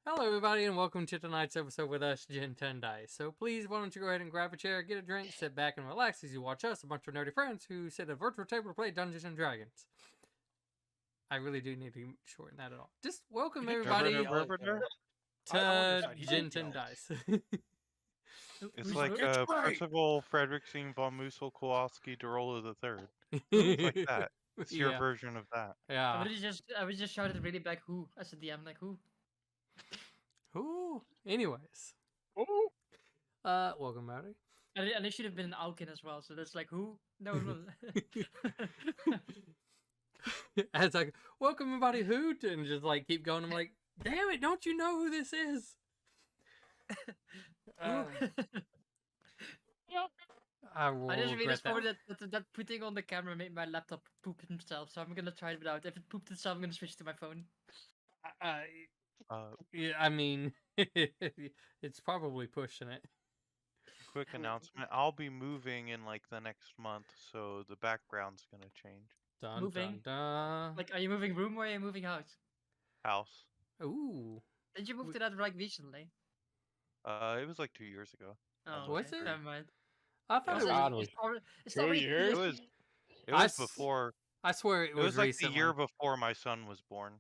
Hello, everybody, and welcome to tonight's episode with us, Ginton Dice. So please, why don't you go ahead and grab a chair, get a drink, sit back and relax as you watch us, a bunch of nerdy friends who sit at a virtual table to play Dungeons and Dragons. I really do need to shorten that at all. Just welcome everybody to Ginton Dice. It's like Percival Frederickson von Mussel Kowalski Dorola the Third. It's like that. It's your version of that. Yeah. I was just shouted really back who as a DM, like who. Who? Anyways. Ooh. Welcome, Marty. And they should have been an Alkin as well, so that's like who? No. It's like, welcome everybody, hoot, and just like keep going. I'm like, damn it, don't you know who this is? I just realized that putting on the camera made my laptop poop himself, so I'm gonna try it without. If it pooped itself, I'm gonna switch to my phone. Yeah, I mean, it's probably pushing it. Quick announcement: I'll be moving in like the next month, so the background's gonna change. Moving? Dun, dun. Like, are you moving room or are you moving house? House. Ooh. Did you move to that like recently? It was like 2 years ago. Oh, was okay. it? Never mind. I thought it was. It's 2 years. It was before. I swear it was like recently. the year before my son was born,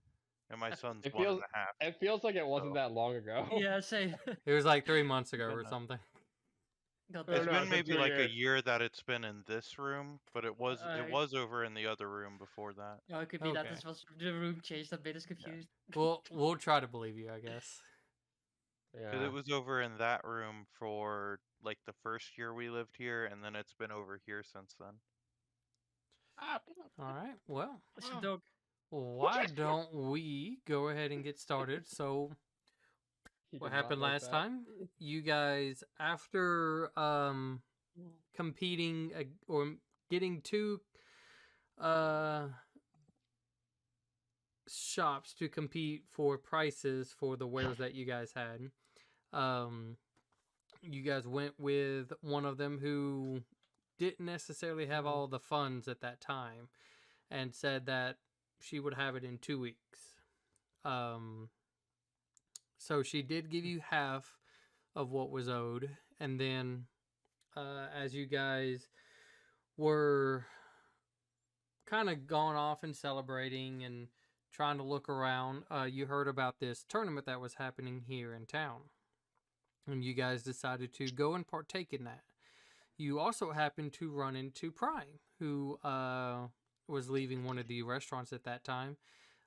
and my son's 1.5. It feels like it wasn't that long ago. Yeah, same. It was like 3 months ago or something. It's been maybe like a year that it's been in this room, but it was over in the other room before that. Oh, it could be that this was the room change that made us confused. Yeah. We'll try to believe you, I guess. Because it was over in that room for like the first year we lived here, and then it's been over here since then. All right. Well, What's your dog? Why don't we go ahead and get started? So, what happened last time? You guys, after competing or getting two shops to compete for prices for the wares that you guys had, you guys went with one of them who didn't necessarily have all the funds at that time and said that she would have it in 2 weeks. So she did give you half of what was owed, and then as you guys were kind of going off and celebrating and trying to look around, you heard about this tournament that was happening here in town, and you guys decided to go and partake in that. You also happened to run into Prime, who was leaving one of the restaurants at that time.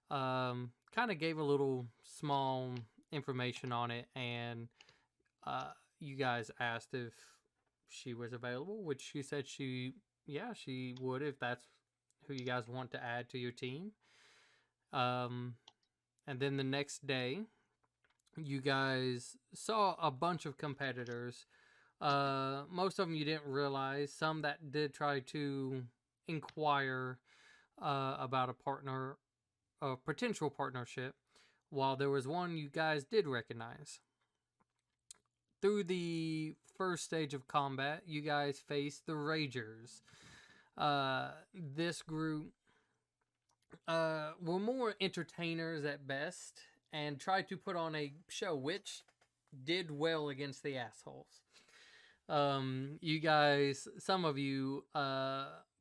Kind of gave a little small information on it, and you guys asked if she was available, which she said she would if that's who you guys want to add to your team. And then the next day, you guys saw a bunch of competitors. Most of them you didn't realize. Some that did try to inquire about a potential partnership, while there was one you guys did recognize. Through the first stage of combat, you guys faced the Ragers. This group were more entertainers at best and tried to put on a show, which did well against the assholes. You guys, some of you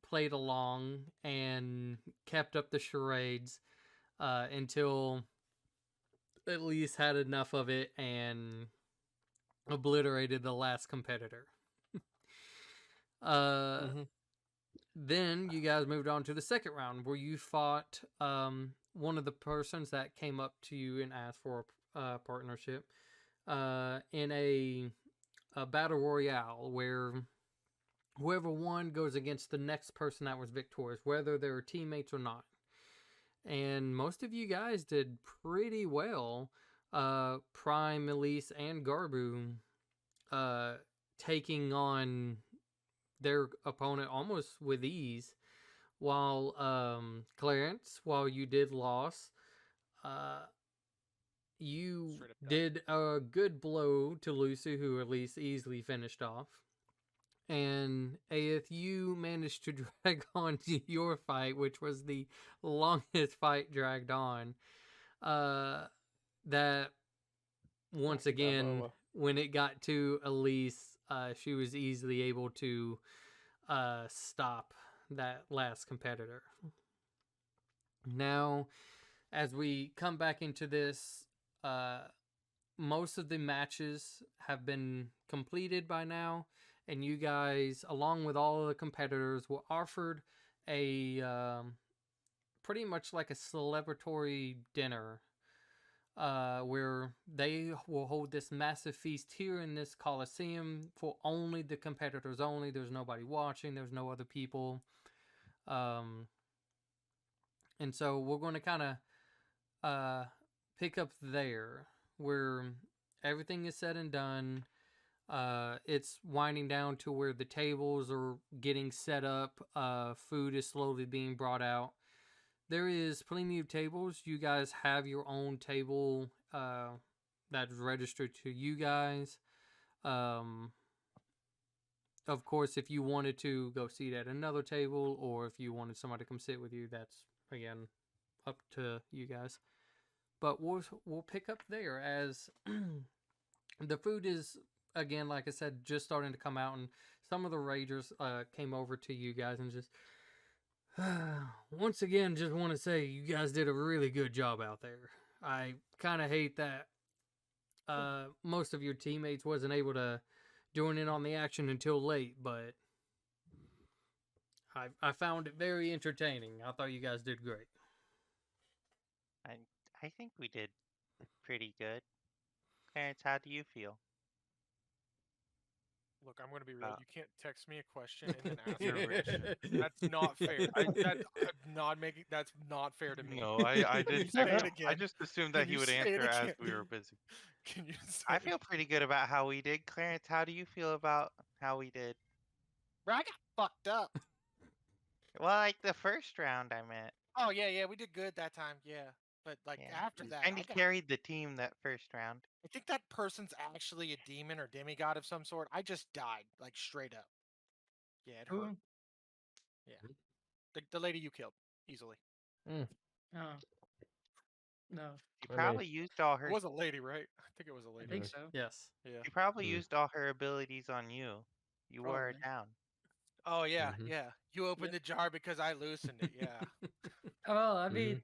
played along and kept up the charades until at least had enough of it and obliterated the last competitor. Then you guys moved on to the second round, where you fought one of the persons that came up to you and asked for a partnership in a battle royale, where whoever won goes against the next person that was victorious, whether they're teammates or not. And most of you guys did pretty well. Prime, Elise, and Garbu taking on their opponent almost with ease, while Clarence, while you did lose, you did a good blow to Lucy, who at least easily finished off. And Aeth, you managed to drag on to your fight, which was the longest fight dragged on. That once Knock that again, over. when it got to Elise, she was easily able to stop that last competitor. Now, as we come back into this, most of the matches have been completed by now, and you guys, along with all of the competitors, were offered a pretty much like a celebratory dinner, where they will hold this massive feast here in this coliseum for only the competitors only. There's nobody watching. There's no other people. And so we're going to kind of pick up there where everything is said and done. It's winding down to where the tables are getting set up. Food is slowly being brought out. There is plenty of tables. You guys have your own table that's registered to you guys. Of course, if you wanted to go seat at another table, or if you wanted somebody to come sit with you, that's again up to you guys. But we'll pick up there as the food is, again, like I said, just starting to come out, and some of the ragers came over to you guys and just once again just want to say you guys did a really good job out there. I kind of hate that most of your teammates wasn't able to join in on the action until late, but I found it very entertaining. I thought you guys did great. I think we did pretty good. Clarence, how do you feel? Look, I'm going to be real. Uh, You can't text me a question and then ask me a question. That's not fair. That's not fair to me. No, I Can you did. say it I again? just assumed Can that he you would say it answer as again? we were busy. Can you say I it feel pretty good about how we did. Clarence, how do you feel about how we did? Bro, I got fucked up. Well, like the first round, I meant. Oh, yeah, we did good that time, yeah. But, like, Yeah. after You that, kind of carried the team that first round. I think that person's actually a demon or demigod of some sort. I just died, like, straight up. Yeah, it hurt. Who? Yeah. The lady you killed, easily. Oh. No. She I probably used all her. It was a lady, right? I think it was a I lady. think so. Yes. Yeah. She probably Mm. used all her abilities on you. You wore her Probably. down. Oh, yeah, Mhm. yeah. You opened the jar because I loosened it, yeah. Well, I mean, Mhm.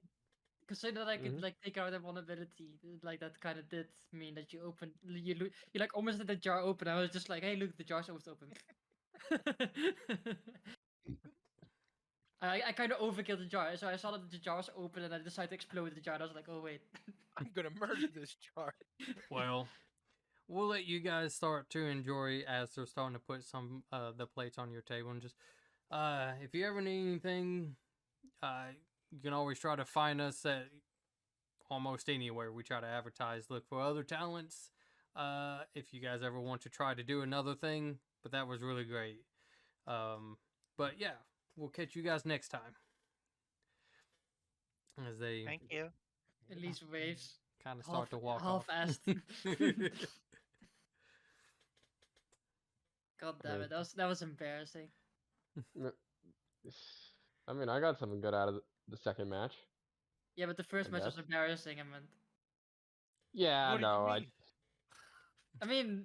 consider that I could Mhm. like take out that one ability. Like that kind of did mean that you open, you like almost had the jar open. I was just like, hey, look, the jar's almost open. I kind of overkilled the jar, so I saw that the jar was open, and I decided to explode the jar. And I was like, oh wait. I'm gonna murder this jar. Well, we'll let you guys start to enjoy as they're starting to put some the plates on your table, and just if you ever need anything, you can always try to find us at almost anywhere. We try to advertise, look for other talents. If you guys ever want to try to do another thing, but that was really great. But yeah, we'll catch you guys next time. As they Thank you. At least waves. kind of start to walk off. Half-assed. God damn it, that was embarrassing. I mean, I got something good out of the second match. Yeah, but the first I match was guess. embarrassing. I meant. Yeah, What do no, you mean?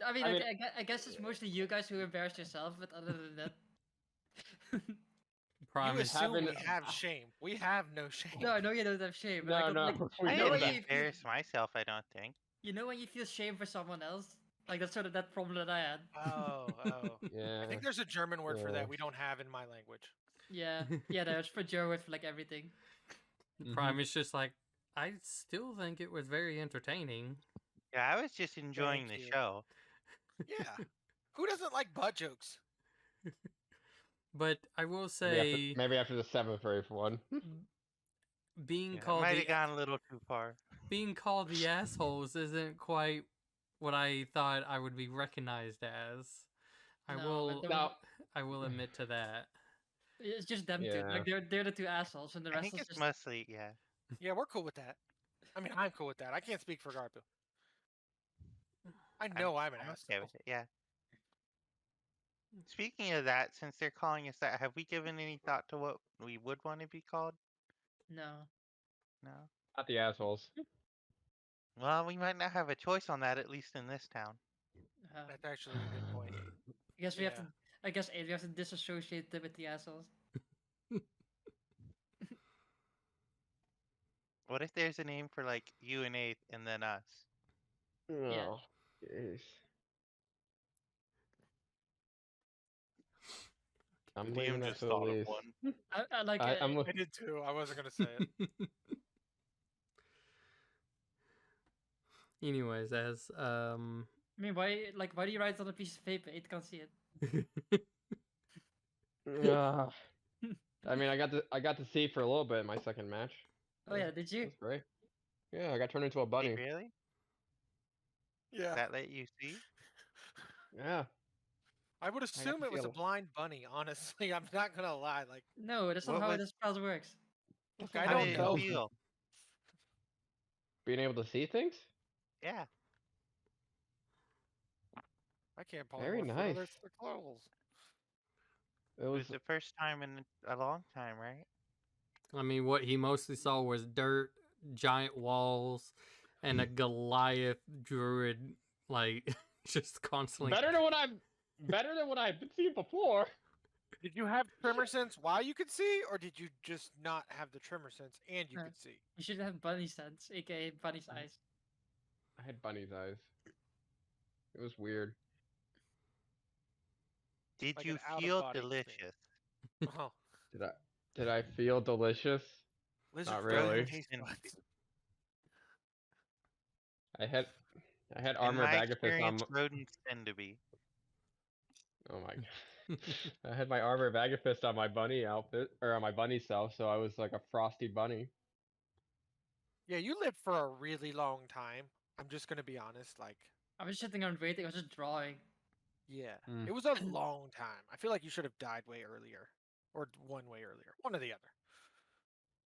I guess it's mostly you guys who embarrassed yourself, but other than that. Prime You is assume we having- have shame. We have no shame. No, I know you don't have shame, but No, I got, no, like, we I you know when didn't you embarrass myself, I don't think. you know when you feel shame for someone else? Like that's sort of that problem that I had. Oh. yeah. I think there's a German word for Yeah. that we don't have in my language. Yeah, there's for Joe with like everything. Prime is just like, I still think it was very entertaining. Yeah, I was just enjoying Thank the you. show. Yeah. Who doesn't like butt jokes? But I will say, Maybe after the 7th or 8th one. being Yeah, called might the have gone a little too far. being called the assholes isn't quite what I thought I would be recognized as. No, but I will admit to that. It's just them two. Yeah. Like they're the two assholes, and the I rest think is it's just. mostly, yeah. Yeah, we're cool with that. I mean, I'm cool with that. I can't speak for Garpu. I know I'm an I'm asshole. okay with it, yeah. Speaking of that, since they're calling us that, have we given any thought to what we would want to be called? No. No? Not the assholes. Well, we might not have a choice on that, at least in this town. That's actually a good point. I guess we have to. Yeah. I guess we have to disassociate them with the assholes. What if there's a name for like you and Eighth and then us? Yeah. Oh, jeez. I'm The leaving DM that just to thought of Elise. one. I like. I'm I did too. I wasn't gonna say it. Anyways, as I mean, why do you write it on a piece of paper? It can't see it. Yeah. I mean, I got to see for a little bit in my second match. Oh yeah, did you? That's great. Yeah, I got turned into a Wait, bunny. really? Yeah. That let you see? Yeah. I would got assume to it was see a blind bunny. Honestly, I'm not gonna lie. Like, No, that's not What how was- this spell works. That's I not How how don't did it it know. goes. feel? Being able to see things? Yeah. I can't Very polymorph nice. their clothes. It It was was the first time in a long time, right? I mean, what he mostly saw was dirt, giant walls, and a Goliath druid, like just constantly. better than what I've been seeing before. Did you have tremor sense while you could see, or did you just not have the tremor sense and you Uh, could see? You should have bunny sense, aka bunny's eyes. I had bunny's eyes. It was weird. Did Like you an feel out-of-body delicious? experience. Oh, Did I feel delicious? lizard Not frozen really. taste And buds. I had in armor my bagifist experience, on. rodents tend to be. Oh my god. I had my armor bagifist on my bunny outfit or on my bunny self, so I was like a frosty bunny. Yeah, you lived for a really long time. I'm just gonna be honest. Like, I was sitting around waiting. I was just drawing. yeah, Mm. it was a long time. I feel like you should have died way earlier, or one way earlier, one or the other.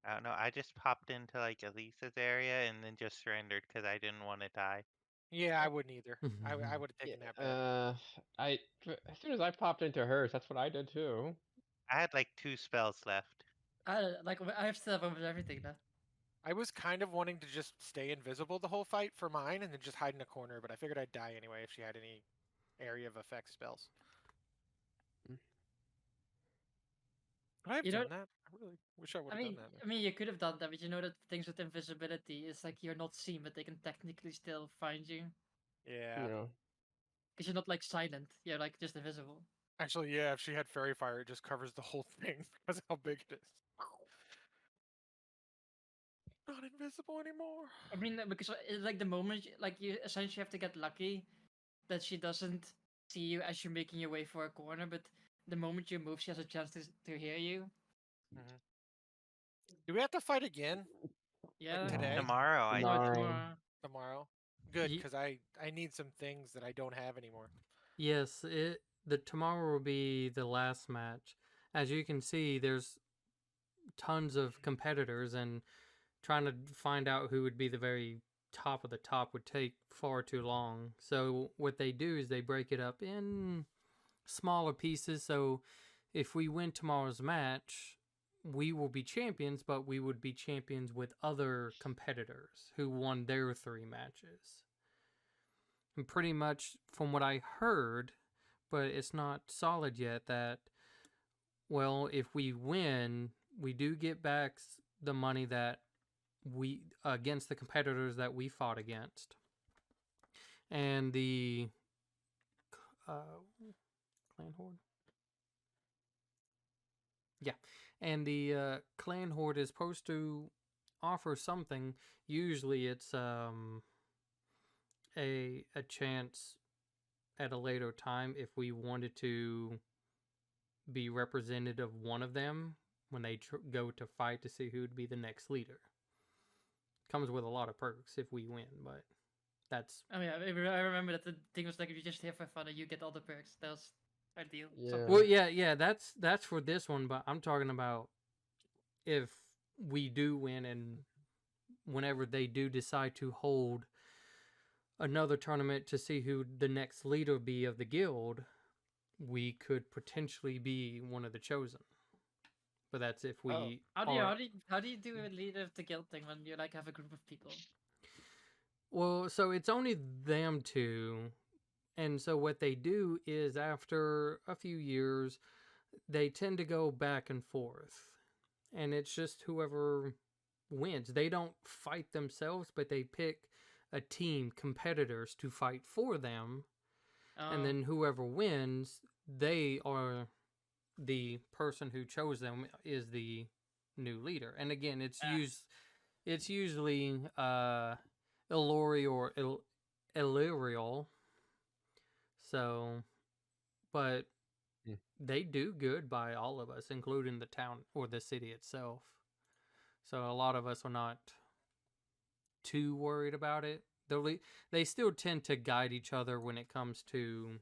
I don't know. I just popped into like Elisa's area and then just surrendered because I didn't want to die. Yeah, I wouldn't either. I would have Yeah, taken that bet. as soon as I popped into hers, that's what I did too. I had like 2 spells left. I have still have almost everything left. I was kind of wanting to just stay invisible the whole fight for mine and then just hide in a corner, but I figured I'd die anyway if she had any area of effect spells. Mm. But I've You know- done that. I really wish I would I have mean, done that. I mean, you could have done that, but you know that things with invisibility is like you're not seen, but they can technically still find you Yeah. Yeah. because you're not like silent. You're like just invisible. Actually, yeah, if she had fairy fire, it just covers the whole thing because of how big it is. Not invisible anymore. I mean, because like the moment, like you essentially have to get lucky that she doesn't see you as you're making your way for a corner, but the moment you move, she has a chance to hear you. Do we have to fight again Yeah. today? Tomorrow, I No, Tomorrow. tomorrow. Tomorrow? Good, Ye- because I need some things that I don't have anymore. Yes, the tomorrow will be the last match. As you can see, there's tons of competitors, and trying to find out who would be the very top of the top would take far too long. So what they do is they break it up in smaller pieces. So if we win tomorrow's match, we will be champions, but we would be champions with other competitors who won their 3 matches. And pretty much from what I heard, but it's not solid yet, that, well, if we win, we do get back the money that we against the competitors that we fought against, and the clan horde. Yeah, and the clan horde is supposed to offer something. Usually, it's a chance at a later time if we wanted to be representative of one of them when they go to fight to see who would be the next leader. Comes with a lot of perks if we win, but that's I mean, I remember that the thing was like if you just here for fun, you get all the perks. That was ideal. Yeah. well, yeah. That's for this one, but I'm talking about if we do win and whenever they do decide to hold another tournament to see who the next leader be of the guild, we could potentially be one of the chosen. But that's if we How do you do a leader of the guild thing when you like have a group of people? Well, so it's only them two. And so what they do is after a few years, they tend to go back and forth. And it's just whoever wins. They don't fight themselves, but they pick a team, competitors to fight for them. And then whoever wins, they are the person who chose them is the new leader. And again, it's usually Ilori or Illyrial. So, but Hmm. they do good by all of us, including the town or the city itself. So a lot of us are not too worried about it. They still tend to guide each other when it comes to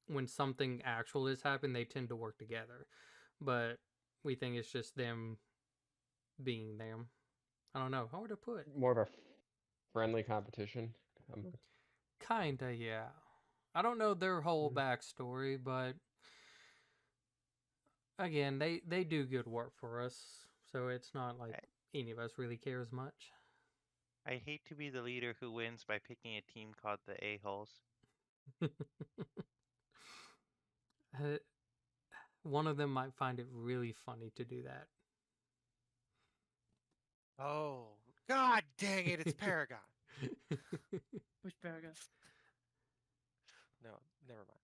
when something actual is happening. They tend to work together, but we think it's just them being them. I don't know how would I put. More of a friendly competition. Kinda, yeah. I don't know their whole Mhm. backstory, but again, they do good work for us, so it's not like any of us really cares much. I hate to be the leader who wins by picking a team called the A-holes. One of them might find it really funny to do that. Oh, god dang it! It's Paragon. Which Paragon? No, never mind.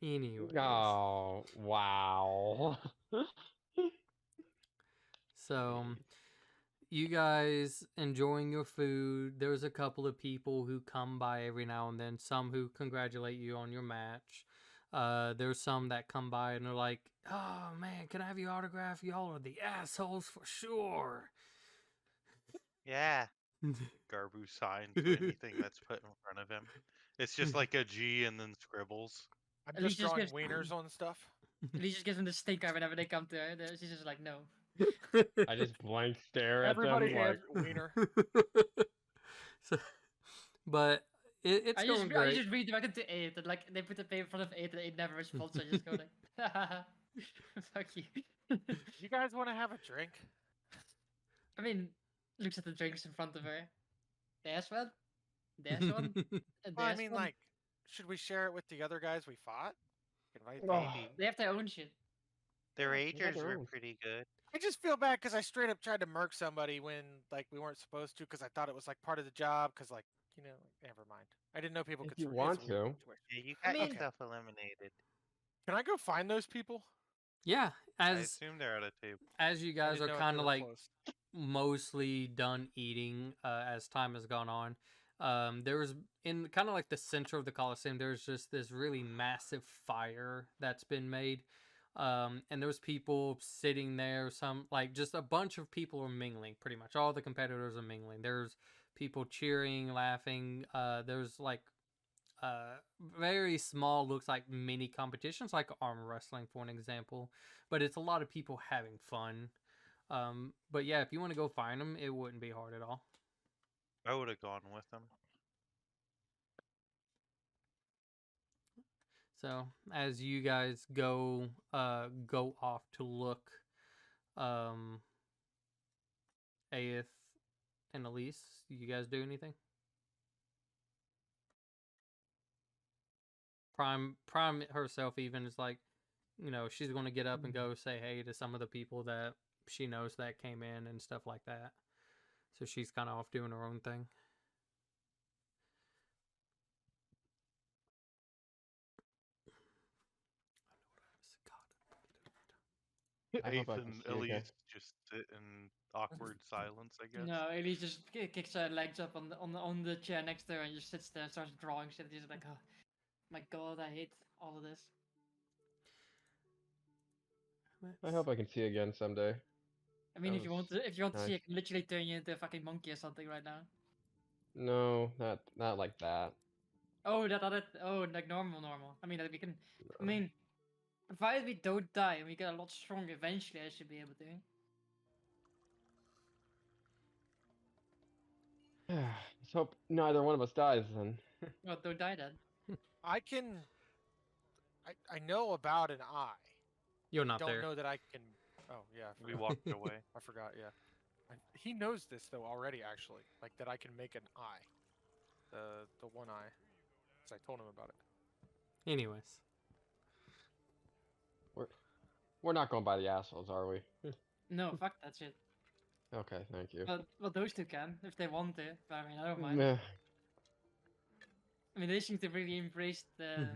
Anyways, Oh, wow. so you guys enjoying your food. There's a couple of people who come by every now and then, some who congratulate you on your match. There's some that come by and they're like, oh man, can I have your autograph? Y'all are the assholes for sure. Yeah. Garbu signs anything that's put in front of him. It's just like a G and then scribbles. I'm At just least just drawing gives- wieners on stuff. At least just gives them the stink eye whenever they come to her. She's just like, no. I just blank stare at Everybody them has like, wiener. So, but it's going I great. just redirected to 8 and like they put the paper in front of 8 and 8 never responds, so I just go like, fuck you. You guys want to have a drink? I mean, looks at the drinks in front of her. There's one. There's one. And Well, I there's mean, one. like, should we share it with the other guys we fought? Invite Oh. them. Maybe. They have their own shit. The they got Ragers their were own. pretty good. I just feel bad because I straight up tried to murk somebody when like we weren't supposed to because I thought it was like part of the job because like never mind. I didn't know people If could. you It's a want weird to. situation. Yeah, you I got mean- yourself eliminated. Can I go find those people? Yeah, I as assume they're at a table. you I guys didn't are know if kind they of were like close. mostly done eating as time has gone on. There's in kind of like the center of the Coliseum, there's just this really massive fire that's been made. And there's people sitting there, some like just a bunch of people are mingling, pretty much. All the competitors are mingling. There's people cheering, laughing. There's like very small, looks like mini competitions, like arm wrestling, for an example. But it's a lot of people having fun. But yeah, if you want to go find them, it wouldn't be hard at all. I would have gone with them. So as you guys go off to look, Aeth and Elise, you guys do anything? Prime herself even is like, she's going to get up and go say hey to some of the people that she knows that came in and stuff like that. So she's kind of off doing her own thing. I hope I can Ethan, see again. Elise just sit in awkward silence, I guess. No, Elise just kicks her legs up on the chair next to her and just sits there and starts drawing shit. She's like, oh my god, I hate all of this. I hope I can see again someday. I mean, That if you want was to, see, nice. I can literally turn you into a fucking monkey or something right now. No, not like that. Oh, like normal. I mean, we can. I mean, provided we don't die and we get a lot stronger eventually, I should be able to. Let's hope neither one of us dies then. Well, don't die then. I can. I know about an eye. You're not Don't there. know that I can. Oh yeah, I We forgot. walked away. I forgot. Yeah. He knows this though already, actually. Like that I can make an eye, the one eye, because I told him about it. Anyways, We're not going by the assholes, are we? No, fuck that shit. Okay, thank you. But well, those two can if they want to. But I mean, I don't mind. Meh, I mean, they seem to really embrace the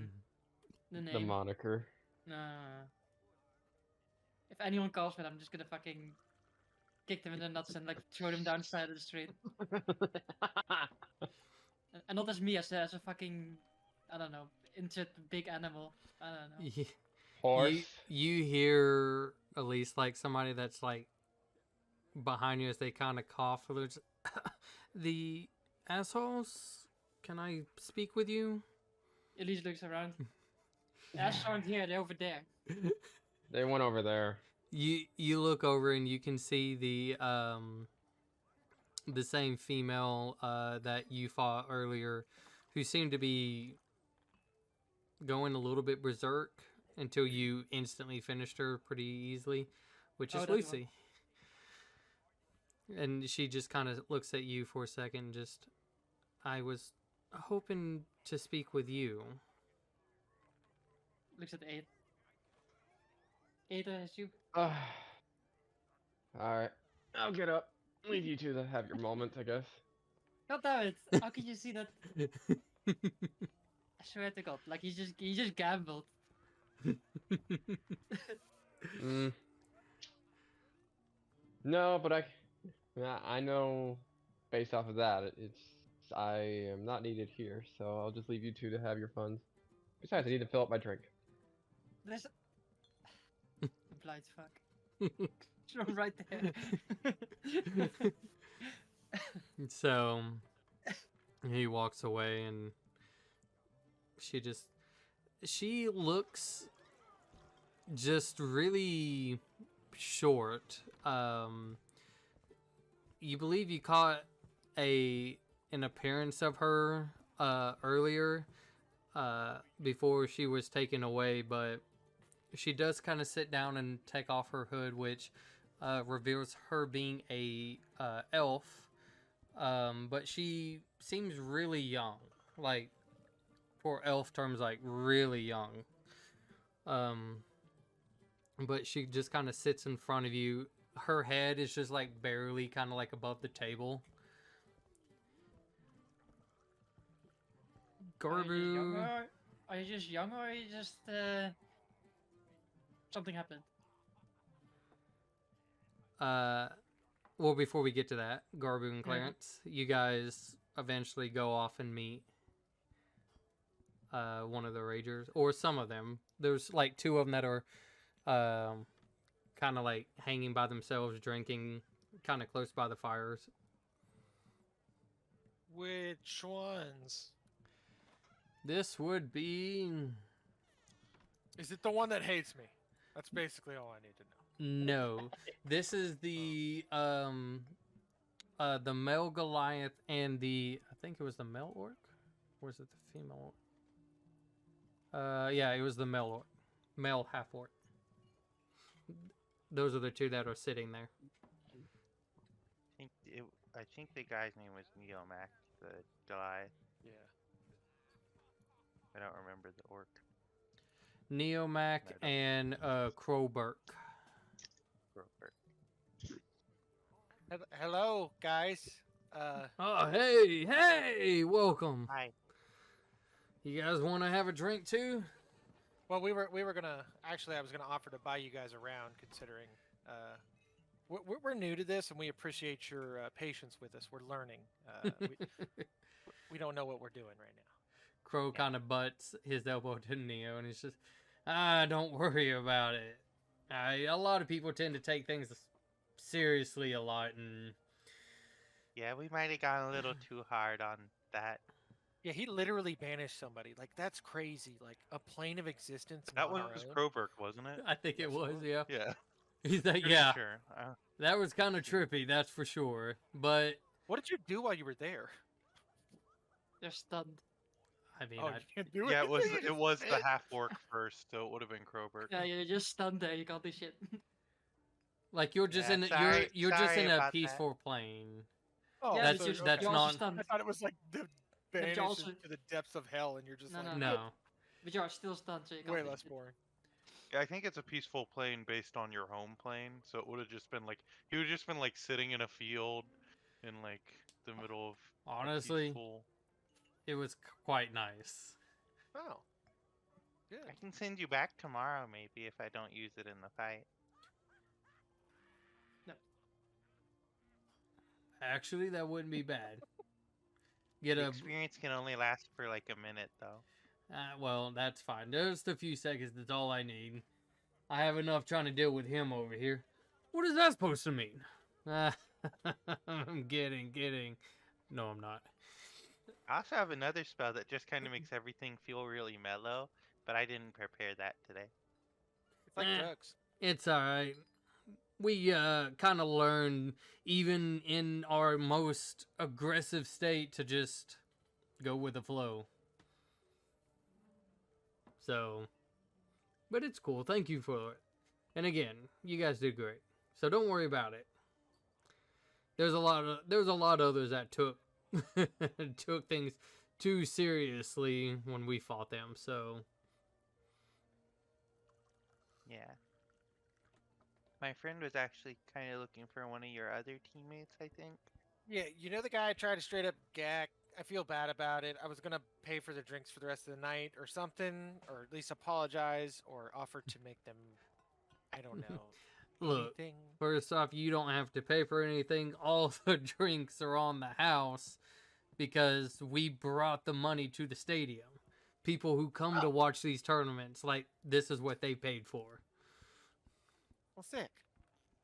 name. the moniker. No. If anyone calls me, I'm just gonna fucking kick them in the nuts and like throw them down the side of the street. And not as me, as a fucking, I don't know, injured big animal. I don't know. you, Horse. you hear at least like somebody that's like behind you as they kind of cough. There's the assholes. Can I speak with you? Elise looks around. Ash aren't here, they're over there. They went over there. You look over and you can see the same female that you fought earlier, who seemed to be going a little bit berserk until you instantly finished her pretty easily, which is Oh, that's the one. Lucy. And she just kind of looks at you for a second. Just, I was hoping to speak with you. Looks at 8. 8 has you. Alright. I'll get up. Leave you two to have your moment, I guess. God damn it! How can you see that? I swear to God, like he just gambled. Mm. No, but I know based off of that, I am not needed here, so I'll just leave you two to have your fun. Besides, I need to fill up my drink. There's blind fuck. It's wrong right there. So he walks away and she looks just really short. You believe you caught an appearance of her earlier before she was taken away, but she does kind of sit down and take off her hood, which reveals her being a elf. But she seems really young, like for elf terms, like really young. But she just kind of sits in front of you. Her head is just like barely kind of like above the table. Garbu. Are you just young, or are you just something happened? Well, before we get to that, Garbu and Clarence, you guys eventually go off and meet one of the Ragers, or some of them. There's like 2 of them that are kind of like hanging by themselves, drinking kind of close by the fires. Which ones? This would be... Is it the one that hates me? That's basically all I need to know. No. This is the male Goliath and the... I think it was the male orc? Or was it the female orc? Yeah, it was the male orc. Male half orc. Those are the 2 that are sitting there. I think the guy's name was Neomac, the Goliath. Yeah. I don't remember the orc. Neomac and Crowburk. Hello, guys. Oh, hey, welcome. Hi. You guys want to have a drink too? Well, we were gonna actually. I was gonna offer to buy you guys around, considering we're new to this, and we appreciate your patience with us. We're learning. We don't know what we're doing right now. Crow kind of butts his elbow to Neo, and he's just, don't worry about it. A lot of people tend to take things seriously a lot, and Yeah, we might have gone a little too hard on that. Yeah, he literally banished somebody. Like, that's crazy. Like, a plane of existence. That not was our own. Crowburk, wasn't it? I think it was, yeah. Yeah. He's like, Pretty yeah, Sure. that was kind of trippy, that's for sure. But What did you do while you were there? They're stunned. I mean, Oh, you can't do Yeah, anything? it was the half orc first, so it would have been Crowburk. Yeah, you're just stunned there. You can't do shit. Like you're just Yeah, in sorry- you're just sorry in a about that. peaceful plane. Oh, Yeah, That's- but so, that's you're okay. also not- stunned. I thought it was like the but banished you're also to the depths of hell, and you're just No, like no. No. but you're still stunned, so you can't way do less shit. boring. Yeah, I think it's a peaceful plane based on your home plane, so it would have just been like he would have just been like sitting in a field in like the middle of a Honestly, peaceful. it was quite nice. Oh, good. I can send you back tomorrow, maybe, if I don't use it in the fight. Actually, that wouldn't be bad. Get The a experience can only last for like a minute, though. well, that's fine. Just a few seconds. That's all I need. I have enough trying to deal with him over here. What is that supposed to mean? I'm kidding. No, I'm not. I also have another spell that just kind of makes everything feel really mellow, but I didn't prepare that today. It's like Eh. drugs. It's alright. We kind of learned, even in our most aggressive state, to just go with the flow. So, but it's cool. Thank you for it. And again, you guys did great. So don't worry about it. There's a lot of others that took took things too seriously when we fought them. So Yeah. My friend was actually kind of looking for one of your other teammates, I think. Yeah, you know the guy I tried to straight up gag. I feel bad about it. I was gonna pay for the drinks for the rest of the night or something, or at least apologize or offer to make them. I don't know. look, anything. first off, you don't have to pay for anything. All the drinks are on the house because we brought the money to the stadium. People who come to watch these tournaments, like, this is what they paid for. Well, sick.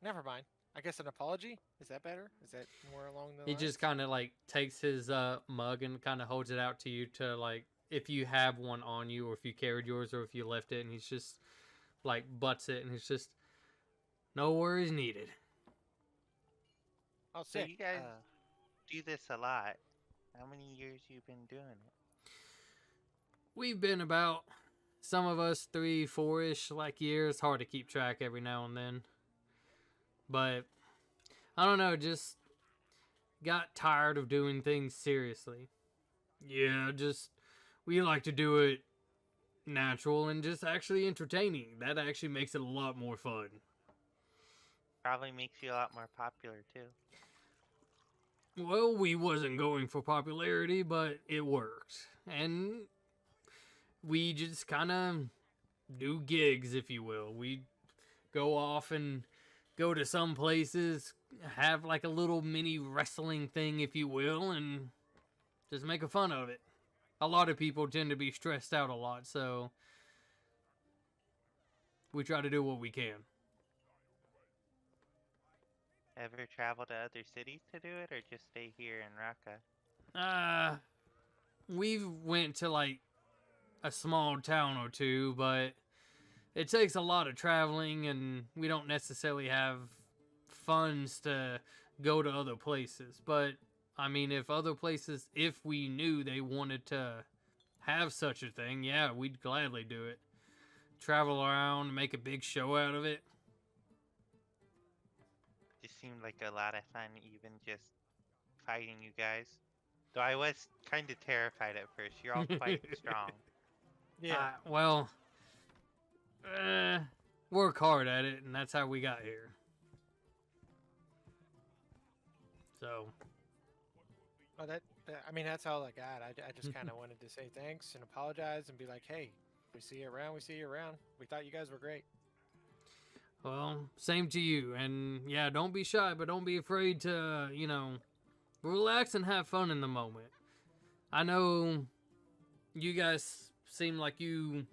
Never mind. I guess an apology? Is that better? Is that more along the He lines? just kind of like takes his mug and kind of holds it out to you to, like, if you have one on you or if you carried yours or if you left it, and he's just like butts it and he's just no worries needed. Oh, So sick. you guys do this a lot. How many years you been doing it? We've been about, some of us 3-4ish like years. Hard to keep track every now and then, but I don't know, just got tired of doing things seriously. Yeah, just we like to do it natural and just actually entertaining. That actually makes it a lot more fun. Probably makes you a lot more popular, too. Well, we wasn't going for popularity, but it worked. And we just kind of do gigs, if you will. We go off and go to some places, have like a little mini wrestling thing, if you will, and just make a fun of it. A lot of people tend to be stressed out a lot, so we try to do what we can. Ever travel to other cities to do it, or just stay here in Raqqa? We've went to like a small town or two, but it takes a lot of traveling and we don't necessarily have funds to go to other places. But I mean, if we knew they wanted to have such a thing, yeah, we'd gladly do it. Travel around, make a big show out of it. Just seemed like a lot of fun, even just fighting you guys. Though I was kind of terrified at first. You're all quite strong. Yeah. Well, work hard at it, and that's how we got here. So, Oh, I mean, that's all I got. I just kind of wanted to say thanks and apologize and be like, hey, we see you around. We see you around. We thought you guys were great. well, same to you. And yeah, don't be shy, but don't be afraid to, relax and have fun in the moment. I know you guys seem like you,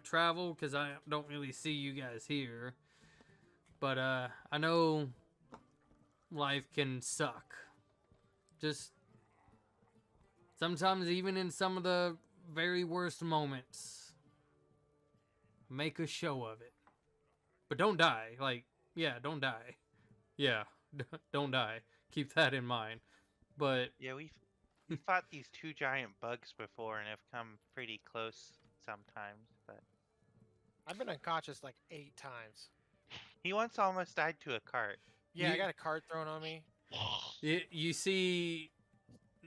travel? Because I don't really see you guys here. But I know life can suck. Just sometimes, even in some of the very worst moments, make a show of it. But don't die. Don't die. Yeah, don't die. Keep that in mind. But Yeah, we've fought these two giant bugs before and have come pretty close sometimes, but I've been unconscious like 8 times. He once almost died to a cart. Yeah, I You- got a card thrown on me. You see,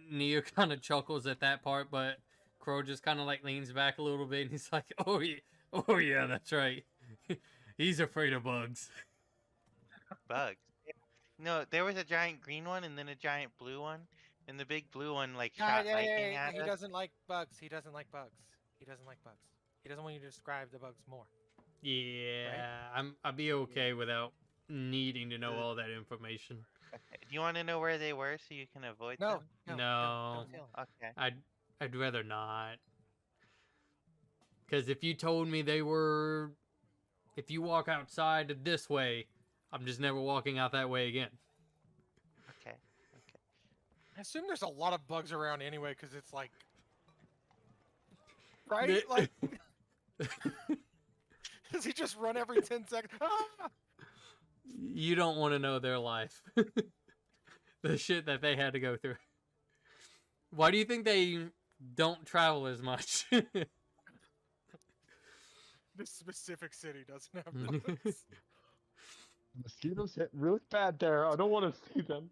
Neo kind of chuckles at that part, but Crow just kind of like leans back a little bit, and he's like, oh yeah, that's right. He's afraid of bugs. Bugs. No, there was a giant green one and then a giant blue one, and the big blue one like shot lightning at He us. doesn't like bugs. He doesn't like bugs. He doesn't like bugs. He doesn't want you to describe the bugs more. Yeah, I'd be okay without needing to know all that information. Okay. Do you want to know where they were so you can avoid No, them? No. Don't tell him. Okay. I'd rather not. Because if you told me they were, if you walk outside this way, I'm just never walking out that way again. Okay. I assume there's a lot of bugs around anyway, because it's like, right? The- Like, does he just run every 10 seconds? Ah! You don't want to know their life. The shit that they had to go through. Why do you think they don't travel as much? This specific city doesn't have bugs. Mosquitoes hit really bad there. I don't want to see them.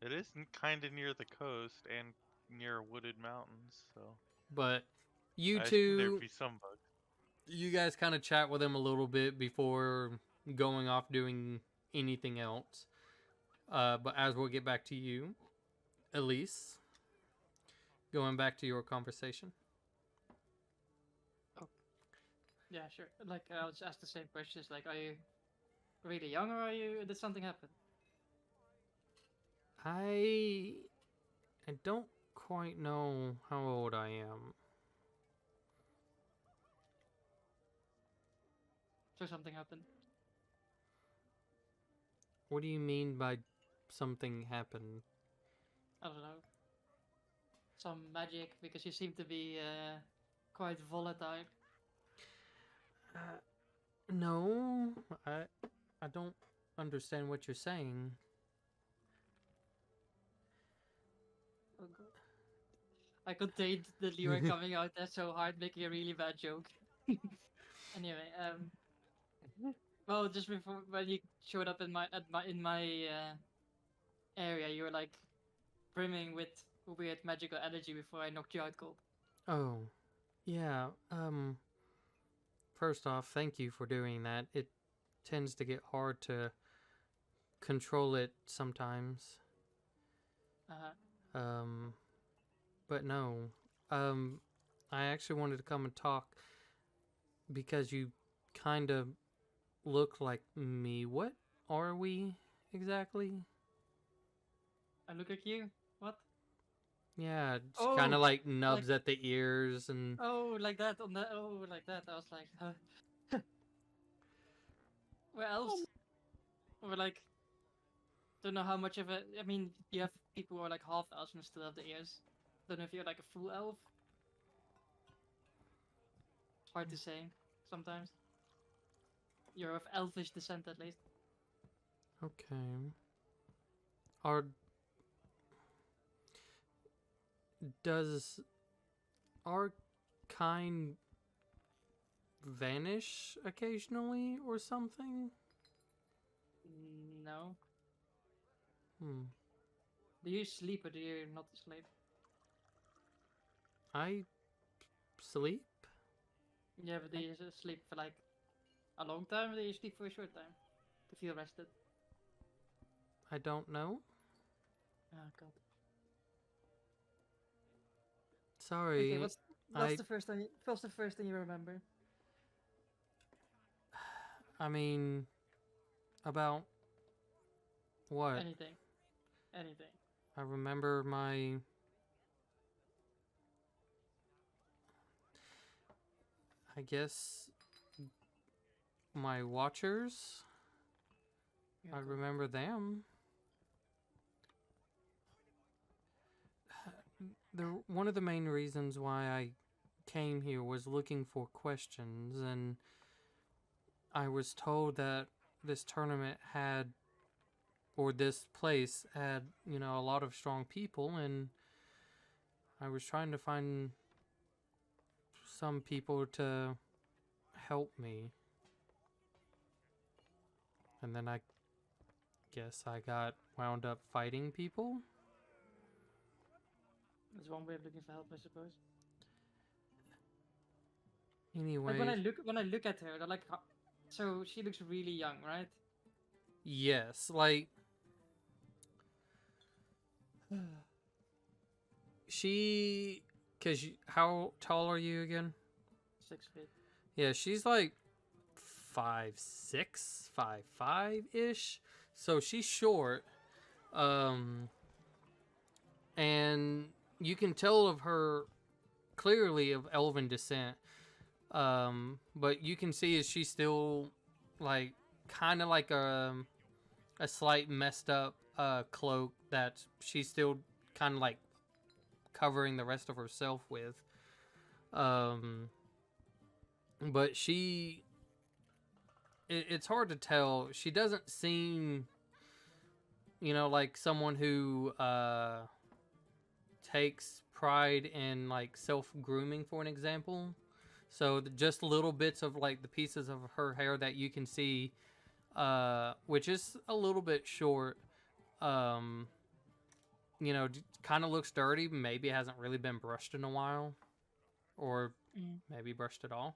It is kind of near the coast and near wooded mountains, so But you I assume two, there'd be some bugs. you guys kind of chat with him a little bit before going off doing anything else. But as we'll get back to you, Elise, going back to your conversation. Yeah, sure. Like, I'll just ask the same questions. Like, are you really young, or did something happen? I don't quite know how old I am. So something happened. What do you mean by something happened? I don't know. Some magic, because you seem to be quite volatile. No, I don't understand what you're saying. Oh god. I contained the Leroy coming out there so hard, making a really bad joke. Anyway, well, just before when you showed up in my area, you were like brimming with weird magical energy before I knocked you out cold. Oh, yeah. First off, thank you for doing that. It tends to get hard to control it sometimes. Uh, But no. I actually wanted to come and talk because you kind of look like me. What are we exactly? I look like you. What? Yeah, it's kind Oh, of like nubs at the ears and Oh, like that on the like that. I was like, huh. Where else? Or like, don't know how much of it. I mean, you have people who are like half elves and still have the ears. Don't know if you're like a full elf. Hard to say. Sometimes. You're of elfish descent, at least. okay. Does our kind vanish occasionally or something? No. Hmm. Do you sleep or do you not sleep? I sleep? Yeah, but do you sleep for like a long time or do you sleep for a short time? To feel rested? I don't know. Oh god. Sorry. Okay, what's I- the first thing? What's the first thing you remember? I mean, about what? Anything. Anything. I remember I guess my watchers. Yeah, I cool. remember them. One of the main reasons why I came here was looking for questions, and I was told that this tournament had, or this place had, a lot of strong people, and I was trying to find some people to help me. And then I guess I got wound up fighting people. That's one way of looking for help, I suppose. Anyway, Like when I look at her, they're like, so she looks really young, right? yes, like she, how tall are you again? 6 feet. Yeah, she's like 5'6", 5'5" ish. So she's short. And you can tell of her clearly of elven descent. But you can see is she's still like kind of like a slight messed up cloak that she's still kind of like covering the rest of herself with. But it's hard to tell. She doesn't seem, like someone who takes pride in like self-grooming, for an example. So just little bits of like the pieces of her hair that you can see, which is a little bit short, kind of looks dirty. Maybe it hasn't really been brushed in a while, or maybe brushed at all.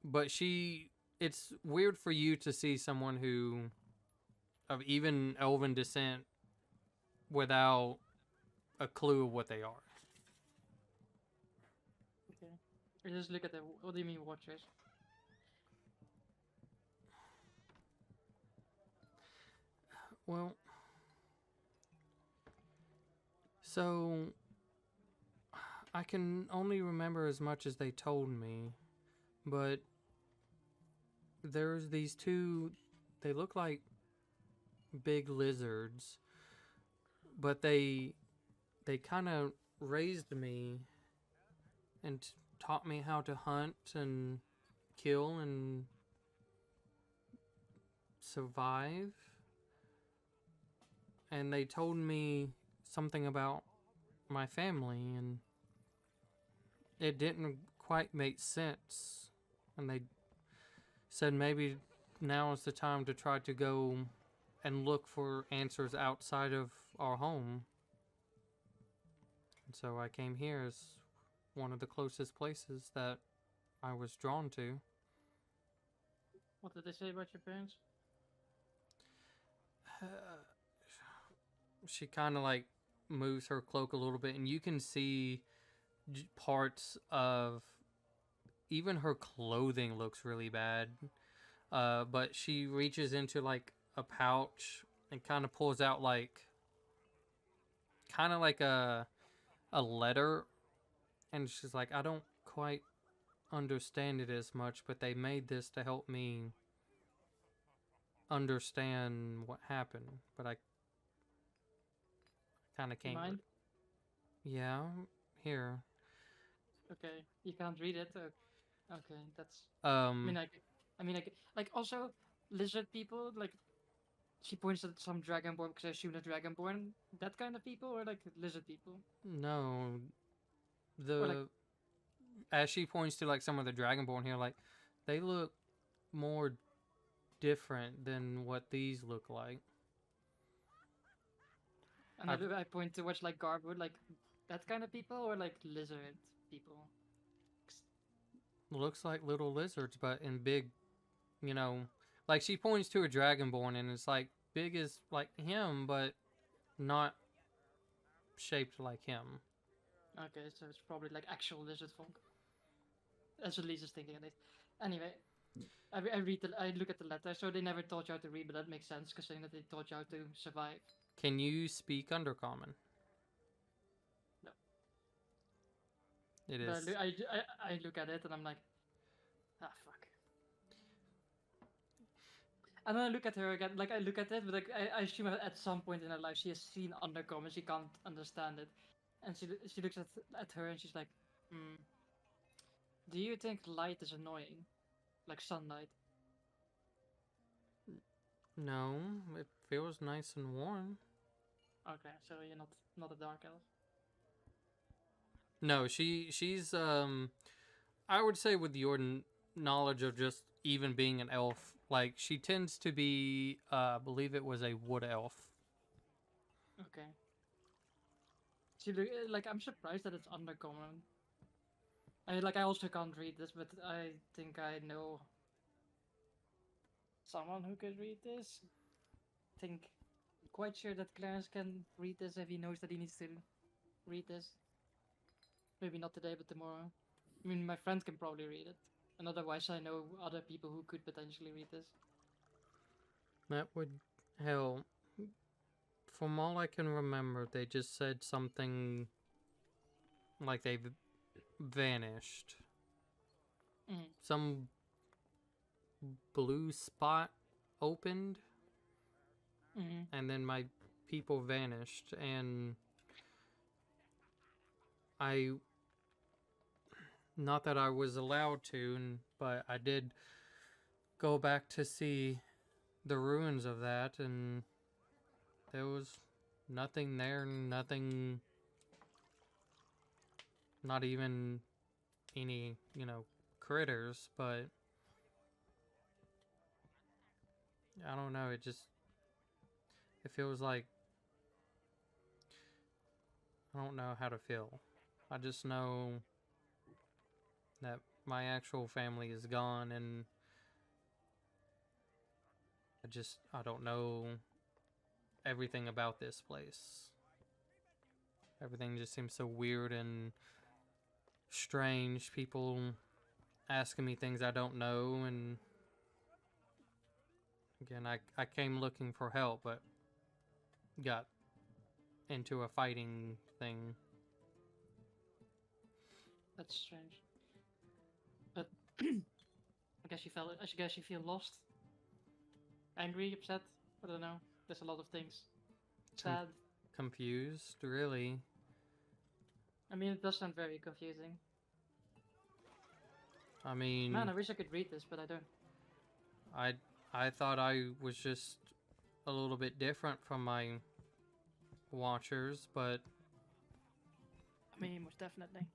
But it's weird for you to see someone who, of even elven descent, without a clue of what they are. Okay. I just look at the. What do you mean, watchers? Well, so I can only remember as much as they told me, but there's these two. They look like big lizards, but they kind of raised me and taught me how to hunt and kill and survive. And they told me something about my family, and it didn't quite make sense. And they said maybe now is the time to try to go and look for answers outside of our home. And so I came here as one of the closest places that I was drawn to. What did they say about your parents? She kind of like moves her cloak a little bit, and you can see parts of even her clothing looks really bad. But she reaches into like a pouch and kind of pulls out like kind of like a letter, and she's like, I don't quite understand it as much, but they made this to help me understand what happened, but I kind of can't. Mind? Yeah, here. Okay, you can't read it. Okay, that's. I Um, mean, like also lizard people. Like, she points at some dragonborn because I assume the dragonborn, that kind of people, or like lizard people. no, Or like, as she points to like some of the dragonborn here, like they look more different than what these look like. and I point towards like Garwood, like that kind of people, or like lizard people. Looks like little lizards, but in big, like she points to a dragonborn and it's like big as like him, but not shaped like him. Okay, so it's probably like actual lizard folk. That's what Lisa's thinking at least. Anyway, I look at the letter. So they never taught you how to read, but that makes sense, because saying that they taught you how to survive. Can you speak Undercommon? No. It But is. I look at it and I'm like, ah, fuck. And then I look at her again, like I look at it, but like I assume at some point in her life she has seen Undercommon, she can't understand it, and she looks at her and she's like, do you think light is annoying, like sunlight? No, it feels nice and warm. Okay, so you're not a dark elf. No, she's I would say with your knowledge of just even being an elf. Like, she tends to be, I believe it was a wood elf. Okay. See, like, I'm surprised that it's undercommon. I also can't read this, but I think I know someone who could read this. Think quite sure that Clarence can read this if he knows that he needs to read this. Maybe not today, but tomorrow. I mean, my friend can probably read it, and otherwise I know other people who could potentially read this. That would help. From all I can remember, they just said something like they've vanished. Some blue spot opened, and then my people vanished, and not that I was allowed to, but I did go back to see the ruins of that, and there was nothing there, nothing, not even any, critters, but I don't know, it feels like, I don't know how to feel. I just know that my actual family is gone, and I don't know everything about this place. Everything just seems so weird and strange. People asking me things I don't know, and again, I came looking for help, but got into a fighting thing. That's strange. But I guess you feel lost, angry, upset. I don't know. There's a lot of things. Sad. Confused, really. I mean, it does sound very confusing. I mean, man, I wish I could read this, but I don't. I thought I was just a little bit different from my watchers, but I mean, most definitely.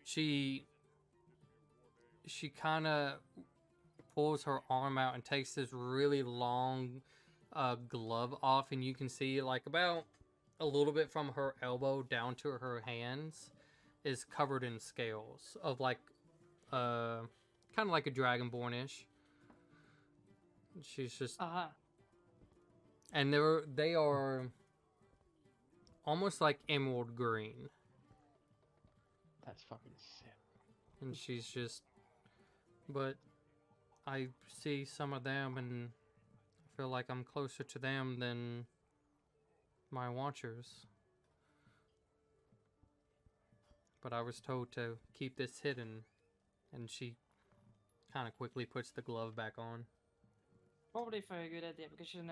She kind of pulls her arm out and takes this really long glove off, and you can see like about a little bit from her elbow down to her hands is covered in scales of like kind of like a dragonborn-ish. She's just and they are almost like emerald green. That's fucking sick. And she's just, but I see some of them and I feel like I'm closer to them than my watchers. But I was told to keep this hidden, and she kind of quickly puts the glove back on. Probably for a good idea, because in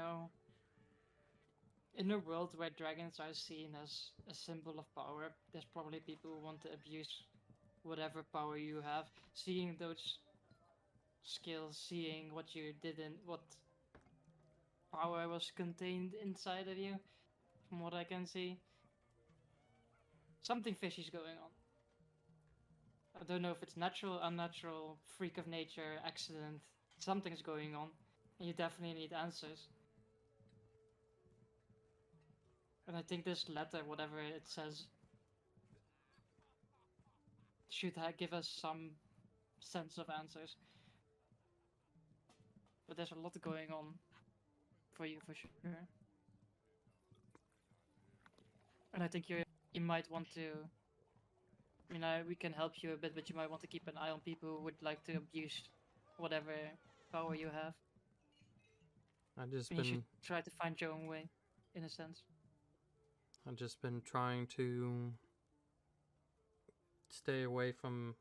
a world where dragons are seen as a symbol of power, there's probably people who want to abuse whatever power you have. Seeing those skills, seeing what you didn't, what power was contained inside of you, from what I can see, something fishy's going on. I don't know if it's natural, unnatural, freak of nature, accident. Something's going on, and you definitely need answers. And I think this letter, whatever it says, should give us some sense of answers. But there's a lot going on for you, for sure. And I think you might want to... I mean, we can help you a bit, but you might want to keep an eye on people who would like to abuse whatever power you have. You should try to find your own way, in a sense. I've just been trying to stay away from...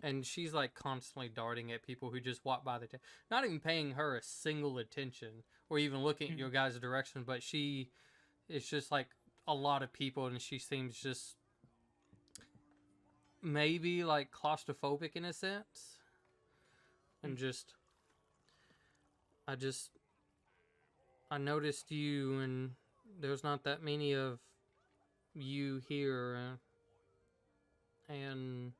And she's like constantly darting at people who just walk by not even paying her a single attention or even looking at your guys' direction, but it's just like a lot of people, and she seems just maybe like claustrophobic in a sense. And I noticed you, and there's not that many of you here, and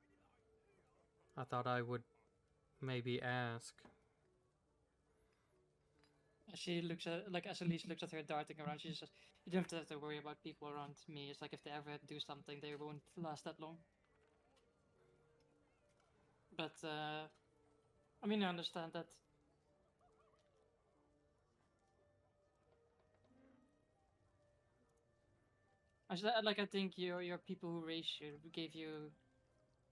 I thought I would maybe ask. She looks at as Elise looks at her darting around. She says, "You don't have to worry about people around me. It's like if they ever had to do something, they won't last that long." But I mean, I understand that. I think your people who raised you gave you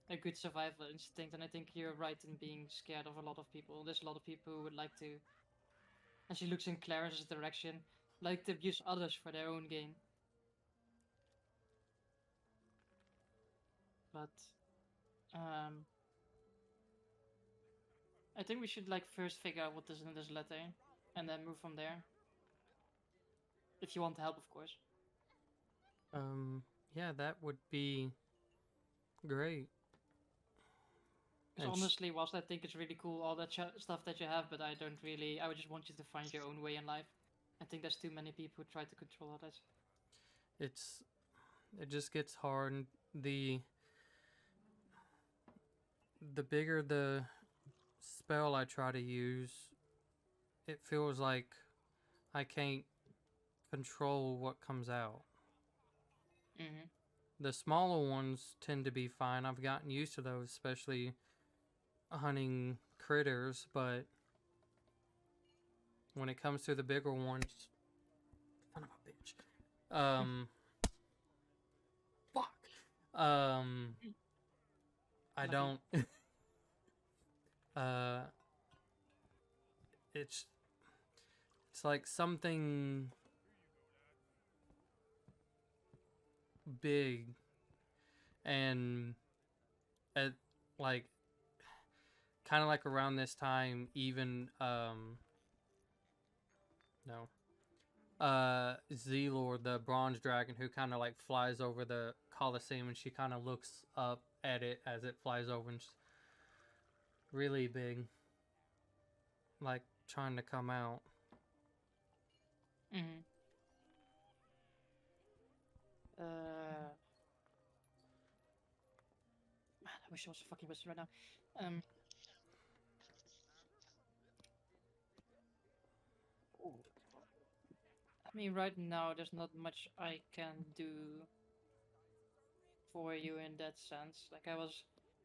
a good survival instinct, and I think you're right in being scared of a lot of people. There's a lot of people who would like to, and she looks in Clarence's direction, like to abuse others for their own gain. But I think we should like first figure out what is in this letter, and then move from there. If you want help, of course. Yeah, that would be great. Because honestly, whilst I think it's really cool, all that stuff that you have, but I don't really. I would just want you to find your own way in life. I think there's too many people who try to control others. It just gets hard. The bigger the spell I try to use, it feels like I can't control what comes out. Mm-hmm. The smaller ones tend to be fine. I've gotten used to those, especially hunting critters, but when it comes to the bigger ones, son of a bitch. Fuck. I don't. It's like something big, and at like kind of like around this time, even Zelor, the bronze dragon, who kind of like flies over the Colosseum, and she kind of looks up at it as it flies over, and just really big, like trying to come out. Mm-hmm. Man, I wish I was a fucking wizard right now. I mean, right now there's not much I can do for you in that sense. Like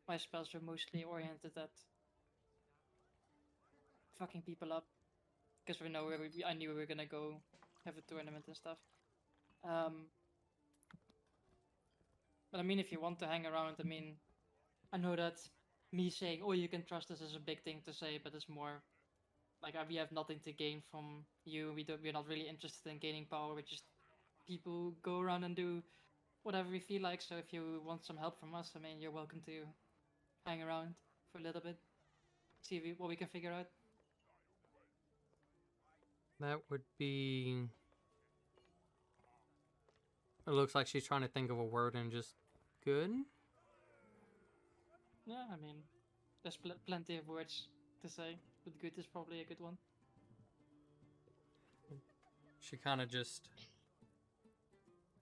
my spells were mostly oriented at fucking people up, because I knew we were gonna go have a tournament and stuff. But I mean, if you want to hang around, I mean, I know that me saying, "Oh, you can trust us," is a big thing to say, but it's more like we have nothing to gain from you. We're not really interested in gaining power. We're just people who go around and do whatever we feel like. So if you want some help from us, I mean, you're welcome to hang around for a little bit, see what we can figure out. That would be. It looks like she's trying to think of a word and just good. Yeah, I mean, there's plenty of words to say, but good is probably a good one. She kind of just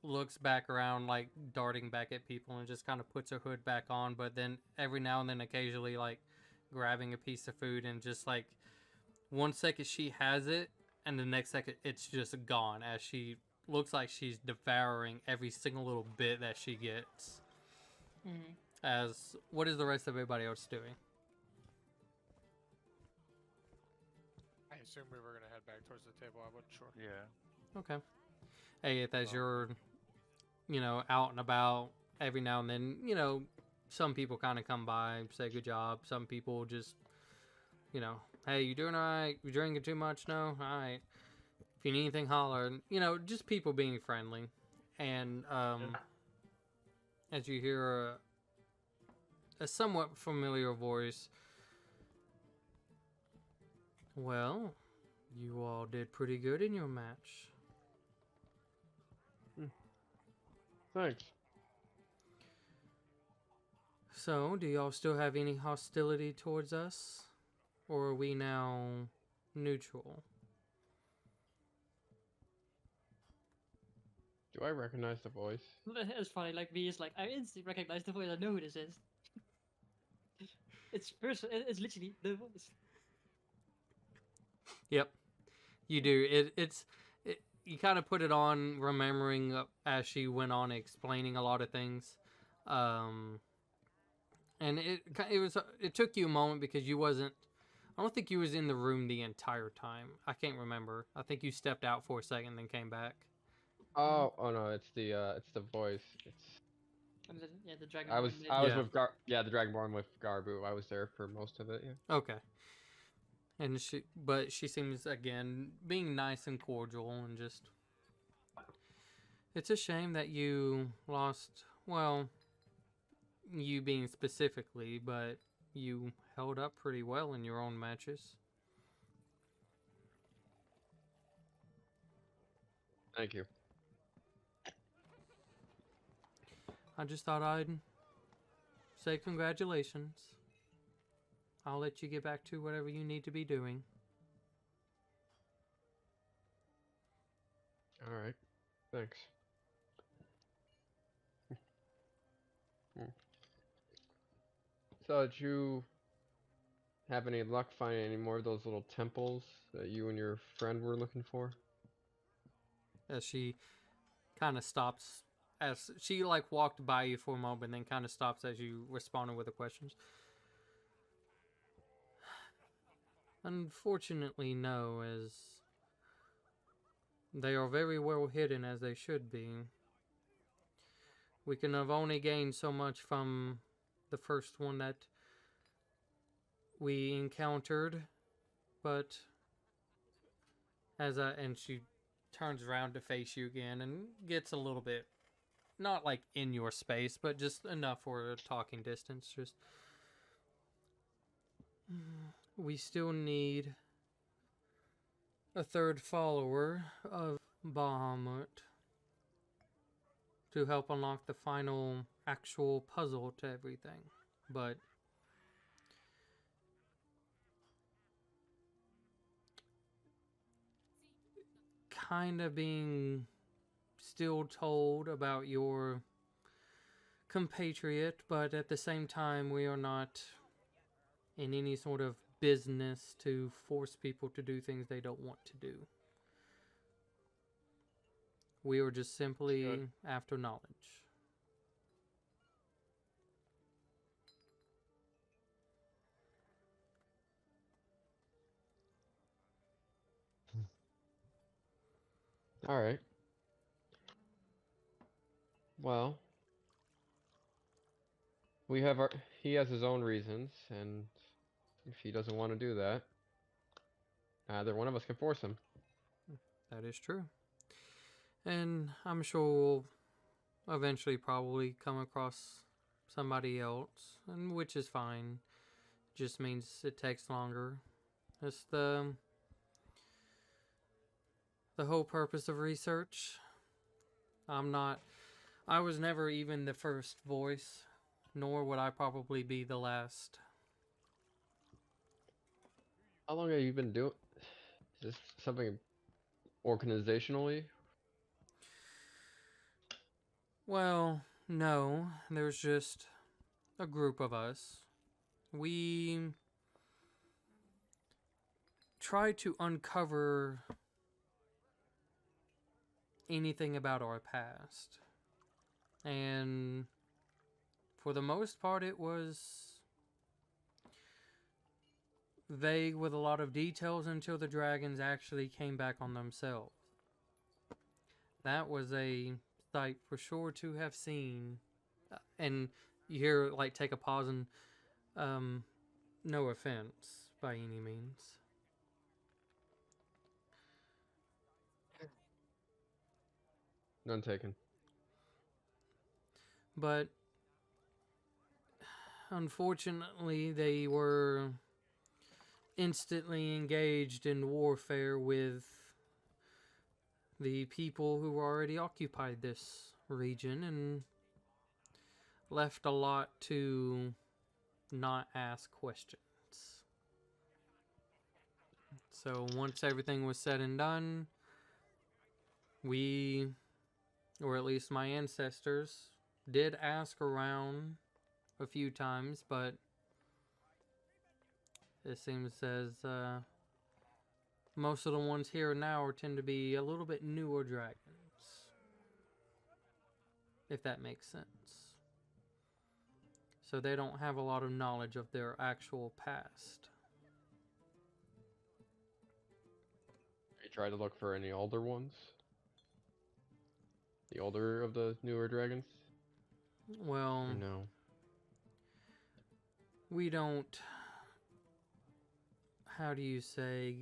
looks back around, like darting back at people, and just kind of puts her hood back on, but then every now and then occasionally like grabbing a piece of food, and just like 1 second she has it and the next second it's just gone, as she looks like she's devouring every single little bit that she gets. Mm-hmm. As what is the rest of everybody else doing? I assumed we were gonna head back towards the table. I wasn't sure. Yeah. Okay. Hey, as you're, out and about, every now and then, some people kind of come by, say good job. Some people just, hey, you doing all right? You drinking too much? No? All right. If you need anything, holler. Just people being friendly. And as you hear a somewhat familiar voice, well, you all did pretty good in your match. Thanks. So, do y'all still have any hostility towards us? Or are we now neutral? Do I recognize the voice? It's funny, like me is like, I instantly recognize the voice, I know who this is. It's literally the voice. Yep. You do. You kind of put it on, remembering as she went on explaining a lot of things, and it took you a moment because you wasn't. I don't think you was in the room the entire time. I can't remember. I think you stepped out for a second, then came back. Oh no, it's the voice. Yeah, the dragon. I was Yeah. with the Dragonborn with Garbu. I was there for most of it. Yeah. Okay. And she seems again being nice and cordial and just. It's a shame that you lost. Well, you being specifically, but you held up pretty well in your own matches. Thank you. I just thought I'd say congratulations. I'll let you get back to whatever you need to be doing. All right. Thanks. So, did you have any luck finding any more of those little temples that you and your friend were looking for? As she kind of stops, as she like walked by you for a moment, then kind of stops as you responded with the questions. Unfortunately, no, as they are very well hidden as they should be. We can have only gained so much from the first one that we encountered, but and she turns around to face you again and gets a little bit, not like in your space, but just enough for a talking distance. Just, we still need a third follower of Bahamut to help unlock the final actual puzzle to everything. But kind of being still told about your compatriot, but at the same time, we are not in any sort of business to force people to do things they don't want to do. We are just simply after knowledge. All right. Well, he has his own reasons, and if he doesn't want to do that, either one of us can force him. That is true. And I'm sure we'll eventually probably come across somebody else, and which is fine. Just means it takes longer. That's the whole purpose of research. I was never even the first voice, nor would I probably be the last. How long have you been doing? Is this something organizationally? Well, no, there's just a group of us. We try to uncover anything about our past. And for the most part, it was vague with a lot of details until the dragons actually came back on themselves. That was a sight for sure to have seen. And you hear, like, take a pause and, no offense by any means. None taken. But unfortunately, they were instantly engaged in warfare with the people who already occupied this region and left a lot to not ask questions. So once everything was said and done, we, or at least my ancestors, did ask around a few times, but it seems as most of the ones here now tend to be a little bit newer dragons. If that makes sense. So they don't have a lot of knowledge of their actual past. You try to look for any older ones? The older of the newer dragons? Well, Or no. we don't, how do you say,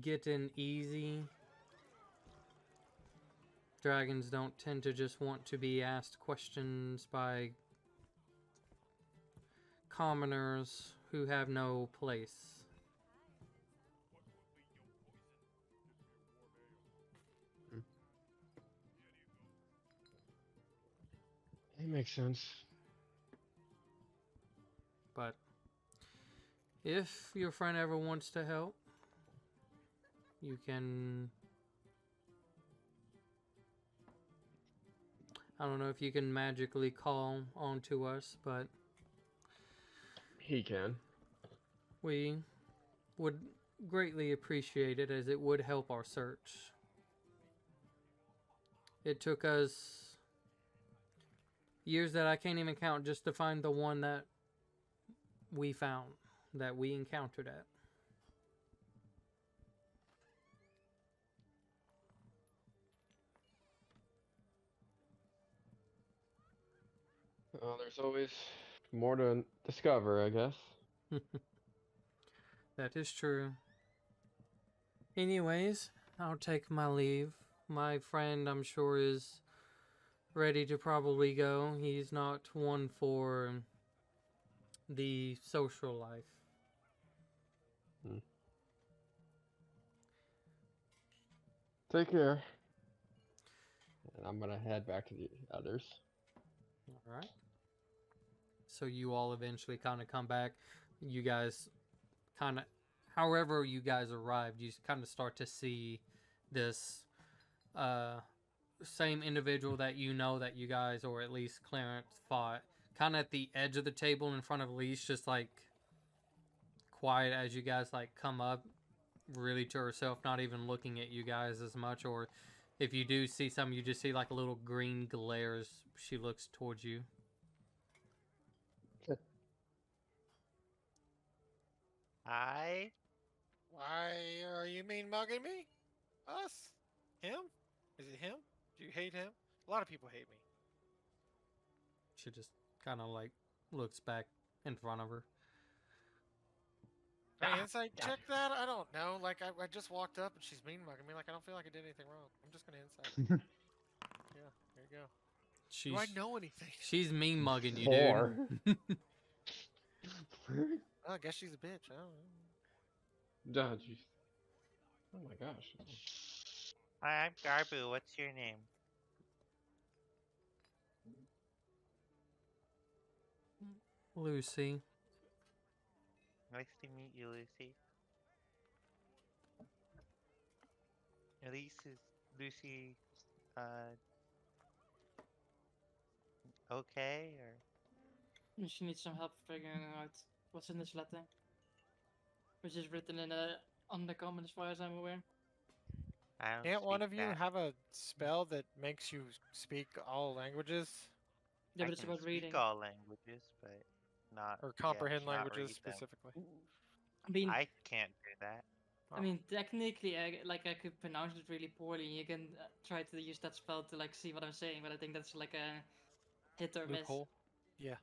get in easy. Dragons don't tend to just want to be asked questions by commoners who have no place. It makes sense. But if your friend ever wants to help, you can... I don't know if you can magically call onto us, but He can. we would greatly appreciate it, as it would help our search. It took us years that I can't even count just to find the one that we found, that we encountered at. There's always more to discover, I guess. That is true. Anyways, I'll take my leave. My friend, I'm sure, is ready to probably go. He's not one for the social life. Take care. And I'm gonna head back to the others. Alright. So you all eventually kind of come back. You guys kind of, however you guys arrived, you kind of start to see this same individual that you know that you guys, or at least Clarence, fought, kind of at the edge of the table in front of Elise, just like quiet as you guys like come up, really to herself, not even looking at you guys as much. Or if you do see some, you just see like a little green glare as she looks towards you. Hi. Why are you mean mugging me? Us? Him? Is it him? Do you hate him? A lot of people hate me. She just kind of like looks back in front of her. Can I insight check that? I don't know. Like, I just walked up and she's mean mugging me. Like, I don't feel like I did anything wrong. I'm just gonna insight. Yeah, there you go. She's, Do I know anything? she's mean mugging you, Four. dude. Well, I guess she's a bitch. I don't know. Duh, jeez. Oh my gosh. Hi, I'm Garbu. What's your name? Lucy. Nice to meet you, Lucy. Elise, is Lucy, okay, or? She needs some help figuring out what's in this letter. Which is written in a undercommon as far as I'm aware. I don't Can't one speak of you that. have a spell that makes you speak all languages? Yeah, I but it's can about speak reading. all languages, but not Or comprehend not languages read them. specifically? I mean, I can't do that. I mean, technically, I could pronounce it really poorly. You can try to use that spell to like see what I'm saying, but I think that's like a hit or miss. Loophole? Yeah.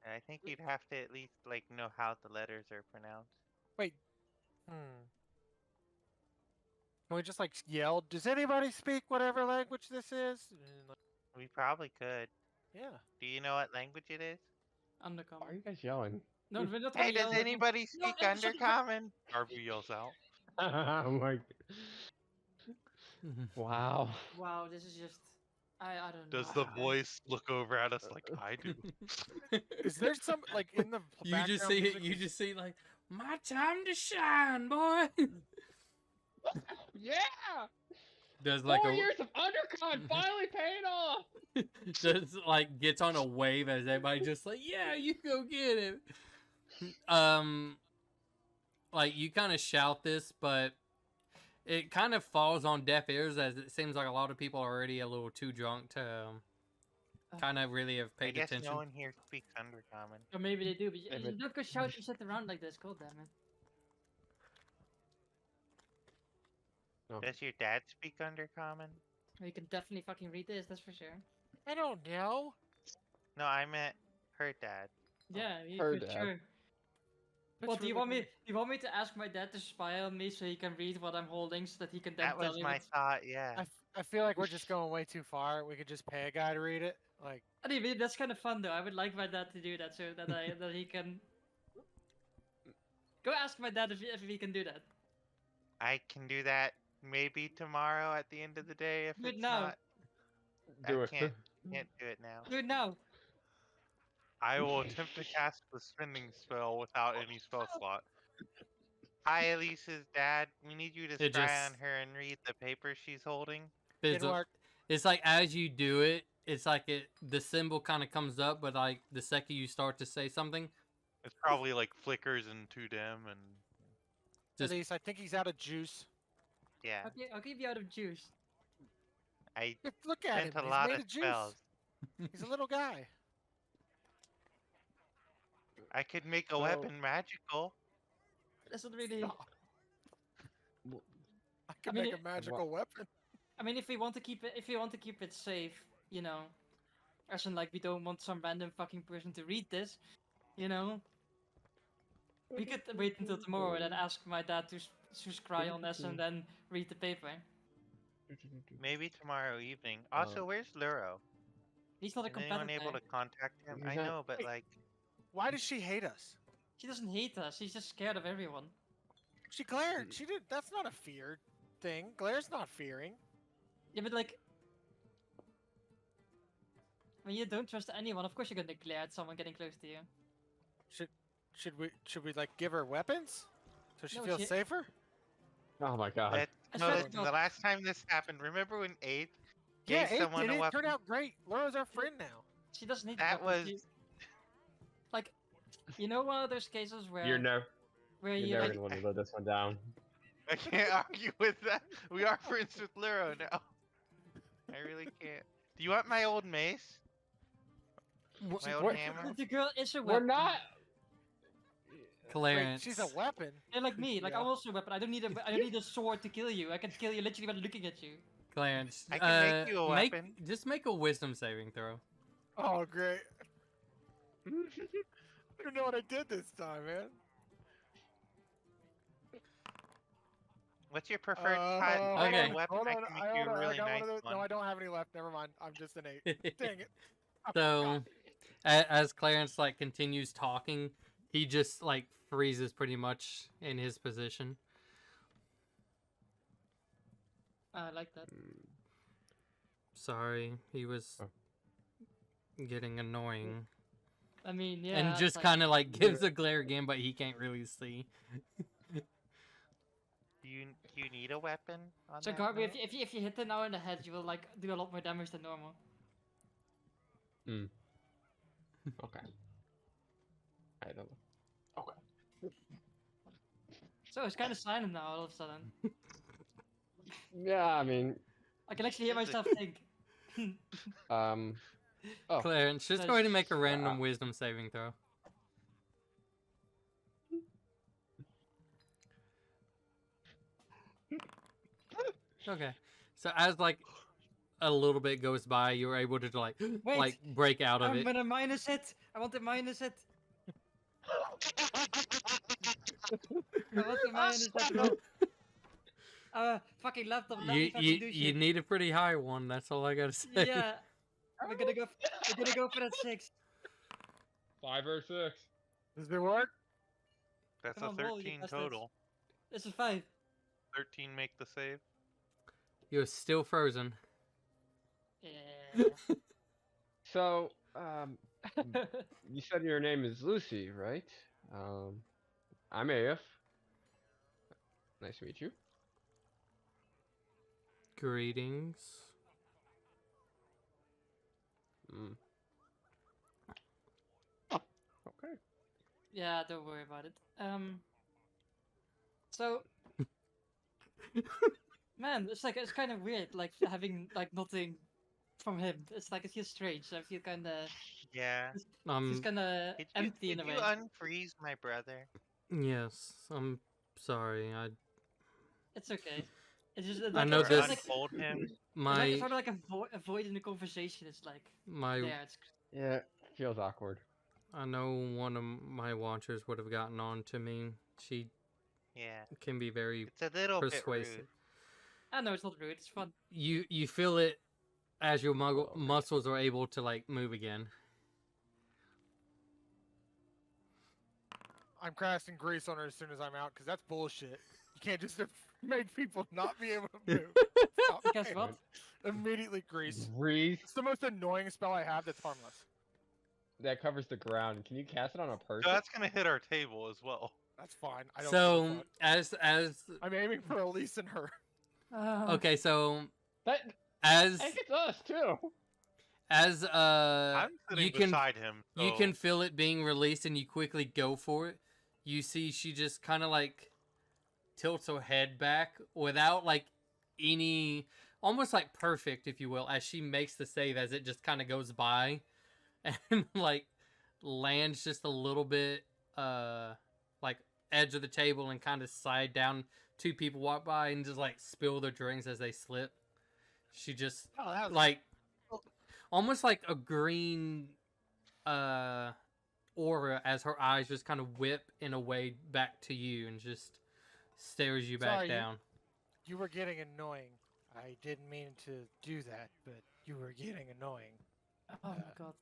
I think you'd have to at least like know how the letters are pronounced. Wait. Can we just like yell, does anybody speak whatever language this is? And, like, We probably could. yeah. Do you know what language it is? Why are Undercommon. you guys yelling? No, we're not Hey, gonna yell does at them. anybody No, speak shut the fuck- Undercommon? Garbu yells out. I'm like, wow. Wow, this is just. I don't know. Does the man. voice look over at us like I do? Is there some, like, in the You background just see music it. You is- just see like, my time to shine, boy. Yeah! Does like 4 a years of undercut finally paid off! just like gets on a wave as everybody just like, yeah, you go get it. Like you kind of shout this, but it kind of falls on deaf ears, as it seems like a lot of people are already a little too drunk to kind of really have I paid guess attention. no one here speaks Undercommon. Or maybe they do, but If you it- don't go shouting shit around like this. God damn it. No. Does your dad speak Undercommon? You can definitely fucking read this, that's for sure. I don't know. No, I meant her dad. Yeah, you Her could dad. sure. That's Well, do you really want me? weird. Do you want me to ask my dad to spy on me so he can read what I'm holding, so that he can then That tell was me my what's... thought, yeah. I feel like we're just going way too far. We could just pay a guy to read it. Like, I mean, that's kind of fun though. I would like my dad to do that so that that he can. Go ask my dad if he can do that. I can do that maybe tomorrow at the end of the day if Do it it's now. not. Do I it. can't do it now. Do it now. I will attempt to cast the spending spell without any spell slot. Hi, Elise's dad. We need you to It spy just- on her and read the paper she's holding. It's, didn't work. it's like as you do it, it's like the symbol kind of comes up, but like the second you start to say something, It's probably like flickers and too dim and Just- At least I think he's out of juice. Yeah. I'll keep you out of juice. I Look at him. spent a He's lot made of of juice. spells. He's a little guy. I could make a So- weapon magical. That's not really. I can mean, make it- a magical weapon. I mean, if we want to keep it safe, you know, as in like we don't want some random fucking person to read this, you know. We could wait until tomorrow and then ask my dad to scry on this and then read the paper. Maybe tomorrow evening. Also, where's Luro? He's not a Is anyone competitor. able to contact him? He's I not- know, but Hey. like, Why does she hate us? She doesn't hate us. She's just scared of everyone. She glared. She did. That's not a fear thing. Glare's not fearing. Yeah, but like, when you don't trust anyone, of course you're gonna glare at someone getting close to you. Should we like give her weapons so she No, feels she- safer? Oh my god. that, I no, swear that- to the God. last time this happened, remember when Abe Yeah, gave someone it a turned weapon? out great. Laura's our friend now. She doesn't need That weapons, was- like, you know, one of those cases where You're never you never like, gonna want to let this one down. I can't argue with that. We are friends with Luro now. I really can't. Do you want my old mace? My old What? hammer? the girl is a We're weapon. not. Wait, Clarence. she's a weapon. They're like me. Like Yeah. I'm also a weapon. I don't need a sword to kill you. I can kill you literally by looking at you. Clarence, I can make you a weapon. Just make a wisdom saving throw. Oh, great. I don't even know what I did this time, man. What's your preferred hold Okay. on, weapon? hold I on, can make I you a got really one nice of those. one. No, I don't have any left. Never mind. I'm just an 8. Dang it. I So, forgot. as Clarence like continues talking, he just like freezes pretty much in his position. I like that. Sorry, he was Oh. getting annoying, I mean, yeah. and it's just like- kind of like gives a glare again, but he can't really see. Do you need a weapon? On So that Garby, note? if you hit it now in the head, you will like do a lot more damage than normal. Okay. I don't know. Okay. So it's kind of silent now all of a sudden. Yeah, I mean, I can actually hear This is a- myself think. oh, Clarence, just Nice. go ahead and make a random wisdom saving throw. Okay, so as like a little bit goes by, you're able to like Wait, like break out of I'm it. gonna minus it. I want to minus it. I want to minus it. Fucking laptop. Let me You fucking do you shit. need a pretty high one. That's all I gotta say. Yeah. We're gonna go. We're gonna go for that 6. 5 or 6. Does it work? That's Come a on, roll, you 13 bastards. total. This is 5. 13 make the save. You're still frozen. Yeah. So, you said your name is Lucy, right? I'm AF. Nice to meet you. Greetings. Okay. Yeah, don't worry about it. So Man, it's kind of weird, like having like nothing from him. It's like it feels strange. I feel kind of Yeah. it's kind of empty in Did a you way. unfreeze my brother? Yes, I'm sorry. It's okay. It's just I like know it's this. like Unfold him? it's like My it's sort of like avoiding the conversation. It's like my there. It's Yeah, feels awkward. I know one of my watchers would have gotten on to me. She Yeah. can be very It's a little bit persuasive. rude. I know it's not rude. It's fun. You feel it as your Oh, okay. muscles are able to like move again. I'm casting grease on her as soon as I'm out because that's bullshit. You can't just make people not be able to move. Stop Guess it. what? Immediately grease. Grease It's the most annoying spell I have that's harmless. that covers the ground. Can you cast it on a So person? that's gonna hit our table as well. That's fine. I don't give a So fuck. as I'm aiming for Elise and her. okay, so That as gets us too. as I'm sitting you can beside him. you so- can feel it being released and you quickly go for it. You see she just kind of like tilts her head back without like any, almost like perfect, if you will, as she makes the save as it just kind of goes by and like lands just a little bit like edge of the table and kind of slide down. Two people walk by and just like spill their drinks as they slip. She just Oh, that was like almost like a green aura as her eyes just kind of whip in a way back to you and just stares you back Sorry, down. You were getting annoying. I didn't mean to do that, but you were getting annoying. Oh my god.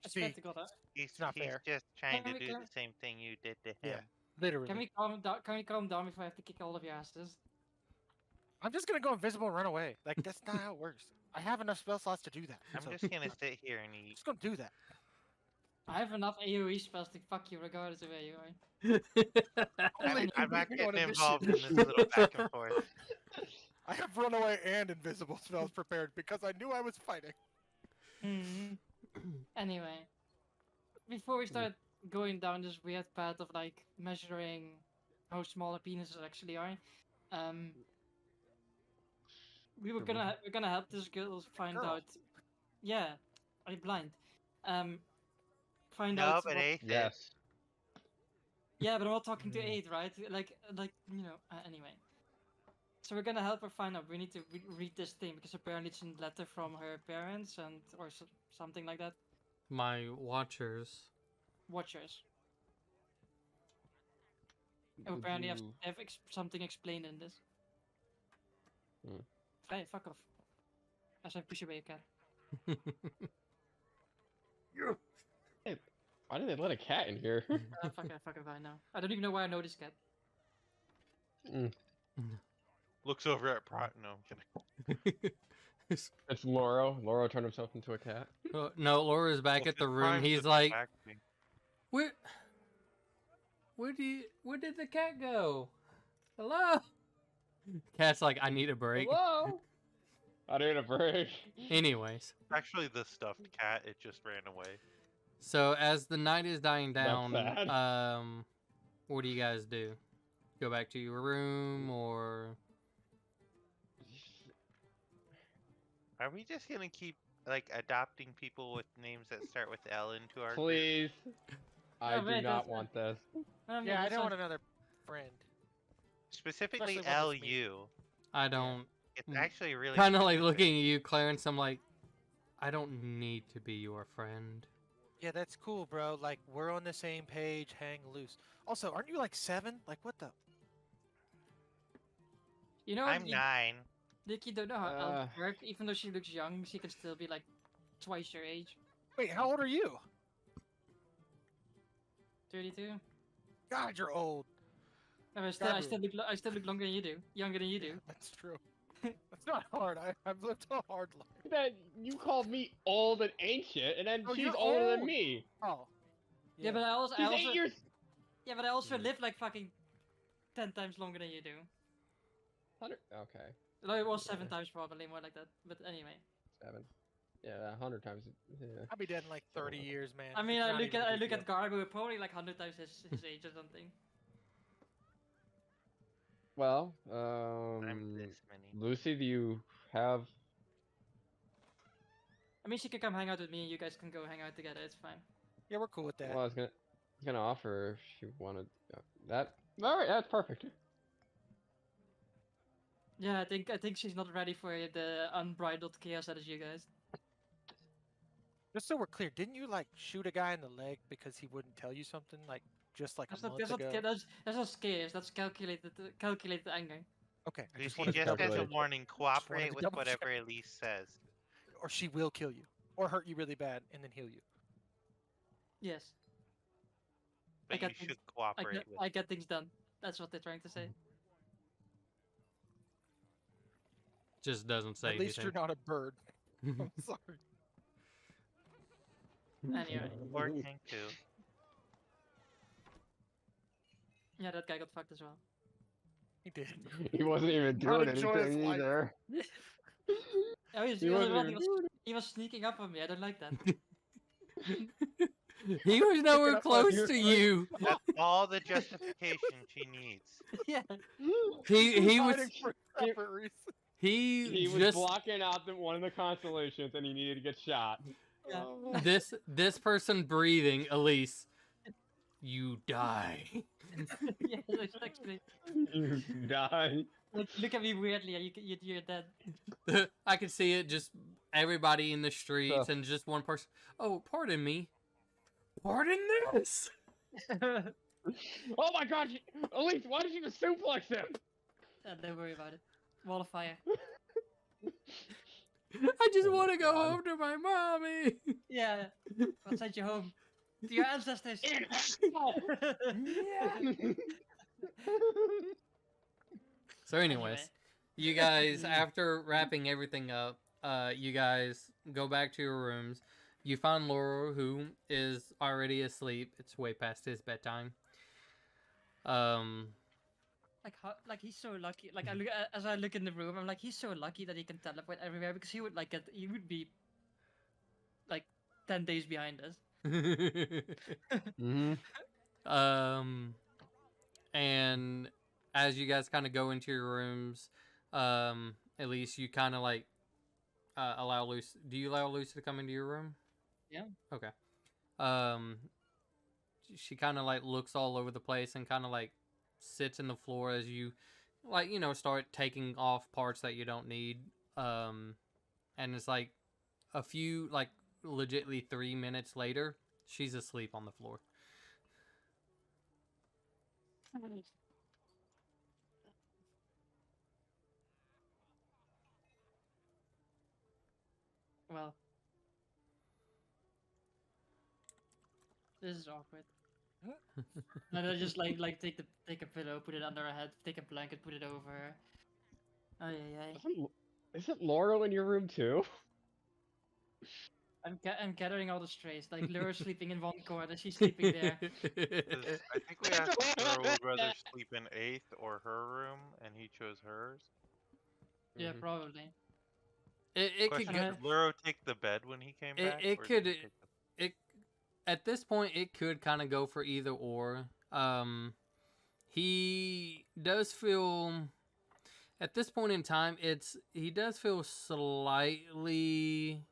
I See, swear to God. He's not he's fair. just trying to Can we do go- the same thing you did to him. Yeah. Literally. Can we calm down? Can we calm down before I have to kick all of your asses? I'm just gonna go invisible and run away. Like that's not how it works. I have enough spell slots to do that. I'm so just gonna sit here and I'm eat. just gonna do that. I have enough AoE spells to fuck you regardless of where you are. Only I'm not you getting wanna involved in initiate. this little back and forth. I have runaway and invisible spells prepared because I knew I was fighting. Hmm. Anyway, before we start going down this weird path of like measuring how small our penises actually are, we're gonna help this girl find Girl. out. Yeah, are you blind? Find No, out. but what- Ace is. Yes. Yeah, but I'm not talking to Aid, right? Like you know. Anyway, so we're gonna help her find out. We need to read this thing because apparently it's a letter from her parents and or something like that. My watchers. Watchers. Would Apparently you- have something explained in this. Hmm. Hey, fuck off. As I push away a cat. Why did they let a cat in here? Fuck it, I know. I don't even know why I know this cat. Looks over at Prot. No, I'm kidding. It's Loro. Loro turned himself into a cat. No, Laura's back Well, at the his room. crimes He's have been like, back to me. where did the cat go? Hello? Cat's like, I need a break. Hello. I need a break. Anyways, Actually, the stuffed cat. It just ran away. so as the night is dying That's down, sad. what do you guys do? Go back to your room or Are we just gonna keep like adopting people with names that start with L into our group? Please. I Oh, do man, not that's- want this. Yeah, I that don't want sounds- another friend. Specifically Especially one that's me. LU. I don't. It's actually really Kind of like specific. looking at you, Clarence. I'm like, I don't need to be your friend. Yeah, that's cool, bro. Like we're on the same page. Hang loose. Also, aren't you like 7? Like what the? You know, I'm you, 9. Like you don't know how Uh. elves work. Even though she looks young, she can still be like twice your age. Wait, how old are you? 32. God, you're old. No, I Gotta still look longer than you do. Younger than you do. That's true. That's not hard. I've lived a hard life. That you called me old and ancient, and then Oh, she's you're older than old. me. Oh. Yeah, but I also, She's 8 years. yeah, but I also live like fucking 10 times longer than you do. 100. Okay. Like, well, 7 Yeah. times probably more like that. But anyway, 7. Yeah, 100 times. Yeah. I'll be dead in like 30 years, man. I mean, It's I not look even at a I big look deal. at Garbo, probably like 100 times his age or something. Well, I'm this many. Lucy, do you have? I mean, she can come hang out with me, and you guys can go hang out together. It's fine. Yeah, we're cool with that. Well, I was gonna offer if she wanted that. All right, that's perfect. Yeah, I think she's not ready for the unbridled chaos that is you guys. Just so we're clear, didn't you like shoot a guy in the leg because he wouldn't tell you something like just like That's a not month ago? that's not chaos. That's calculated anger. Okay, I just Lucy, wanted to just double as a check. warning, Just wanted cooperate to with double check. whatever Elise says. Or she will kill you, or hurt you really bad, and then heal you. Yes. But you got things- should cooperate with. I get things done. That's what they're trying to say. Just doesn't say At least anything. you're not a bird. I'm sorry. Anyway, Or Tank too. yeah, that guy got fucked as well. He did. He wasn't even Not doing enjoy his anything life. either. Oh, He wasn't even he was sneaking up on me. I don't like that. He was nowhere up on close you. to you. That's all the justification she needs. Yeah. He was Hiding for separate reasons. He was just blocking out one of the constellations, and he needed to get shot. Yeah. this person breathing, Elise. You die. Yeah, that's actually. You die. Look at me weirdly. You're dead. I could see it, just everybody in the streets and just one person. Oh, pardon me. Pardon this. Oh my God, Elise! Why did you even suplex him? Don't worry about it. Wall of fire. I just want to go home to my mommy. Yeah. I'll send you home. To your ancestors. So, anyways, you guys, after wrapping everything up, you guys go back to your rooms. You find Laurel, who is already asleep. It's way past his bedtime. Like he's so lucky. Like as I look in the room, I'm like, he's so lucky that he can teleport everywhere because he would he would be like 10 days behind us. Mm-hmm. And as you guys kind of go into your rooms, at least you kind of like allow Lucy. Do you allow Lucy to come into your room? Yeah. Okay. She kind of like looks all over the place and kind of like sits in the floor as you like, you know, start taking off parts that you don't need. And it's like a few, like legitly 3 minutes later, she's asleep on the floor. Well, this is awkward. And I just like take a pillow, put it under her head, take a blanket, put it over her. Oh yeah. Isn't Laurel in your room too? I'm gathering all the strays. Like Laura's sleeping in one corner, she's sleeping there. 'Cause I think we asked Laura would rather sleep in 8th or her room, and he chose hers. Yeah, Mhm. probably. It could Question, go. did Luro take the bed when he came back? It or could. did he take the- It at this point it could kind of go for either or. He does feel at this point in time he does feel slightly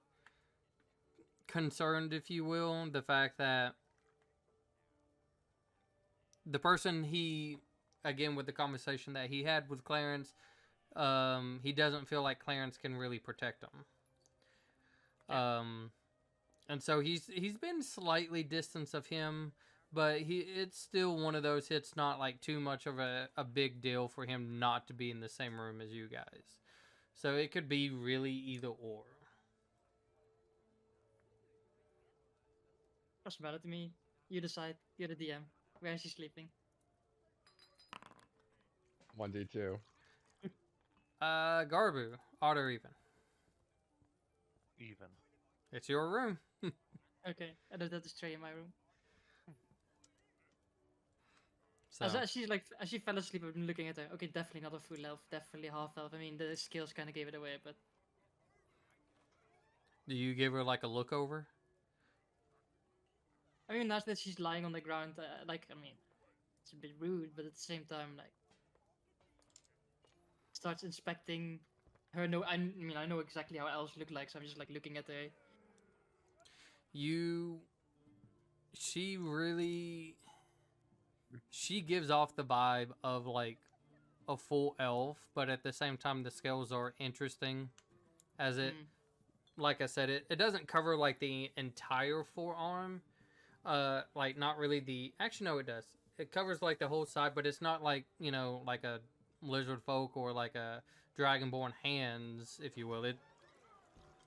concerned, if you will, the fact that the person again with the conversation that he had with Clarence, he doesn't feel like Clarence can really protect him. And so he's been slightly distant of him, but it's still one of those. It's not like too much of a big deal for him not to be in the same room as you guys. So it could be really either or. Doesn't matter to me. You decide. You're the DM. Where is she sleeping? 1d2. Garbu, odd or even? Even. It's your room. Okay, I don't have the tray in my room. So As she fell asleep, I've been looking at her. Okay, definitely not a full elf, definitely half elf. I mean, the skills kind of gave it away, but do you give her like a look over? I mean, not that she's lying on the ground. I mean, it's a bit rude, but at the same time, like, starts inspecting her. No, I mean I know exactly how elves look like, so I'm just like looking at her. She gives off the vibe of like a full elf, but at the same time the scales are interesting as it like I said, it doesn't cover like the entire forearm. Like not really the actually no it does. It covers like the whole side, but it's not like, you know, like a lizard folk or like a dragonborn hands, if you will.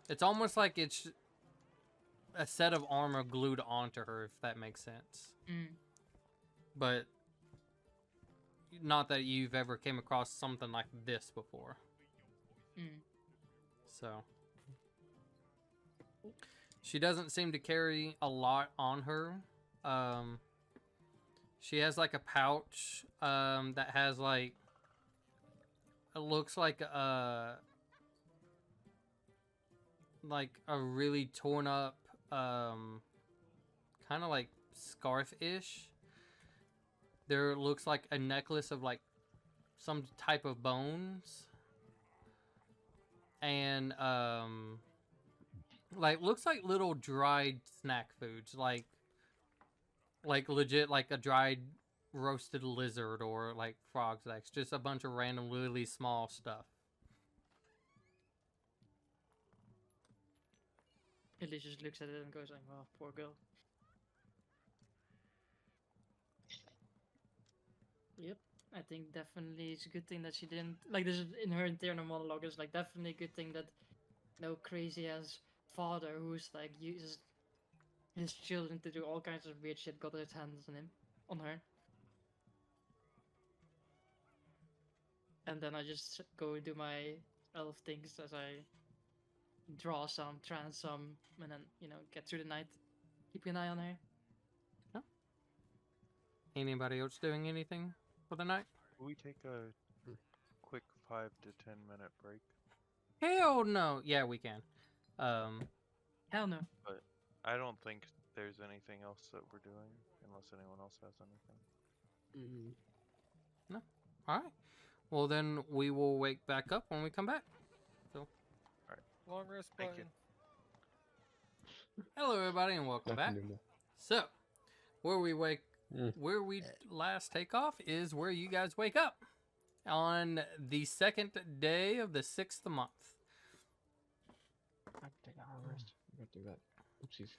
It's almost like it's a set of armor glued onto her, if that makes sense. But not that you've ever came across something like this before. So she doesn't seem to carry a lot on her. She has like a pouch that has like, it looks like a really torn up kind of like scarf-ish. There looks like a necklace of like some type of bones. And like looks like little dried snack foods, like legit like a dried roasted lizard or like frog's legs, just a bunch of random really small stuff. Illy just looks at it and goes like, "Oh, poor girl." Yep, I think definitely it's a good thing that she didn't like this in her internal monologue. Is like definitely a good thing that no crazy ass father who's like uses his children to do all kinds of weird shit got his hands on her. And then I just go do my elf things as I draw some, trance some, and then, you know, get through the night. Keep an eye on her. No? Anybody else doing anything for the night? Will we take a quick 5 to 10 minute break? Hell no. Yeah, we can. Hell no. But I don't think there's anything else that we're doing, unless anyone else has anything. No. All right. Well, then we will wake back up when we come back. So. Long rest Thank button. Hello, everybody, and welcome back. So, where we last take off is where you guys wake up on the second day of the 6th month. I have to take a long rest. I'm gonna do that. Oopsies.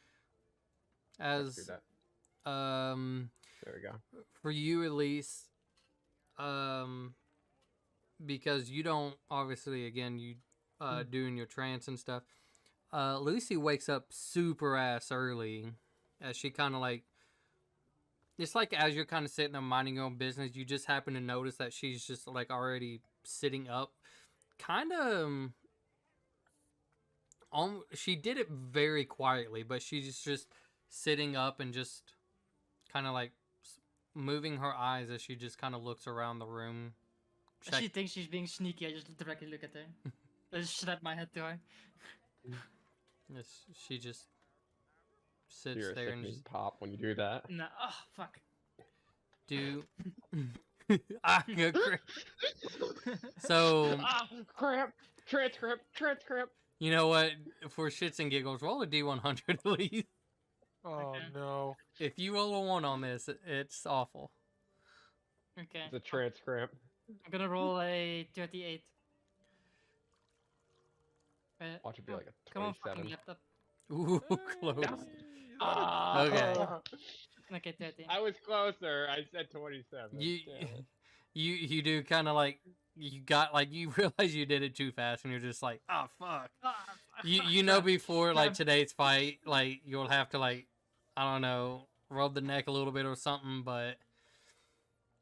As Do that. there we go. For you at least, because you don't obviously again you doing your trance and stuff. Lucy wakes up super ass early, as she kind of like. It's like as you're kind of sitting there minding your own business, you just happen to notice that she's just like already sitting up, kind of. She did it very quietly, but she's just sitting up and just kind of like moving her eyes as she just kind of looks around the room. She thinks she's being sneaky. I just directly look at her. I just snap my head to her. Yes, she just sits You're there a and sickening just pop when you do that. No, oh fuck. do. So Cramp! Transcript! you know what? For shits and giggles, roll a D100 at least. Oh Okay. no. If you roll a 1 on this, it's awful. Okay. It's a transcript. I'm gonna roll a 38. Watch it be like a Come on, fucking 27. laptop. Ooh, close. Okay. Okay, 13. I was closer. I said 27. You, Damn it. you do kind of like you realize you did it too fast, and you're just like, oh fuck. You know before like today's fight, like you'll have to like, I don't know, rub the neck a little bit or something, but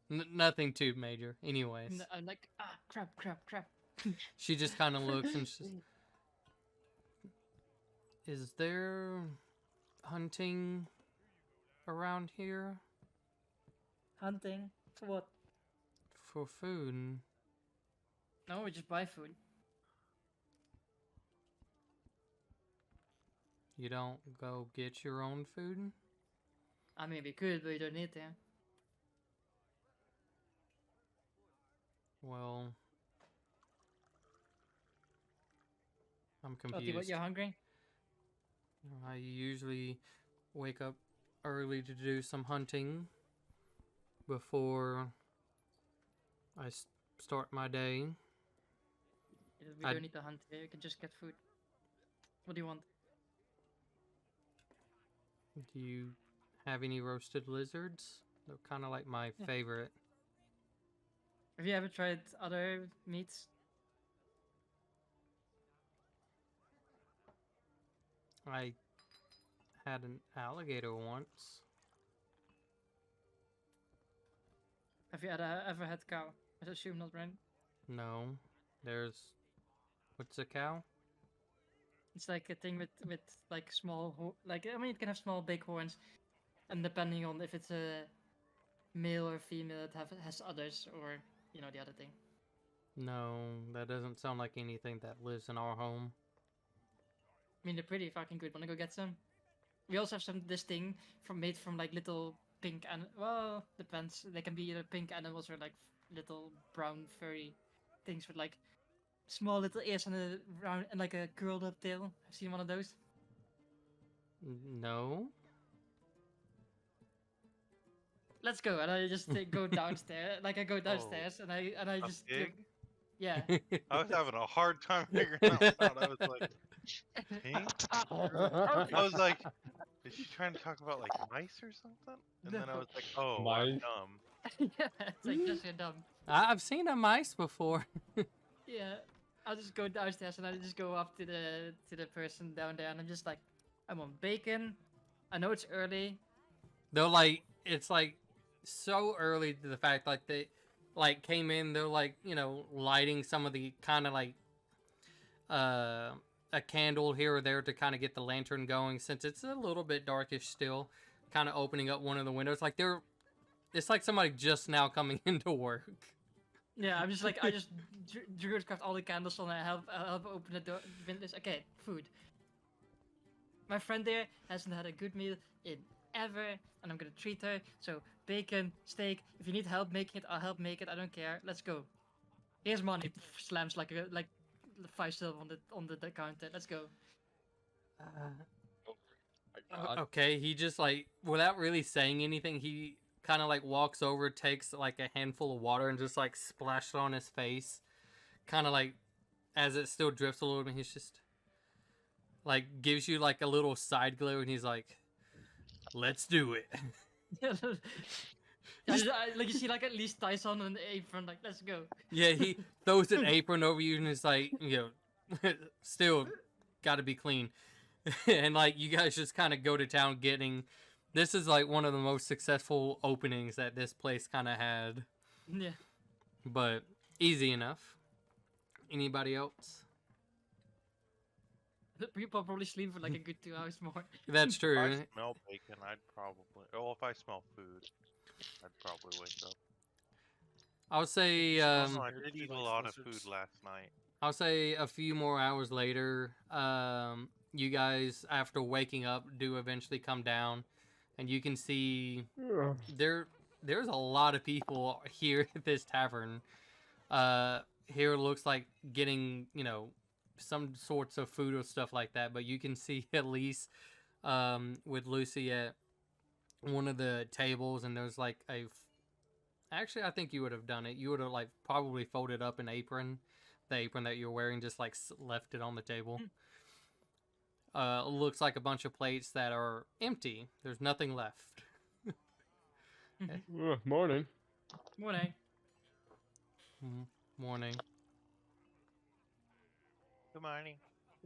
nothing too major. Anyways, No, I'm like, crap. she just kind of looks and she's. Is there hunting around here? Hunting? For what? For food. No, we just buy food. You don't go get your own food? I mean, we could, but we don't need to. Well, I'm Oh, T-Bot, confused. you're hungry? I usually wake up early to do some hunting before I start my day. We don't need to hunt here. You can just get food. What do you want? Do you have any roasted lizards? They're kind of like my Yeah. favorite. Have you ever tried other meats? I had an alligator once. Have you ever had cow? I assume not, right? No. What's a cow? It's like a thing with like small like I mean it can have small big horns, and depending on if it's a male or female, it has others, or you know the other thing. No, that doesn't sound like anything that lives in our home. I mean they're pretty fucking good. Wanna go get some? We also have this thing made from like little pink and well depends. They can be either pink animals or like little brown furry things with like small little ears and a round and like a curled up tail. I've seen one of those. No. Let's go, and I just go downstairs. Like I go downstairs, and I A just pig? yeah. I was having a hard time figuring that out. I was like, pink? I was like, is she trying to talk about like mice or something? And then I No. was like, oh, I'm Mice? dumb. Yeah, it's like just you're dumb. I've seen a mice before. Yeah, I'll just go downstairs and I just go up to the person down there, and I'm just like, I want bacon. I know it's early. They're like, it's like so early to the fact like they like came in. They're like, lighting some of the kind of like a candle here or there to kind of get the lantern going, since it's a little bit darkish still. Kind of opening up one of the windows, like it's like somebody just now coming into work. Yeah, I'm just like I just druidcraft all the candles on. I help open the door windows. Okay, food. My friend there hasn't had a good meal in ever, and I'm gonna treat her. So bacon, steak. If you need help making it, I'll help make it. I don't care. Let's go. Here's money. Slams like 5 silver on the counter. Let's go. My God. Okay, he just like without really saying anything, he kind of like walks over, takes like a handful of water and just like splashes it on his face, kind of like as it still drips a little bit. He's just like gives you like a little side glare, and he's like, "Let's do it." Like you see, like at least Tyson on the apron. Like, let's go. Yeah, he throws an apron over you, and it's like, still got to be clean. And like you guys just kind of go to town getting. This is like one of the most successful openings that this place kind of had. Yeah. But easy enough. Anybody else? People probably sleep for like a good 2 hours more. That's If true. I smell bacon, I'd probably. Oh, if I smell food, I'd probably wake up. I'll say Also, I Weird did food eat a likes lot of lizards. food last night. I'll say a few more hours later, you guys after waking up do eventually come down, and you can see there's a lot of people here at this tavern. Here looks like getting, some sorts of food or stuff like that, but you can see at least with Lucy at one of the tables, and there's like actually I think you would have done it. You would have like probably folded up an apron, the apron that you're wearing, just like left it on the table. Looks like a bunch of plates that are empty. There's nothing left. Morning. Morning. Morning. Good morning.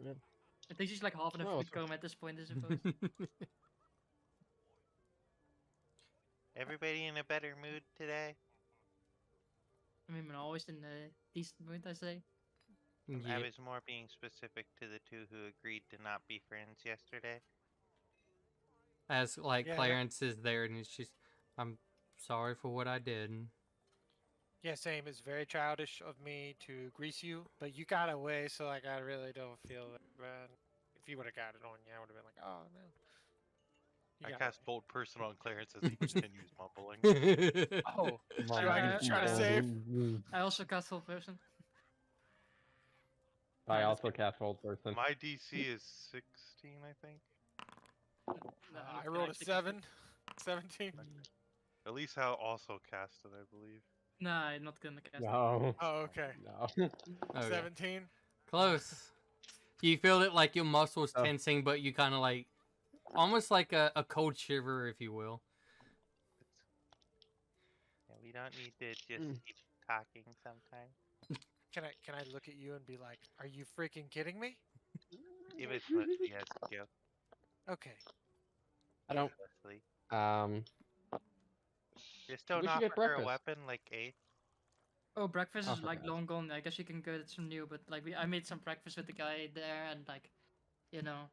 I think she's like half in a Oh, food so- coma at this point, I suppose. Everybody in a better mood today? I mean, I'm always in a decent mood, I say. I Yeah. was more being specific to the two who agreed to not be friends yesterday. As like Yeah. Clarence is there, and she's, I'm sorry for what I did. Yeah, same. It's very childish of me to grease you, but you got away, so like I really don't feel that bad. If you would have got it on you, I would have been like, oh no. You I got cast Bold Person on Clarence as he continues mumbling. away. Oh, Try to save. I also cast whole person. I that's also good. cast Hold Person. My DC is 16, I think. No, I'm I not rolled a actually- 17. At least how also casted, I believe. Nah, I'm not gonna cast it. Oh, okay. No. Okay. 17. Close. You feel it like your muscles Oh. tensing, but you kind of like, almost like a cold shiver, if you will. Yeah, we don't need to just Mm. keep talking sometimes. Can I look at you and be like, "Are you freaking kidding me?" It was mostly a joke, Okay. I don't. mostly. Just We don't should offer get her a breakfast. weapon like Ace. Oh, breakfast Oh, is for like God's long gone. I guess you can get some new, but like I made some breakfast with the guy there, and like, you know,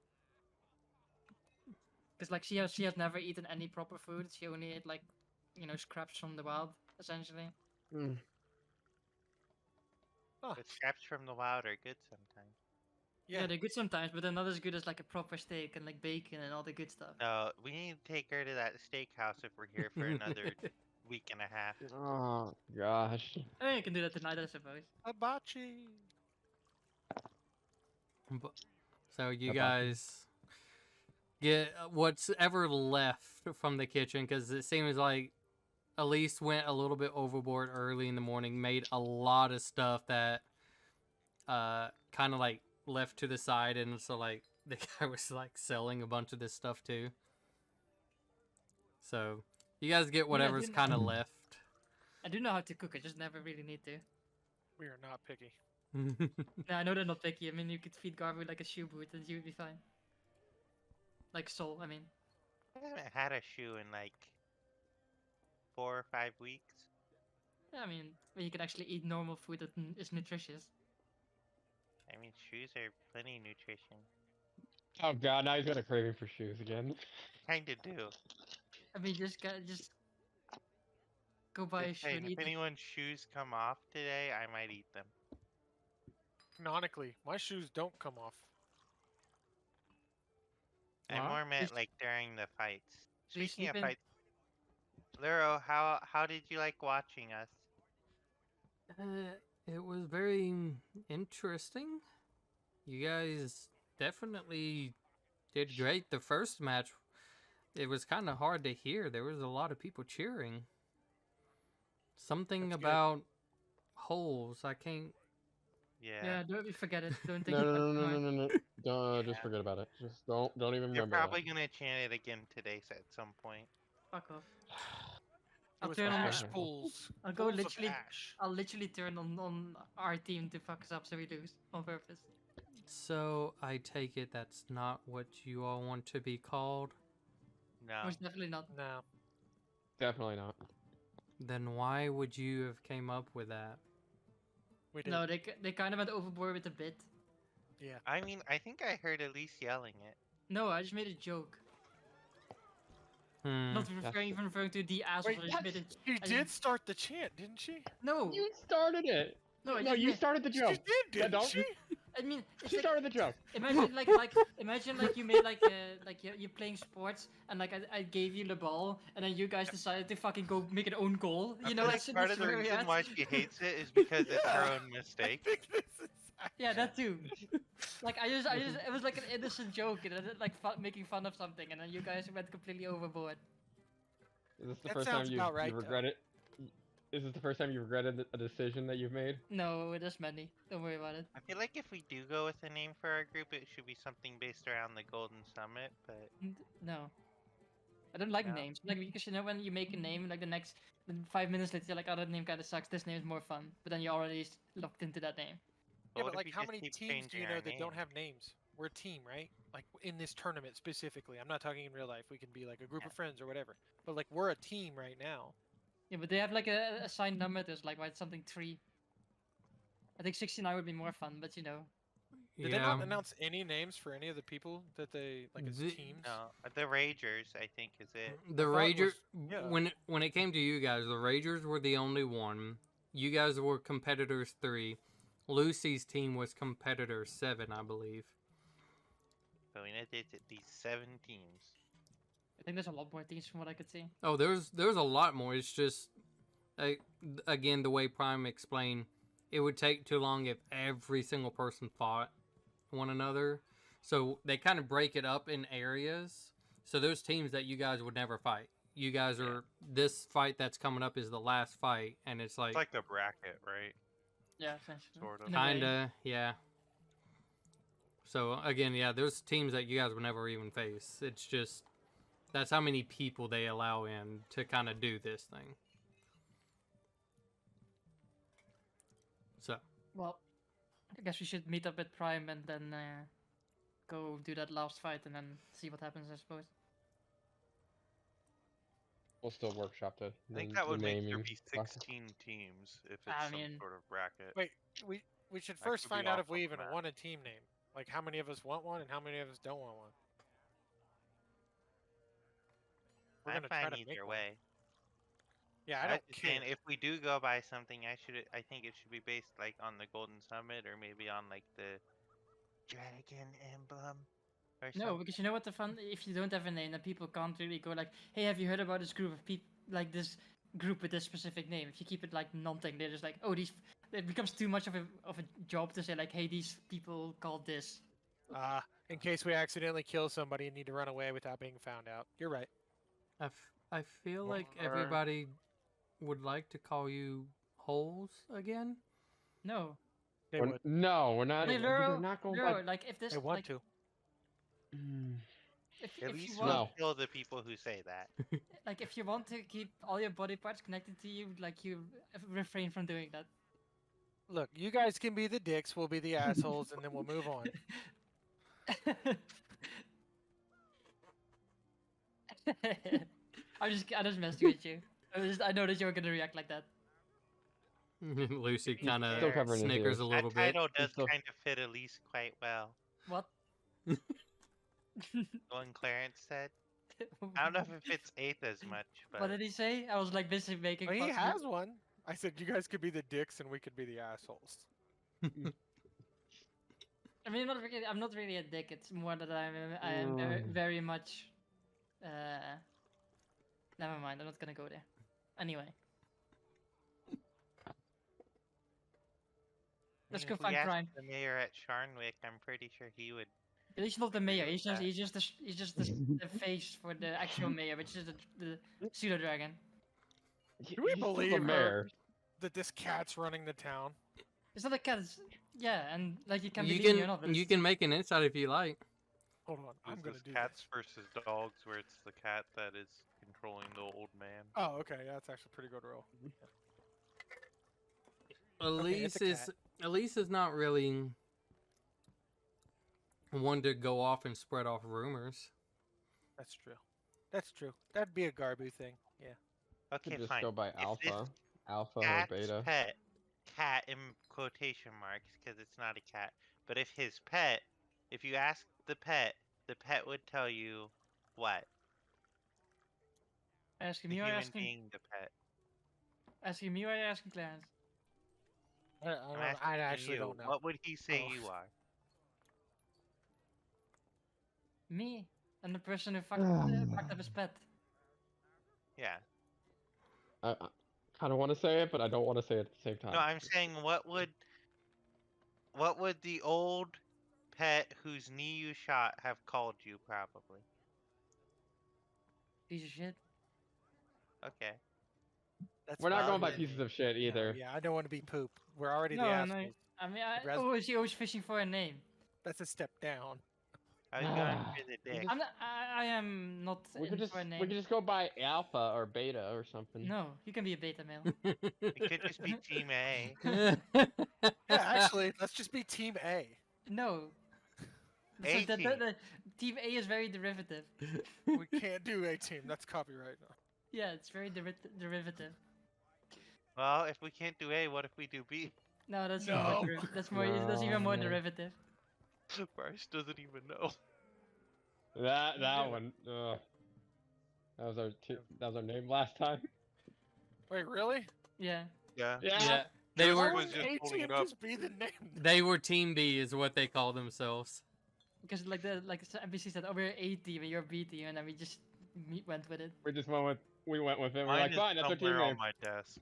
because like she has never eaten any proper food. She only ate like, scraps from the wild, essentially. Mm. Oh, But scraps from the wild are good sometimes. Yeah, yeah. they're good sometimes, but they're not as good as like a proper steak and like bacon and all the good stuff. No, we need to take her to that steakhouse if we're here for another week and a half. Oh gosh. I mean, you can do that tonight, I suppose. Hibachi. So you Hibachi. guys get what's ever left from the kitchen, because it seems like Elise went a little bit overboard early in the morning, made a lot of stuff that kind of like left to the side, and so like the guy was like selling a bunch of this stuff too. So you guys get whatever's didn't- kind of left. I do know how to cook. I just never really need to. We are not picky. Yeah, I know they're not picky. I mean, you could feed Garvey like a shoe boot and you would be fine. Like Soul, I mean. I haven't had a shoe in like 4 or 5 weeks. Yeah, I mean, when you can actually eat normal food that is nutritious. I mean, shoes are plenty nutrition. Oh god, now he's got a craving for shoes again. Kinda do. I mean, just go buy a Just shoe saying, and if eat it. anyone's shoes come off today, I might eat them. Canonically, my shoes don't come off. I Alright. more meant Just- like during the fights. Do you Speaking of sleep in? fights, Luro, how did you like watching us? It was very interesting. You guys definitely did great. The first match, it was kind of hard to hear. There was a lot of people cheering. Something That's good. about holes. I can't. Yeah. Yeah, don't forget it. Don't think No, about no, it no, no, tonight. no, no, no. Don't just Yeah. forget about it. Just don't even They're remember probably that. gonna chant it again today at some point. Fuck off. It I'll was turn on. ash Okay. pools. I'll go Pools of literally. ash. I'll literally turn on our team to fuck us up so we lose on purpose. So I take it that's not what you all want to be called. No. Most definitely not. No. Definitely not. Then why would you have came up with that? We did. No, they kind of went overboard with the bit. Yeah. I mean, I think I heard Elise yelling it. No, I just made a joke. Hmm. Not even referring to the asshole. Wait, I just made it. She I did just- start the chant, didn't she? No, You started it. no, I No, just you made- started the She joke. did, didn't don't- she? I mean, it's She like, started the joke. imagine imagine like you made like you're playing sports and like I gave you the ball and then you guys decided to fucking go make an own goal. I You know feel that's like part of the reason why she hates it is because it's her Yeah. own mistake. I think this is Yeah, that too. Like I just it was like an innocent joke, like making fun of something, and then you guys went completely overboard. Is this the That first time sounds about right, you though. regret it? Is this the first time you regretted a decision that you've made? No, there's many. Don't worry about it. I feel like if we do go with a name for our group, it should be something based around the Golden Summit, but No. I don't like No? names. Like because when you make a name, like the next 5 minutes later, you're like, oh, that name kind of sucks. This name is more fun. But then you're already locked into that name. Yeah, what but if like, we how just many keep teams do you changing know our that don't name? have names? We're a team, right? Like in this tournament specifically. I'm not talking in real life. We can be like a group Yeah. of friends or whatever. But like, we're a team right now. Yeah, but they have like a assigned number. There's like something 3. I think 69 would be more fun, but you know. Did they not announce any names for any of the people that they like as The- teams? no, the Ragers, I think, is it. The I thought it Rager, was- yeah. when it came to you guys, the Ragers were the only one. You guys were competitors 3. Lucy's team was competitor 7, I believe. So we need these 7 teams. I think there's a lot more teams from what I could see. Oh, there's a lot more. It's just, again, the way Prime explained, it would take too long if every single person fought one another. So they kind of break it up in areas. So those teams that you guys would never fight. You guys are this fight that's coming up is the last fight, and it's It's like the bracket, right? Yeah, essentially. Sort of. In a way. kinda, yeah. So again, yeah, there's teams that you guys would never even face. It's just that's how many people they allow in to kind of do this thing. So Well, I guess we should meet up at Prime and then go do that last fight and then see what happens, I suppose. We'll still workshop I think that the would make there naming be process. 16 teams if it's I some mean- sort of bracket. Wait, we should That first could be find out off if we of even that. want a team name. Like how many of us want one and how many of us don't want one. We're I'm gonna try fine to make either one. way. Yeah, I I'm don't just care. saying, if we do go by something, I think it should be based like on the Golden Summit or maybe on like the dragon emblem or No, something. because you know what the fun? If you don't have a name, then people can't really go like, "Hey, have you heard about this group of people? Like this group with this specific name?" If you keep it like non-thing, they're just like, "Oh, these." It becomes too much of a job to say like, "Hey, these people called this." In case we accidentally kill somebody and need to run away without being found out. You're right. I feel like Or- everybody would like to call you Holes again. No, They would. No, we're not. Hey, We're Luro, not going Luro, by. like if this, They want like, to. if At if least you we'll want, No. kill the people who say that. like if you want to keep all your body parts connected to you, like you refrain from doing that. Look, you guys can be the dicks, we'll be the assholes, and then we'll move on. I'm just messing with you. I know that you're gonna react like that. Lucy be kind fair, of covering his snickers ears. a That little bit. title does still- kind of fit Elise quite well. What? The one Clarence said. I don't know if it fits Eighth as much, but What did he say? I was like busy making. Well, he fun- has one. I said you guys could be the dicks and we could be the assholes. I mean, I'm not really a dick. It's more that I am very, very much. Never mind. I'm not gonna go there. Anyway, let's I mean, go if we find asked Prime. the mayor at Sharnwick, I'm pretty sure he would. He's not the mayor. with He's just that. he's just the face for the actual mayor, which is the pseudo dragon. Do we He's still the believe her? mayor? That this cat's running the town. It's not a cat. Yeah, and like you can You believe me or not. but you it's- can make an insight if you like. Hold on, I'm This gonna is do cats versus dogs, where it's the cat that is controlling the old man. that. Oh, okay, yeah, that's actually a pretty good roll. Elise it's a is Elise is not really one to go off and spread off rumors. That's true. That's true. That'd be a Garbu thing. Yeah. Okay, Could just fine. go by If alpha, alpha or Cat's beta. pet, cat in quotation marks, because it's not a cat. But if his pet, if you ask the pet would tell you what? Asking The me or human asking being, the pet. asking me or asking Clarence? I'm asking I actually you, don't know. What would he say Oh. you are? Me and the person who fucked up his pet. Yeah. I kind of want to say it, but I don't want to say it at the same time. No, I'm saying what would the old pet whose knee you shot have called you probably? Piece of shit. Okay. That's We're not going by fine. pieces of shit No, either. yeah, I don't want to be poop. We're already the No, assholes. no. I mean, Raz- oh, is he always fishing for a name? That's a step down. I was going Ah, for the we dick. just- I'm not, I am not We in could just for a name. we could just go by alpha or beta or something. No, you can be a beta male. It could just be Team A. Yeah, actually, let's just be Team A. No. A the, team. the team A is very derivative. We can't do A team. That's copyright. Yeah, it's very derivative. Well, if we can't do A, what if we do B? No, that's No. even more that's more. That's even more No. derivative. Bryce doesn't even know. That Yeah. one. That was our name last time. Wait, really? Yeah. Yeah. Yeah, they Why were was Why just would A pulling team it up. just be the name? they were Team B is what they call themselves. Because like NBC said, oh, we're A team and you're B team, and then we just went with it. We just went with it. We're Mine like, is fine, that's our team somewhere name. on my desk.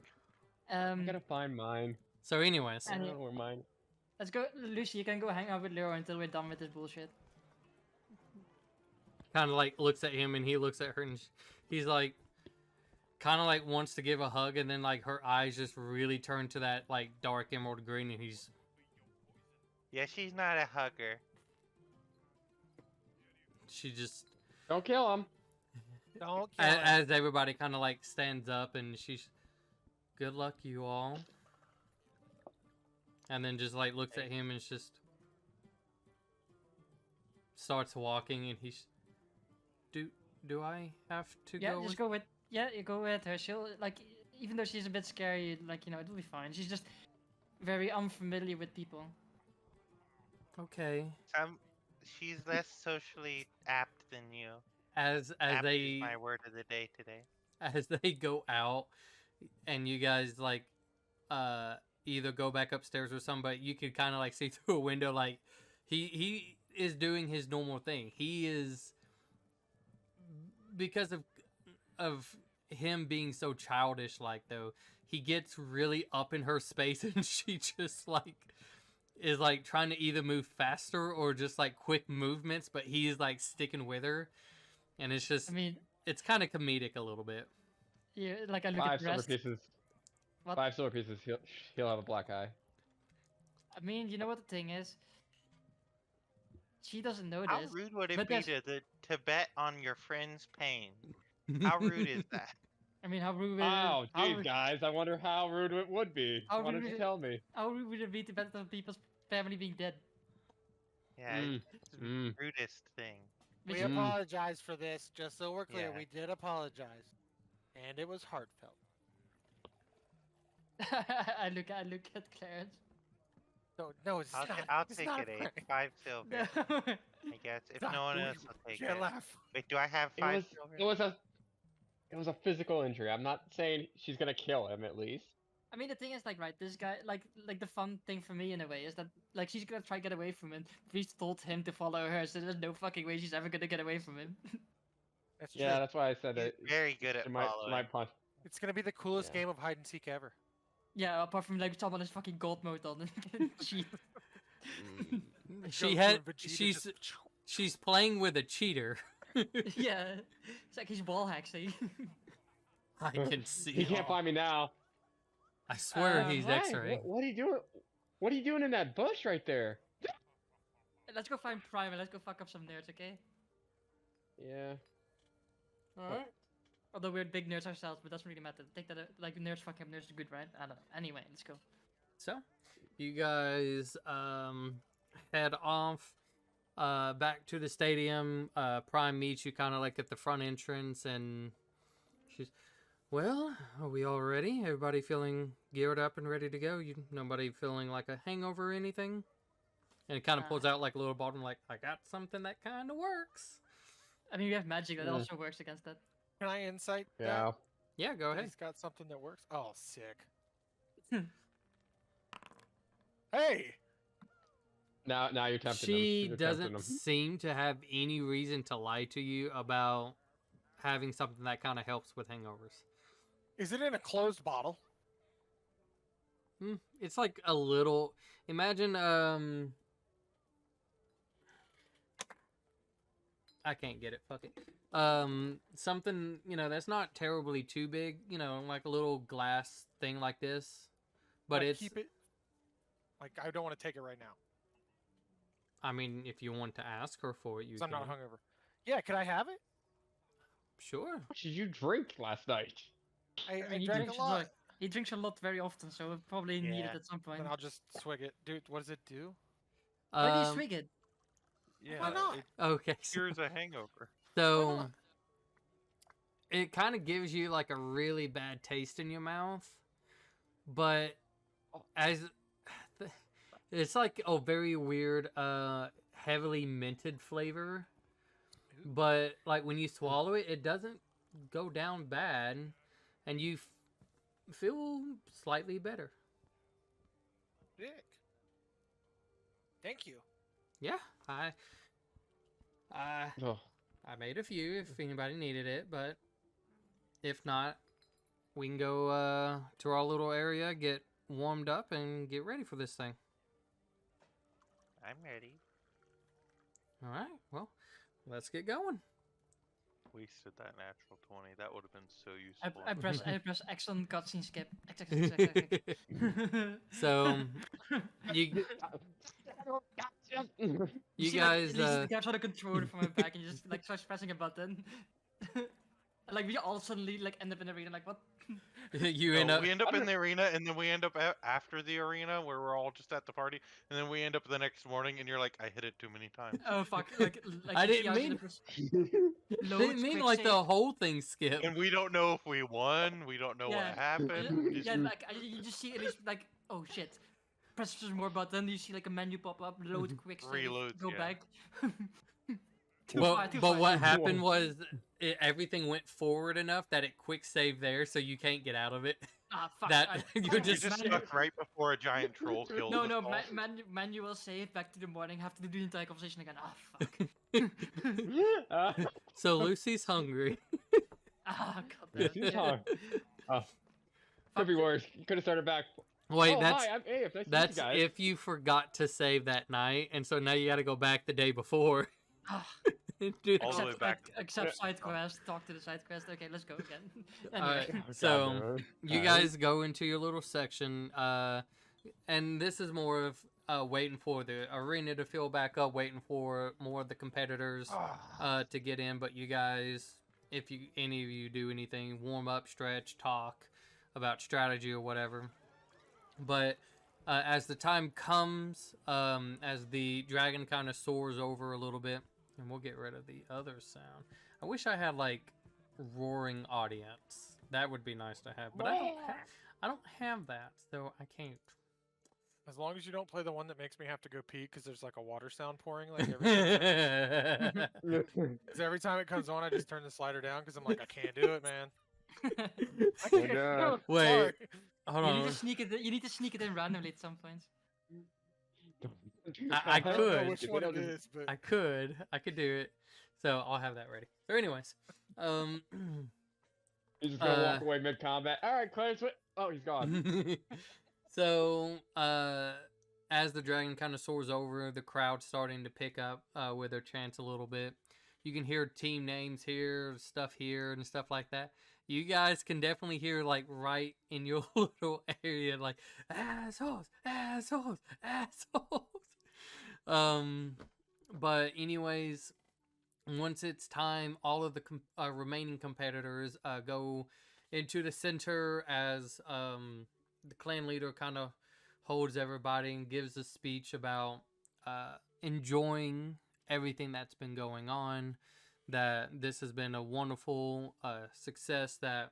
I Um, gotta find mine. So, anyways, And Oh, we're mine. let's go, Lucy. You can go hang out with Leroy until we're done with this bullshit. kind of like looks at him and he looks at her and he's like, kind of like wants to give a hug, and then like her eyes just really turn to that like dark emerald green, and he's Yeah, she's not a hugger. she just Don't kill him. Don't kill as everybody kind of like stands up and she's good luck you all, and then just like looks at him and just starts walking, and he's do I have to Yeah, go just with? go with. Yeah, you go with her. She'll like, even though she's a bit scary, like it'll be fine. She's just very unfamiliar with people. Okay, She's less socially apt than you. as Apt is they my word of the day today. as they go out and you guys like either go back upstairs or something, but you could kind of like see through a window like he is doing his normal thing. He is, because of him being so childish like, though, he gets really up in her space and she just like is like trying to either move faster or just like quick movements, but he's like sticking with her, and it's just I mean, it's kind of comedic a little bit. yeah, like I look 5 at the silver rest. pieces. What? 5 silver pieces. He'll have a black eye. I mean, you know what the thing is? She doesn't know How this. rude would it but be there's- to bet on your friend's pain? How rude is that? I mean, how rude? Oh, how geez, rude- guys. I wonder how rude it would be. How Why don't rude you it- tell me? How rude would it be to bet on people's family being dead? Yeah, Mm, it's the mm. rudest thing. We Which- apologize for this, just so we're clear. Yeah. We did apologize, and it was heartfelt. I look at Clarence. No, it's I'll, not. I'll it's take not it, Frank. 5 silver, No. I guess. If Stop, no one we- else will take Can't it. laugh. Wait, do I have It 5 was silver? it was a physical injury. I'm not saying she's gonna kill him at least. I mean, the thing is, like, right, this guy, like the fun thing for me in a way is that, like, she's gonna try to get away from him. We've told him to follow her, so there's no fucking way she's ever gonna get away from him. That's Yeah, true. that's why I said He's it. very good at She following. might punch. It's gonna be the coolest Yeah. game of hide and seek ever. Yeah, apart from like someone has fucking gold mode on and cheat. Mm. She Goku had and Vegeta she's just- she's playing with a cheater. Yeah, it's like he's wall hacking. I can see. He can't find me now. I swear he's Hi, X-ray. What are you doing? What are you doing in that bush right there? Let's go find Prime and let's go fuck up some nerds, okay? Yeah. Alright. Although we're big nerds ourselves, but doesn't really matter. Take that, like nerds fucking up nerds are good, right? I don't know. Anyway, let's go. So, you guys head off back to the stadium. Prime meets you kind of like at the front entrance, and she's, well, are we all ready? Everybody feeling geared up and ready to go? Nobody feeling like a hangover or anything? And it kind of pulls out like a little bottle, like, I got something that kind of works. I mean, we have magic that Mm. also works against that. Can I insight Yeah. that? Yeah, go ahead. He's got something that works. Oh, sick. Hey! Now you're tempting She him. You're tempting doesn't him. seem to have any reason to lie to you about having something that kind of helps with hangovers. Is it in a closed bottle? It's like a little. Imagine I can't get it. Fuck it. Something that's not terribly too big. Like a little glass thing like this, but Like, it's. keep it. Like, I don't want to take it right now, I mean, if you want to ask her for it, you 'cause I'm can. not hungover. Yeah, can I have it? Sure. What did you drink last night? I mean, he drank a drinks lot. He drinks a lot very often, so we'll probably need it Yeah. at some point. Then I'll just swig it. Dude, what does it do? Why do you Um, swig it? Yeah, Why not? it Okay. So, cures a hangover. so it kind of gives you like a really bad taste in your mouth, but as it's like a very weird, heavily minted flavor. But like when you swallow it, it doesn't go down bad, and you feel slightly better. Dick. Thank you. Yeah, I Oh, made a few if anybody needed it, but if not, we can go to our little area, get warmed up and get ready for this thing. I'm ready. All right. Well, let's get going. Wasted that natural 20. That would have been so useful. I press X on cutscene skip. X. So you you see, guys like, grabs on the controller from my back and just like starts pressing a button. And, like we all suddenly like end up in the arena like what? you No, end up we end up in the arena, and then we end up after the arena where we're all just at the party, and then we end up the next morning, and you're like, I hit it too many times. Oh fuck! Like I you see didn't how mean- loads, didn't mean quick like save. the whole thing skipped. And we don't know if we won. We don't know what happened. We just, Yeah, like you just see at least like oh shit, press just more button. You see like a menu pop up, load quick save, Reloads, go yeah. back. But what happened was everything went forward enough that it quick saved there, so you can't get out of it. Ah fuck! That you're we just just stuck right before a giant troll killed No, us no, all. manual save back to the morning. Have to do the entire conversation again. Ah fuck. So Lucy's hungry. Ah god damn. She's hard. Oh, could be worse. You could have started back. Wait, Oh, that's hi, I'm Abe. Nice to meet that's you guys. if you forgot to save that night, and so now you got to go back the day before. Ah, Dude, All the way accept, back. accept side quest. Talk to the side quest. Okay, let's go again. Alright, Anyway. Oh, so goddamn. you Alright. guys go into your little section, and this is more of waiting for the arena to fill back up, waiting for more of the competitors to get in. But you guys, if any of you do anything, warm up, stretch, talk about strategy or whatever. But as the time comes, as the dragon kind of soars over a little bit, and we'll get rid of the other sound. I wish I had like roaring audience. That would be nice to have, but I don't have that, so I can't. As long as you don't play the one that makes me have to go pee because there's like a water sound pouring like every 10 seconds. 'Cause every time it comes on, I just turn the slider down because I'm like, I can't do it, man. I can't. God. Wait. Sorry. Hold You need on. to sneak it. You need to sneak it in randomly at some point. I I don't know could. which one it is, but I could do it. So I'll have that ready. So anyways, He's just gonna walk away mid combat. All right, Clarence. Oh, he's gone. so as the dragon kind of soars over, the crowd's starting to pick up with their chants a little bit. You can hear team names here, stuff here, and stuff like that. You guys can definitely hear like right in your little area, like assholes, assholes, assholes. But anyways, once it's time, all of the remaining competitors go into the center as the clan leader kind of holds everybody and gives a speech about enjoying everything that's been going on, that this has been a wonderful success, that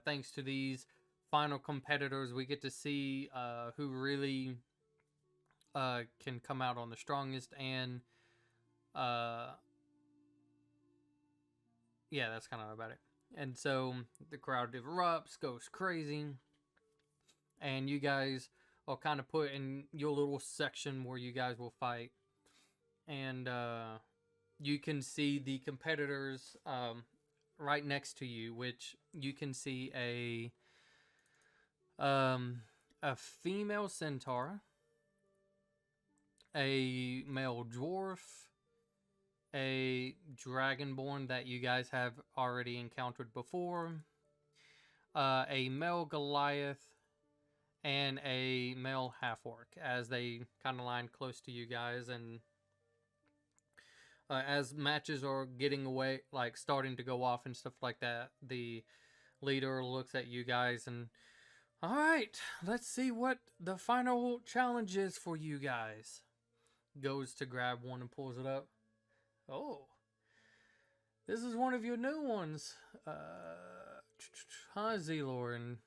thanks to these final competitors we get to see who really can come out on the strongest, and yeah, that's kind of about it. And so the crowd erupts, goes crazy, and you guys are kind of put in your little section where you guys will fight. And you can see the competitors right next to you, which you can see a female centaur, a male dwarf, a dragonborn that you guys have already encountered before, a male Goliath, and a male half-orc, as they kind of line close to you guys. And as matches are getting away, like starting to go off and stuff like that, the leader looks at you guys and, all right, let's see what the final challenge is for you guys. Goes to grab one and pulls it up. Oh, this is one of your new ones. Hi, Zelor, and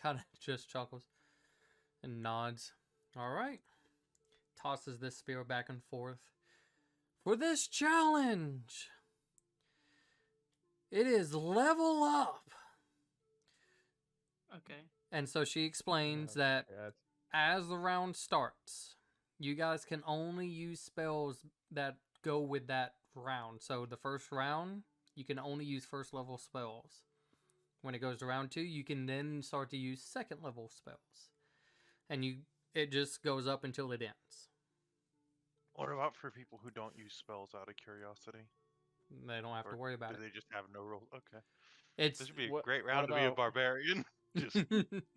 kind of just chuckles and nods. All right. Tosses this spear back and forth. For this challenge, it is level up. Okay. And so she explains that Yeah, as the round starts, you guys can only use spells that go with that round. So the first round, you can only use first level spells. When it goes to round 2, you can then start to use second level spells. And it just goes up until it ends. What about for people who don't use spells out of curiosity? They don't have to Or worry about do it. they just have no rule? Okay. It's This would be a What- great what round to be a about- barbarian. Just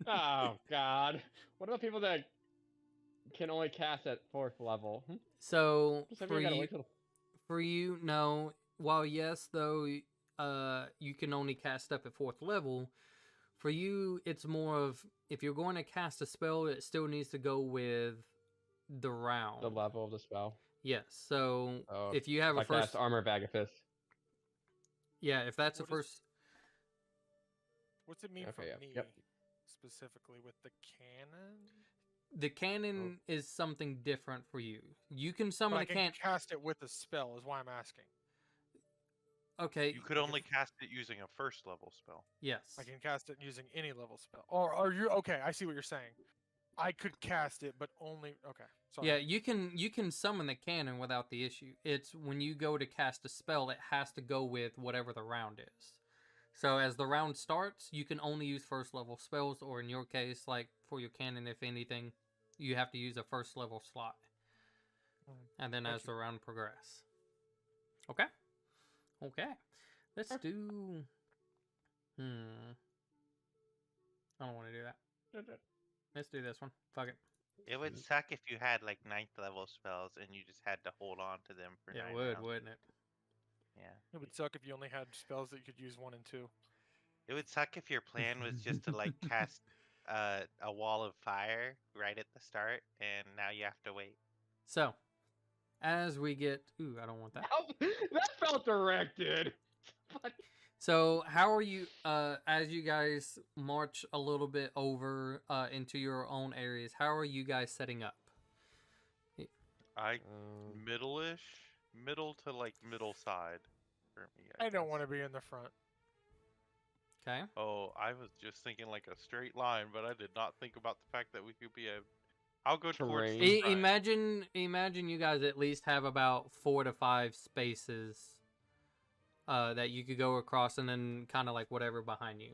Oh God. What about people that can only cast at 4th level? so Just everyone gotta wait till. for you, no. While yes, though, you can only cast up at 4th level. For you, it's more of if you're going to cast a spell, it still needs to go with the round. The level of the spell. Yes. So Oh, if you have if a I first, cast Armor Vagabus. yeah, if that's a What is- first, What's it mean for Okay, me yep. specifically with the cannon? the cannon is something different for you. You can But summon I a can cannon. cast it with a spell. Is why I'm asking. Okay. you could only cast it using a first level spell. Yes. I can cast it using any level spell. Or are you okay? I see what you're saying. I could cast it, but only okay. Sorry. Yeah, you can summon the cannon without the issue. It's when you go to cast a spell, it has to go with whatever the round is. So as the round starts, you can only use first level spells, or in your case, like for your cannon, if anything, you have to use a first level slot. And then Thank as you. the round progress. Okay? Okay. Let's do... I don't want to do that. Let's do this one. Fuck it. It would suck if you had like 9th level spells and you just had to hold on to them for Yeah, 9 it would, rounds. wouldn't it? Yeah. It would suck if you only had spells that you could use 1 and 2. It would suck if your plan was just to like cast a wall of fire right at the start, and now you have to wait. So, as we get... Ooh, I don't want that. That felt directed. But So, how are you, as you guys march a little bit over into your own areas, how are you guys setting up? Middle to like middle side for me. I don't guess. want to be in the front. Okay. Oh, I was just thinking like a straight line, but I did not think about the fact that we could be a. I'll go towards Terrain. the front. Imagine you guys at least have about 4 to 5 spaces that you could go across, and then kind of like whatever behind you.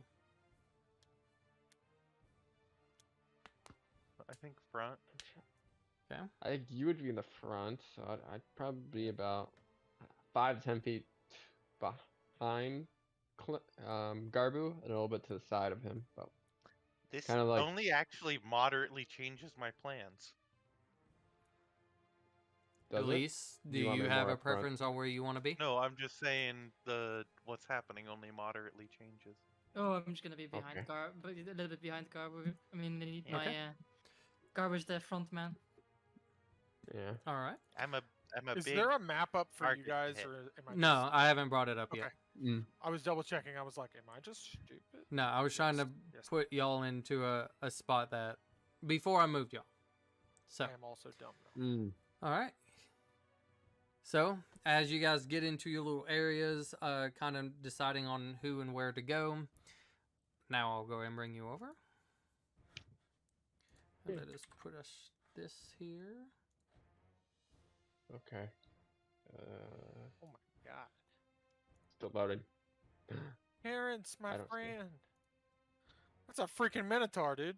I think front. Okay. I think you would be in the front, so I'd probably be about 5 to 10 feet behind Garbu and a little bit to the side of him. But This Kinda like- only actually moderately changes my plans. does it? Elise, do You want you me have more a up front? preference on where you want to be? No, I'm just saying what's happening only moderately changes. Oh, I'm just gonna be behind Okay. but a little bit behind Garbo. I mean, they need my Okay. Garbo's the front man. Yeah. All right. I'm a Is big there a map up for target you to guys, hit. or am I? No, just- I haven't brought it up Okay. yet. Mm. I was double checking. I was like, am I just stupid? No, I was trying to Yes. put y'all into a spot that before I moved y'all. So, I am also dumb though. Mm. all right. So, as you guys get into your little areas, kind of deciding on who and where to go, now I'll go ahead and bring you over. And let us put us this here. Okay. Oh my god. Still loading. Terrence, I my don't see it. friend. That's a freaking minotaur, dude.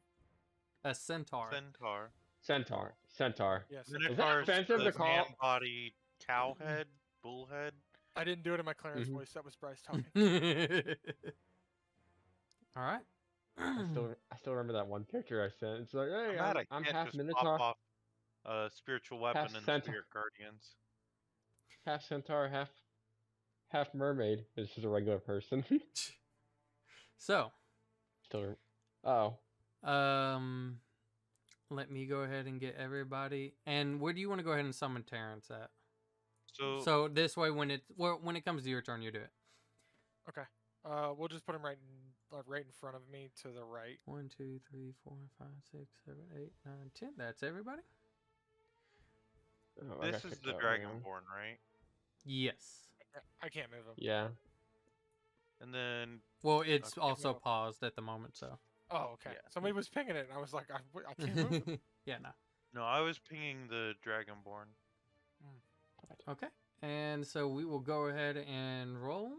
A centaur. Centaur. Centaur. Yes. Minotaur's offensive the to call- man-bodied cow head, bull head. I didn't do it in my Clarence Mhm. voice. That was Bryce talking. All right. I still remember that one picture I sent. It's like, hey, Glad I I'm can't half just Minotaur, pop off spiritual weapon Half and centaur. spirit guardians. half Centaur, half mermaid. It's just a regular person. So, Still. Oh. let me go ahead and get everybody. And where do you want to go ahead and summon Terrence at? So, This way, when it comes to your turn, you do it. We'll just put him right in front of me to the right. 1, 2, 3, 4, 5, 6, 7, 8, 9, 10. That's everybody. Oh, I this got is kicked the out, hang on. Dragonborn, right? Yes. I can't move him. Yeah. And then Well, it's Okay. also No. paused at the moment, so. Oh, okay. Yeah. Somebody was pinging it, and I was like, I can't move him. Yeah, no. no, I was pinging the Dragonborn. Okay. And so we will go ahead and roll.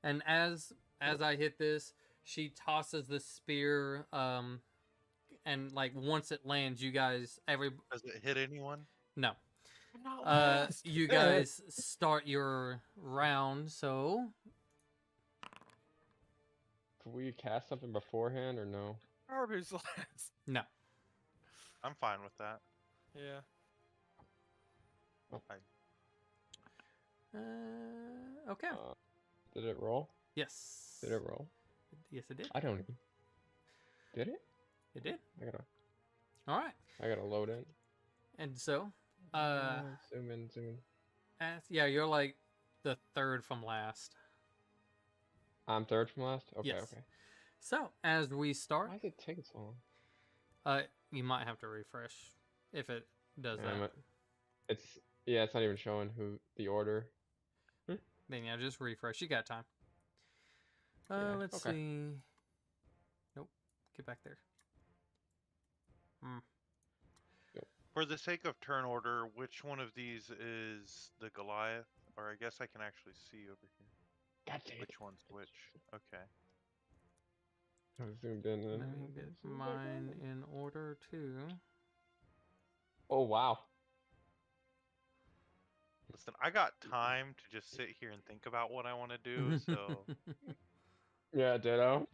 And as I hit this, she tosses the spear, and like once it lands, you guys Does it hit anyone? no. I'm not last. You guys start your round, so Can we cast something beforehand or no? Garbu's last. no. I'm fine with that. Yeah. Okay. Did it roll? Yes. Did it roll? Yes, it did. I don't even. Did it? It did. I All right. gotta load in. And so, Zoom in. yeah, you're like the third from last. I'm third from last. Okay, Yes. okay. So as we start, Why is it taking so long? you might have to refresh if it does Damn that. it. It's not even showing who the order. Then yeah, just refresh. You got time. Yeah, Let's okay. see. Nope. Get back there. For the sake of turn order, which one of these is the Goliath? Or I guess I can actually see over here. God dang it. Which one's which? Okay. I zoomed in. Let me get mine in order too. Oh wow. Listen, I got time to just sit here and think about what I want to do, so Yeah, ditto.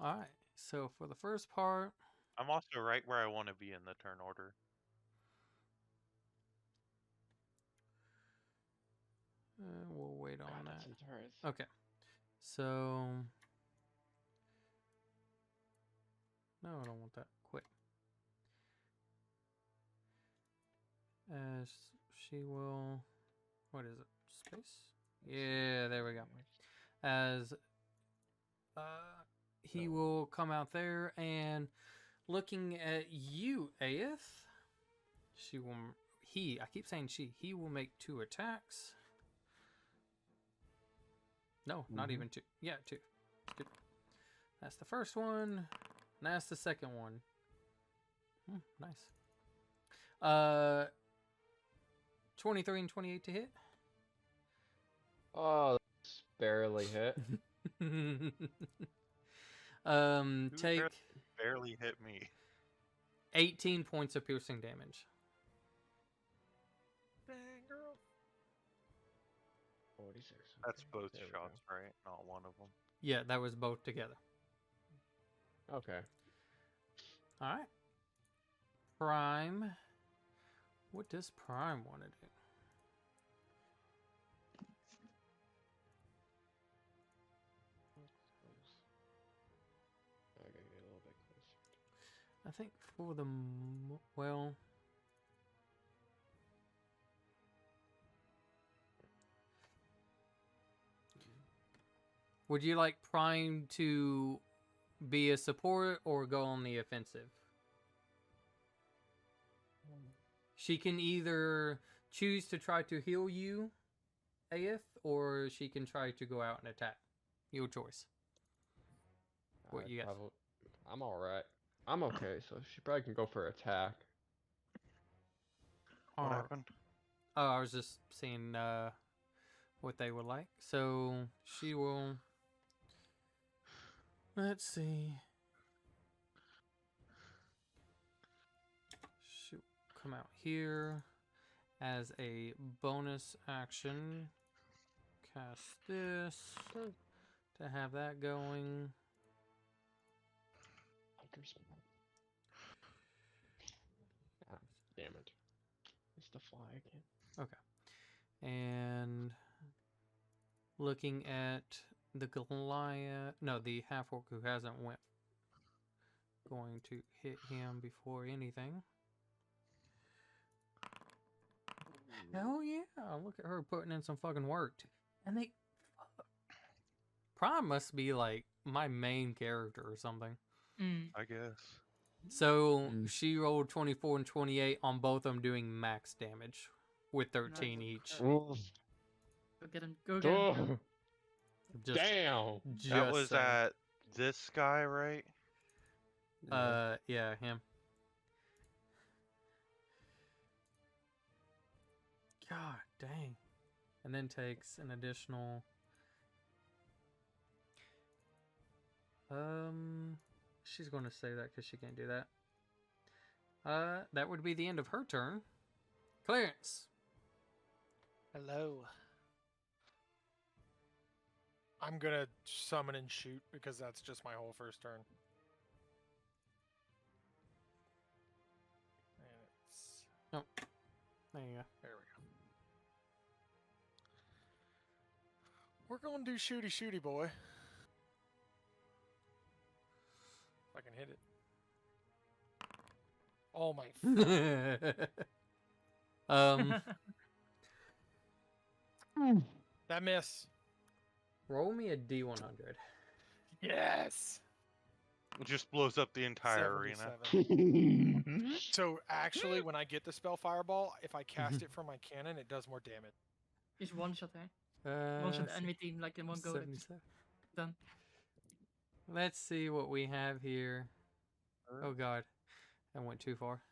All right. So for the first part, I'm also right where I want to be in the turn order. we'll wait on God, that. that's some turrets. Okay. So no, I don't want that. Quit. As she will, what is it? Space? Yeah, there we go. As he will come out there and looking at you, Aeth. I keep saying she. He will make 2 attacks. No, not even 2. Yeah, 2. That's the first one. And that's the second one. Nice. 23 and 28 to hit. Oh, that's barely hit. Take Barely hit me. 18 points of piercing damage. Dang, girl. 46. That's okay, both there we shots, right? Not one of them. Yeah, that was both together. go. Okay. All right. Prime. What does Prime want to do? I gotta get a little bit closer. I think for the well, would you like Prime to be a support or go on the offensive? She can either choose to try to heal you, Aeth, or she can try to go out and attack. Your choice. What I'd you got? I'm alright. I'm okay, so she probably can go for attack. What happened? Oh, I was just seeing what they would like. So she will. Let's see. She'll come out here as a bonus action. Cast this to have that going. Ah, damn it. It's the fly again. And looking at the Goliath, no, the half-orc who hasn't went, going to hit him before anything. Hell yeah, look at her putting in some fucking work. And they, Prime must be like my main character or something. I guess. So she rolled 24 and 28 on both of them, doing max damage with 13 each. Go get him. Go get him. Just, Damn. just That was saying. at this guy, right? Yeah, him. God dang. And then takes an additional She's going to say that because she can't do that. That would be the end of her turn. Clarence. Hello. I'm gonna summon and shoot because that's just my whole first turn. And it's There you go. there we go. We're gonna do shooty boy. If I can hit it. Oh my! That miss. Roll me a D100. Yes. It just blows up the entire arena. 77. So actually, when I get the spell Fireball, if I cast it from my cannon, it does more damage. It's one shot, eh? One shot the Uh, enemy team, like in one go. That's 77. done. Let's see what we have here. Oh god, I went too far.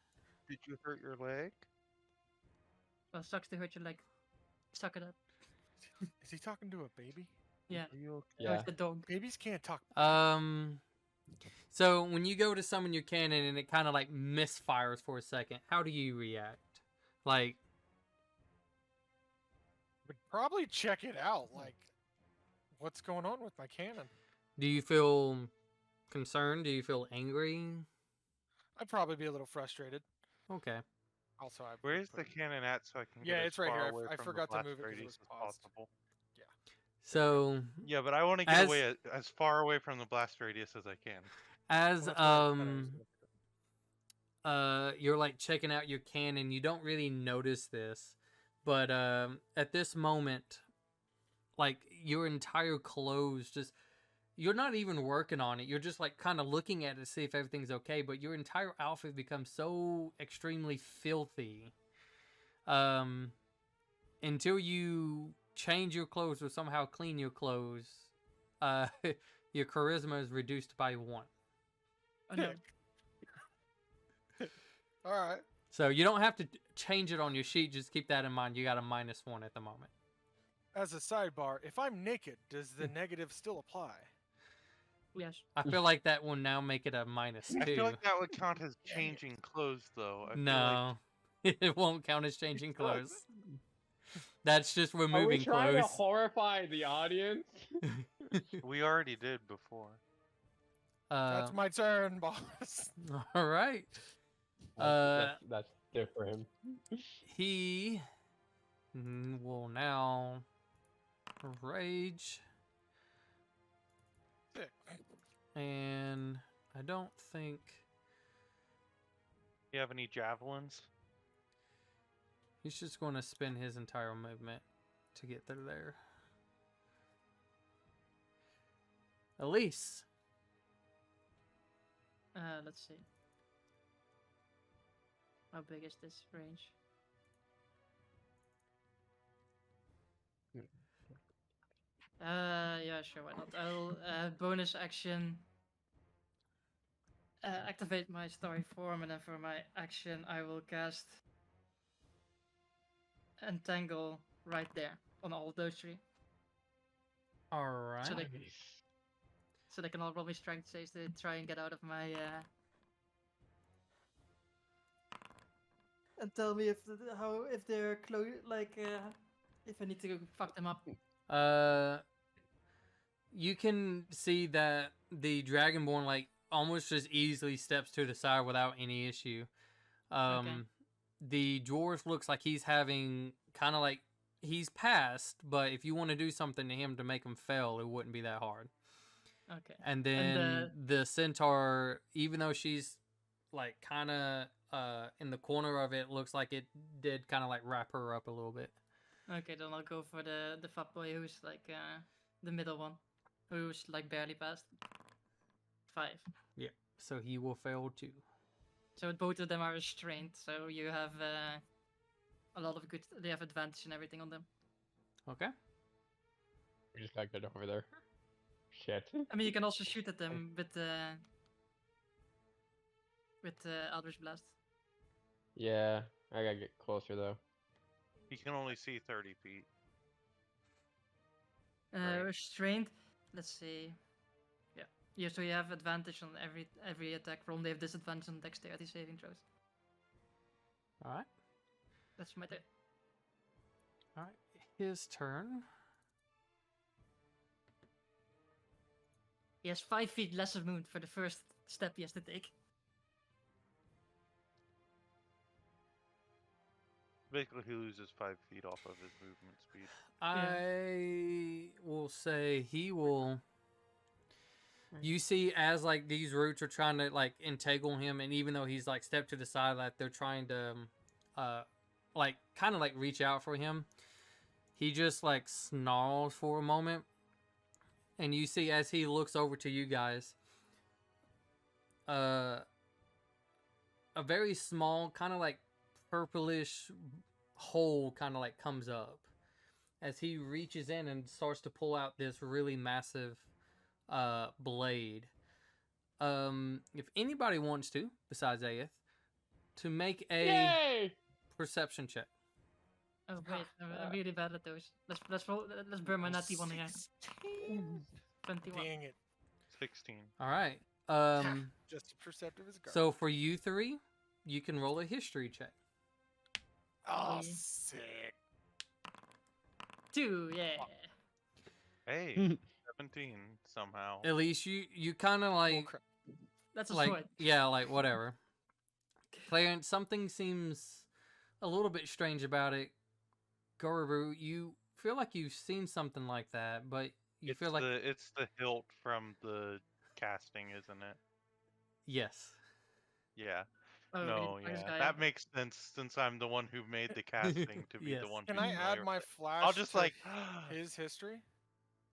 Did you hurt your leg? Well, sucks to hurt your leg. Suck it up. Is he talking to a baby? Yeah. Are you okay? No, Yeah. it's the dog. Babies can't talk. So when you go to summon your cannon and it kind of like misfires for a second, how do you react? Like, Would probably check it out. Like, what's going on with my cannon? do you feel concerned? Do you feel angry? I'd probably be a little frustrated. Okay. Also, I Where is the cannon at so I can Yeah, get as it's right far here. away I from forgot the to blast move it 'cause it radius was as paused. possible? So Yeah, but I want to get As- away as far away from the blast radius as I can. as Well, that's what I said I was gonna do. you're like checking out your cannon, you don't really notice this, but at this moment, like your entire clothes just, you're not even working on it, you're just like kind of looking at it to see if everything's okay, but your entire outfit becomes so extremely filthy until you change your clothes or somehow clean your clothes. Your charisma is reduced by 1. Oh no. All right. So you don't have to change it on your sheet. Just keep that in mind. You got a -1 at the moment. As a sidebar, if I'm naked, does the negative still apply? Yes. I feel like that will now make it a -2. I feel like that would count as changing clothes, though. I feel No, it won't count as changing It does. clothes. That's just Are we removing trying to clothes. horrify the audience? we already did before. That's my turn, boss. All right. That's different. He will now rage, Sick. and I don't think You have any javelins? he's just going to spend his entire movement to get through there. Elise. Let's see. How big is this range? Yeah, sure, why not? I'll bonus action activate my starry form, and then for my action I will cast Entangle right there on all of those 3. All right. So they can all roll me strength saves to try and get out of my and tell me if they're close, like if I need to fuck them up. You can see that the Dragonborn like almost just easily steps to the side without any issue. The dwarf looks like he's having kind of like he's passed, but if you want to do something to him to make him fail, it wouldn't be that hard. Okay. And then the centaur, even though she's like kind of in the corner of it, looks like it did kind of like wrap her up a little bit. Okay, then I'll go for the fat boy who's like the middle one, who's like barely past 5. Yeah. So he will fail too. So both of them are restrained. So you have a lot of good. They have advantage and everything on them. Okay. We just gotta get over there. Shit. I mean, you can also shoot at them with Eldritch Blast. Yeah, I gotta get closer though. He can only see 30 feet. Restrained. Let's see. Yeah. Yeah, so you have advantage on every attack roll. They have disadvantage on dexterity saving throws. All right. That's my turn. All right. His turn. He has 5 feet less of movement for the first step he has to take. Basically, he loses 5 feet off of his movement speed. I will say he will. You see, as like these roots are trying to like entangle him, and even though he's like stepped to the side, like they're trying to, like kind of like reach out for him, he just like snarls for a moment, and you see as he looks over to you guys, a very small kind of like purplish hole kind of like comes up as he reaches in and starts to pull out this really massive blade. If anybody wants to, besides Aeth, to make a Yay! perception check. Oh wait, I'm really bad at those. Let's burn my natty one again. 21. Dang it. 16. All right. Just as perceptive as a garbage. So for you three, you can roll a history check. Oh, Yeah. sick. 2, yeah. Hey, 17 somehow. At least you kind of Oh, like crap. That's a like sword. yeah, like whatever. Clarence, something seems a little bit strange about it. Gorobu, you feel like you've seen something like that, but you It's feel like it's the hilt from the casting, isn't it? yes. Yeah. Oh, we need No, to fuck this yeah. guy That up. makes sense since I'm the one who made the casting to be Yes. the one Can who's I familiar add my with it. flash I'll just to like his history?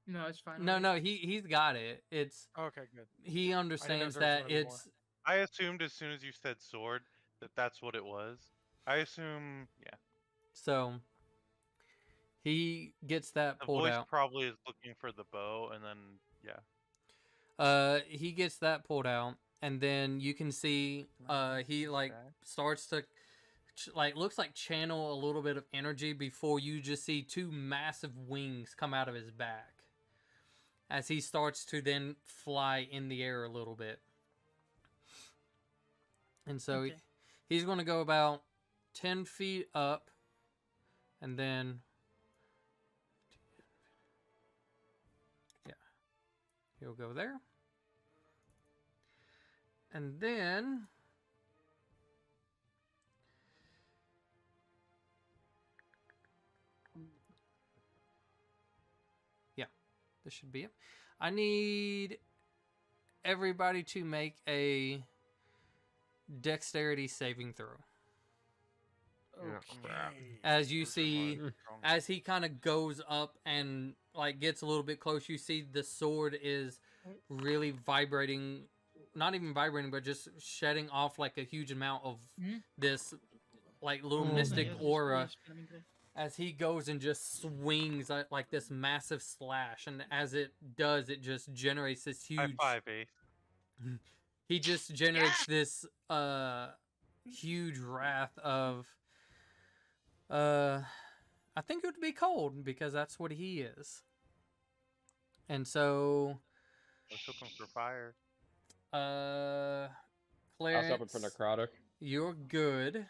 No, it's fine. No, with no, he's got it. It's Okay, good. he understands there was that gonna be more. it's I assumed as soon as you said sword that that's what it was. I assume, yeah. so he gets that The pulled voice out. probably is looking for the bow, and then yeah. He gets that pulled out, and then you can see he like starts to like looks like channel a little bit of energy before you just see 2 massive wings come out of his back as he starts to then fly in the air a little bit. And so Okay. he's going to go about 10 feet up, and then yeah, he'll go there. And then yeah, this should be it. I need everybody to make a dexterity saving throw. Yeah, crap. Okay. As you Those are see, strong. as he kind of goes up and like gets a little bit close, you see the sword is really vibrating, not even vibrating, but just shedding off like a huge amount of this like little Oh, mystic Yeah, just aura spamming there. as he goes and just swings like this massive slash, and as it does, it just generates this High huge five, Ace. he just generates this huge wrath of I think it would be cold because that's what he is. And so I was hoping for fire. I was Clarence, hoping for necrotic. you're good.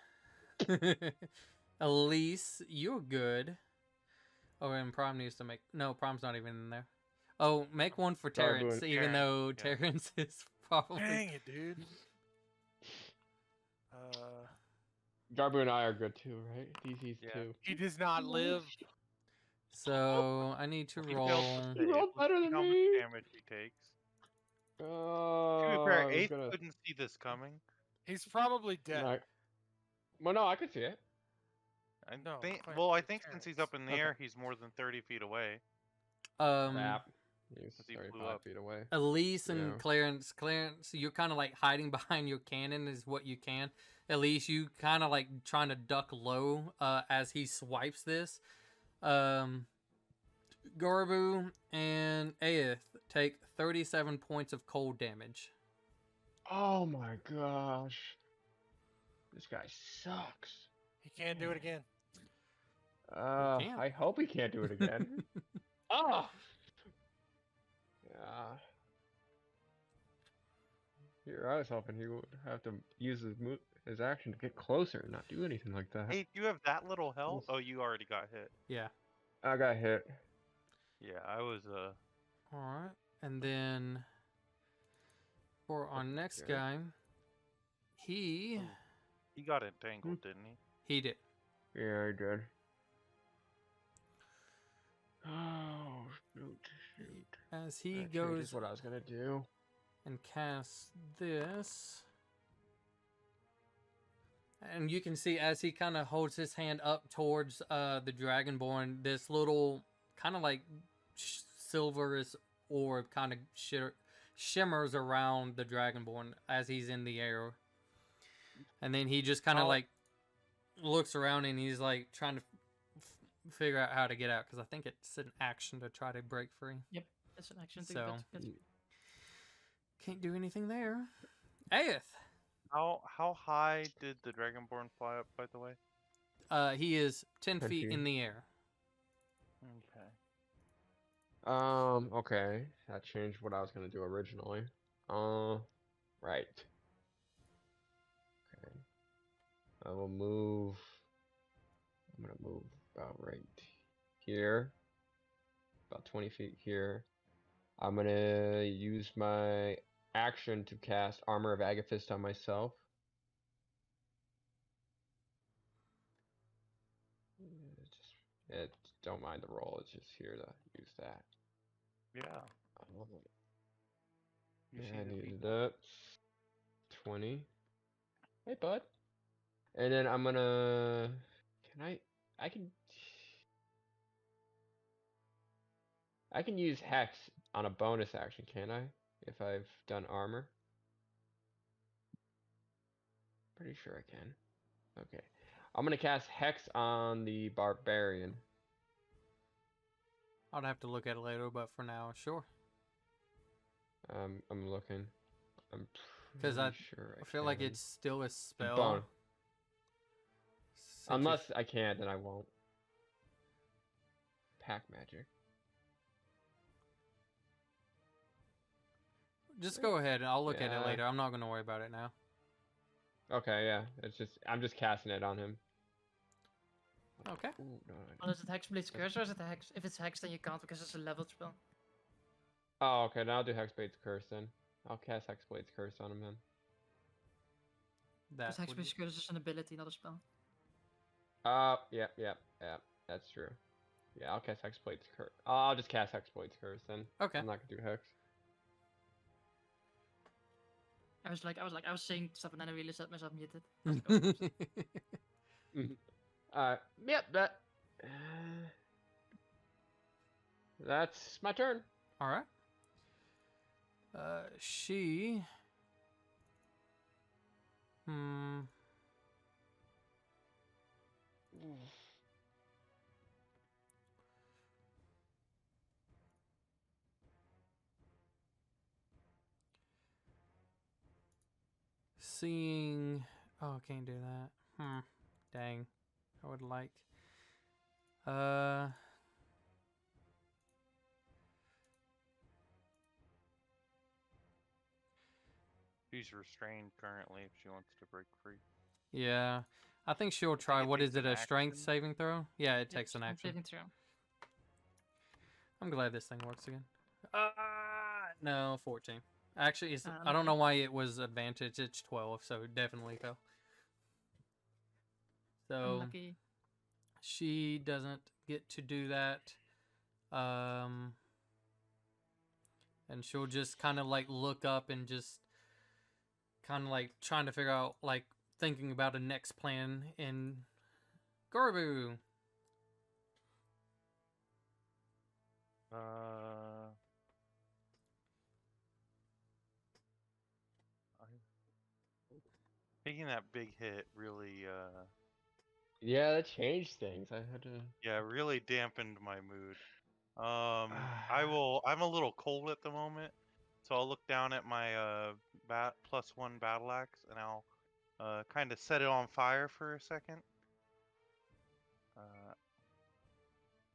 Elise, you're good. Oh, and Prom needs to make no, Prom's not even in there. Oh, make one for Garbu Terrence, and even though Terrence, Terrence is probably Dang it, dude. Garbu and I are good too, right? DC's Yeah. too. He does not live. so I need to He fails to roll. save. rolled Let's better see than how much me. damage he takes. To be Oh, fair, I was Ace gonna. couldn't see this coming. He's probably dead. Like, well, no, I could see it. I No, think. Clarence, Well, I it's think since he's Terrence. up in the Okay. air, he's more than 30 feet away. Crap. He's He flew 35 up. feet away. Elise and Yeah. Clarence, you're kind of like hiding behind your cannon is what you can. Elise, you kind of like trying to duck low as he swipes this. Gorobu and Aeth take 37 points of cold damage. Oh my gosh. This guy sucks. He can't do it again. can't. I hope he can't do it again. Oh! Yeah. your eyes open, he would have to use his action to get closer and not do anything like that. Hey, do you have that little health? Oh, you already got hit. Yeah. I got hit. Yeah, I was All right. And then for our next Okay. guy, he got entangled, didn't he? he did. Yeah, I did. Oh, shoot. As he That goes changes what I was gonna do. and casts this. And you can see as he kind of holds his hand up towards the Dragonborn, this little kind of like silverous orb kind of shimmers around the Dragonborn as he's in the air. And then he just kind of like looks around and he's like trying to figure out how to get out because I think it's an action to try to break free. Yep, that's an action thing. So But can't do anything there. Aeth. How high did the Dragonborn fly up, by the way? He is 10 10 feet feet. in the air. Okay. Okay. That changed what I was gonna do originally. Right. Okay. I will move. I'm gonna move about right here. About 20 feet here. I'm gonna use my action to cast Armor of Agathist on myself. Don't mind the roll. It's just here to use that. Yeah. You Yeah, see I the needed peak? that. 20. Hey, bud. And then I'm gonna. I can use Hex on a bonus action, can I? If I've done armor. Pretty sure I can. Okay. I'm gonna cast Hex on the Barbarian. I'd have to look at it later, but for now, sure. I'm looking. I'm Because pretty sure I feel like can. it's still a spell. Bon- since Unless I can't, then I won't. Pack magic. just go ahead and I'll look at it Yeah. later. I'm not going to worry about it now. Okay, yeah. I'm just casting it on him. Okay. Ooh, no, well, is it Hexblade's Curse or is it a Hex? If it's Hex, then you can't because it's a leveled spell. Oh, okay. Now I'll do Hexblade's Curse then. I'll cast Hexblade's Curse on him then. Because That would Hexblade's Curse is an ability, not a spell. Yep. That's true. Yeah, I'll cast Hexblade's Curse. I'll just cast Hexblade's Curse then. Okay. I'm not gonna do Hex. I was saying stuff and then I really set myself muted. I was like, oh, Yep, that's my turn. All right. She. Seeing. Oh, can't do that. Dang. I would like. She's restrained currently if she wants to break free. Yeah. I think she'll try. it What takes is it? an A strength action? saving throw? Yeah, it yeah, takes an strength action. saving throw. I'm glad this thing works again. No, 14. Actually, it's, I don't okay. know why it was advantage. It's 12, so definitely go. So Unlucky. she doesn't get to do that. And she'll just kind of like look up and just kind of like trying to figure out, like thinking about a next plan in Gorbu. Taking that big hit really, Yeah, that changed things. I had to. yeah, really dampened my mood. I'm a little cold at the moment, so I'll look down at my +1 battle axe and I'll kind of set it on fire for a second.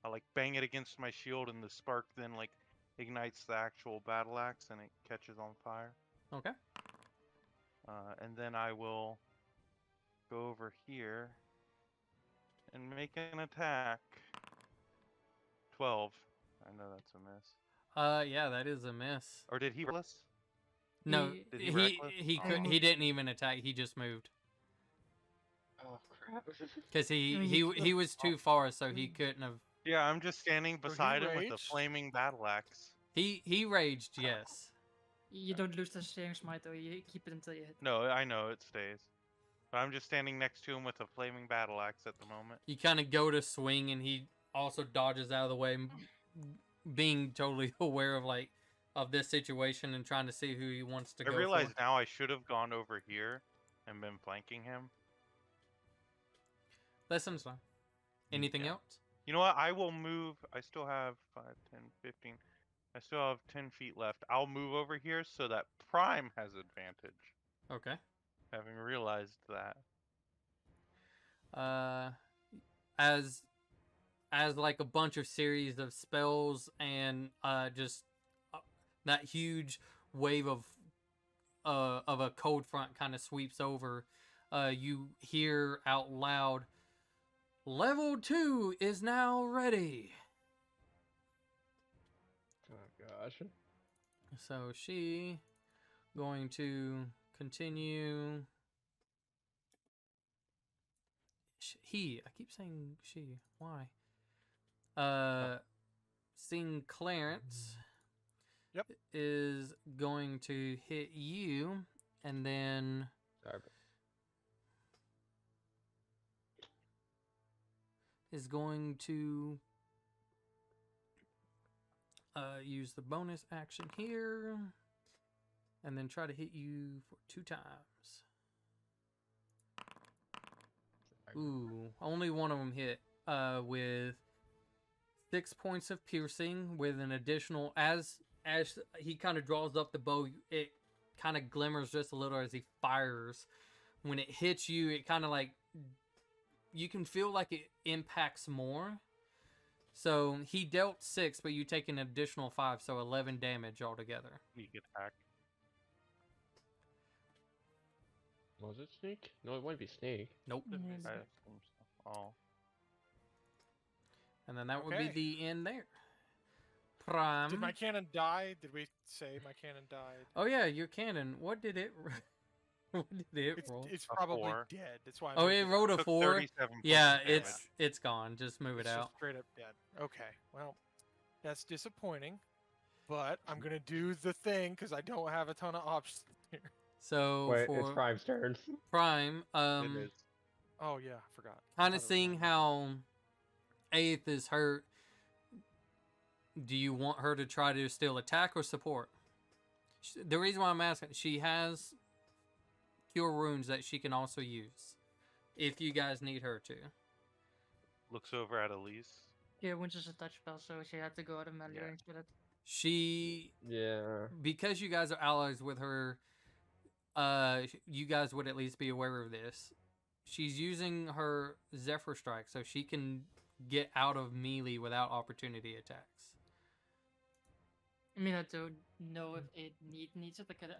I like bang it against my shield, and the spark then like ignites the actual battle axe and it catches on fire. Okay. And then I will go over here and make an attack. 12. I know that's a miss. Yeah, that is a miss. Or did he reckless? No, Did he he reckless? could, Oh. he didn't even attack. He just moved Oh crap. because I mean, he was too far, so he couldn't have. Yeah, I'm just standing So he beside him with a raged? flaming battle axe. He raged, yes. You don't lose the steering smite though. You keep it until you hit. No, I know it stays. But I'm just standing next to him with a flaming battle axe at the moment. You kind of go to swing, and he also dodges out of the way, being totally aware of this situation and trying to see who he wants to I go realize for. now I should have gone over here and been flanking him. Lessons learned. Anything Yeah. else? You know what? I will move. I still have 5, 10, 15. I still have 10 feet left. I'll move over here so that Prime has advantage. Okay. Having realized that. As like a bunch of series of spells and just that huge wave of a cold front kind of sweeps over, you hear out loud, "Level 2 is now ready." Oh gosh. So she going to continue. I keep saying she. Why? Seeing Clarence. Yep. Is going to hit you, and then Sorry. is going to use the bonus action here, and then try to hit you for 2 times. Ooh, only one of them hit with 6 points of piercing, with an additional, as he kind of draws up the bow, it kind of glimmers just a little as he fires. When it hits you, it kind of like, you can feel like it impacts more. So he dealt 6, but you take an additional 5, so 11 damage altogether. Sneak attack. Was it snake? No, it wouldn't be snake. Nope. I assume so. Oh. And then that would be Okay. the end there. Prime. Did my cannon die? Did we say my cannon died? Oh yeah, your cannon. What did it? What did it It's, roll? it's A probably 4. dead. That's why. Oh, it rolled a Took 4. 37 points Yeah, of damage. it's gone. Just move it It's out. just straight up dead. Okay, well, that's disappointing. But I'm gonna do the thing because I don't have a ton of options here. So Wait, for it's Prime's turn. Prime, It is. Oh yeah, I forgot. kind I of thought it was seeing mine. how Eighth is hurt. Do you want her to try to still attack or support? The reason why I'm asking, she has cure wounds that she can also use if you guys need her to. Looks over at Elise. Yeah, Winch is a touch spell, so she had to go out of melee Yeah. range with it. She, Yeah. because you guys are allies with her, you guys would at least be aware of this. She's using her Zephyr Strike, so she can get out of melee without opportunity attacks. I mean, I don't know if it needs it. I can't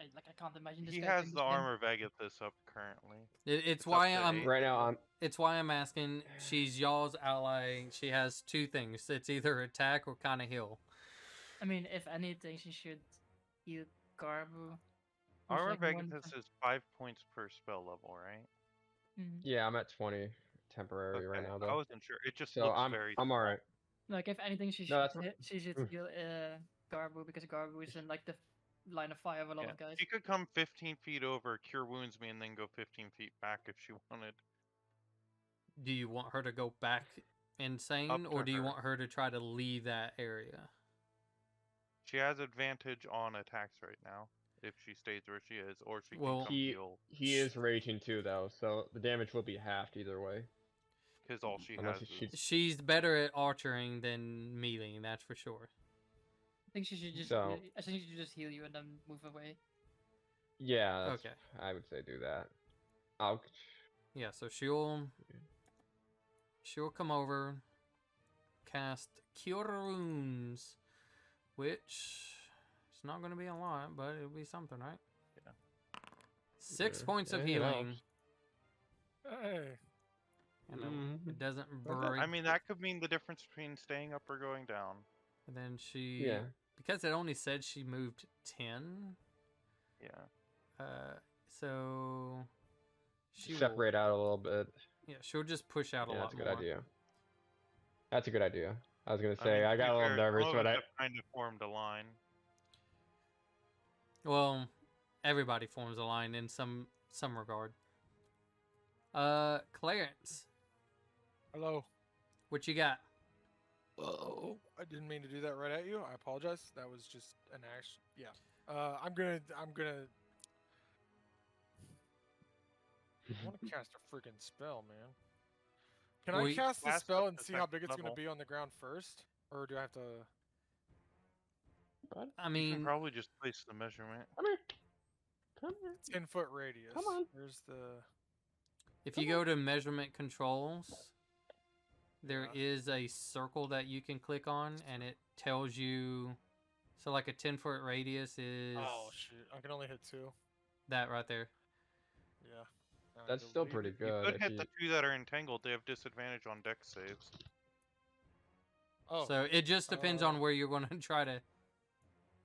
imagine this He guy has doing the this thing. armor Vegathus up currently. It's It's up why to I'm 8. Right now It's why I'm asking. She's y'all's ally. She has 2 things. It's either attack or kind of heal. I mean, if anything, she should heal Garbu. who's Armor like one- Vegatus is 5 points per spell level, right? Mhm. Yeah, I'm at 20 temporary right Okay, now I though. wasn't sure. It just So looks I'm very. alright. Like, if anything, she No, should that's she should Mm. heal Garbu, because Garbu is in like the line of fire of a lot Yeah. of guys. She could come 15 feet over, cure wounds me, and then go 15 feet back if she wanted. Do you want her to go back insane, to or do you her. want her to try to leave that area? She has advantage on attacks right now if she stays where she is, or she Well, can come heal He is raging too though, so the damage will be halved either way. because all she Unless has she is. She's better at archering than melee, that's for sure. I think she should just. So- I think she should just heal you and then move away. Yeah, that's, Okay. I would say do that. I'll Yeah, so she'll come over, cast Cure Wounds, which it's not going to be a lot, but it'll be something, right? Yeah. 6 Yeah, points of it healing, helps. Hey. and Mhm. it doesn't Okay. break. I mean, that could mean the difference between staying up or going down. And then she, Yeah. because it only said she moved 10, Yeah. so she will, Separate out a little bit. yeah, she'll just push out a Yeah, lot that's a good more. idea. That's a good idea. I was gonna I say mean, I to be got a little fair, nervous some of when us I. have kind of formed a line. Well, everybody forms a line in some regard. Clarence, Hello. what you got? Oh, I didn't mean to do that right at you. I apologize. That was just an action. Yeah. I'm gonna. I want to cast a freaking spell, man. Can I We- cast the Cast spell up and to see how big second it's gonna level. be on the ground first, or do I have to? What? I You can mean, probably just place the measurement. Come here. Come here. 10-foot radius. Come on. There's the. if you go to measurement controls, there Yeah. is a circle that you can click on, and it tells you. So, like a 10-foot radius is Oh shoot! I can only hit 2. that right there. Yeah. I That's still delete pretty it. You good. could if hit you- the 2 that are entangled. They have disadvantage on dex saves. Oh. So it just depends on where you're going to try to.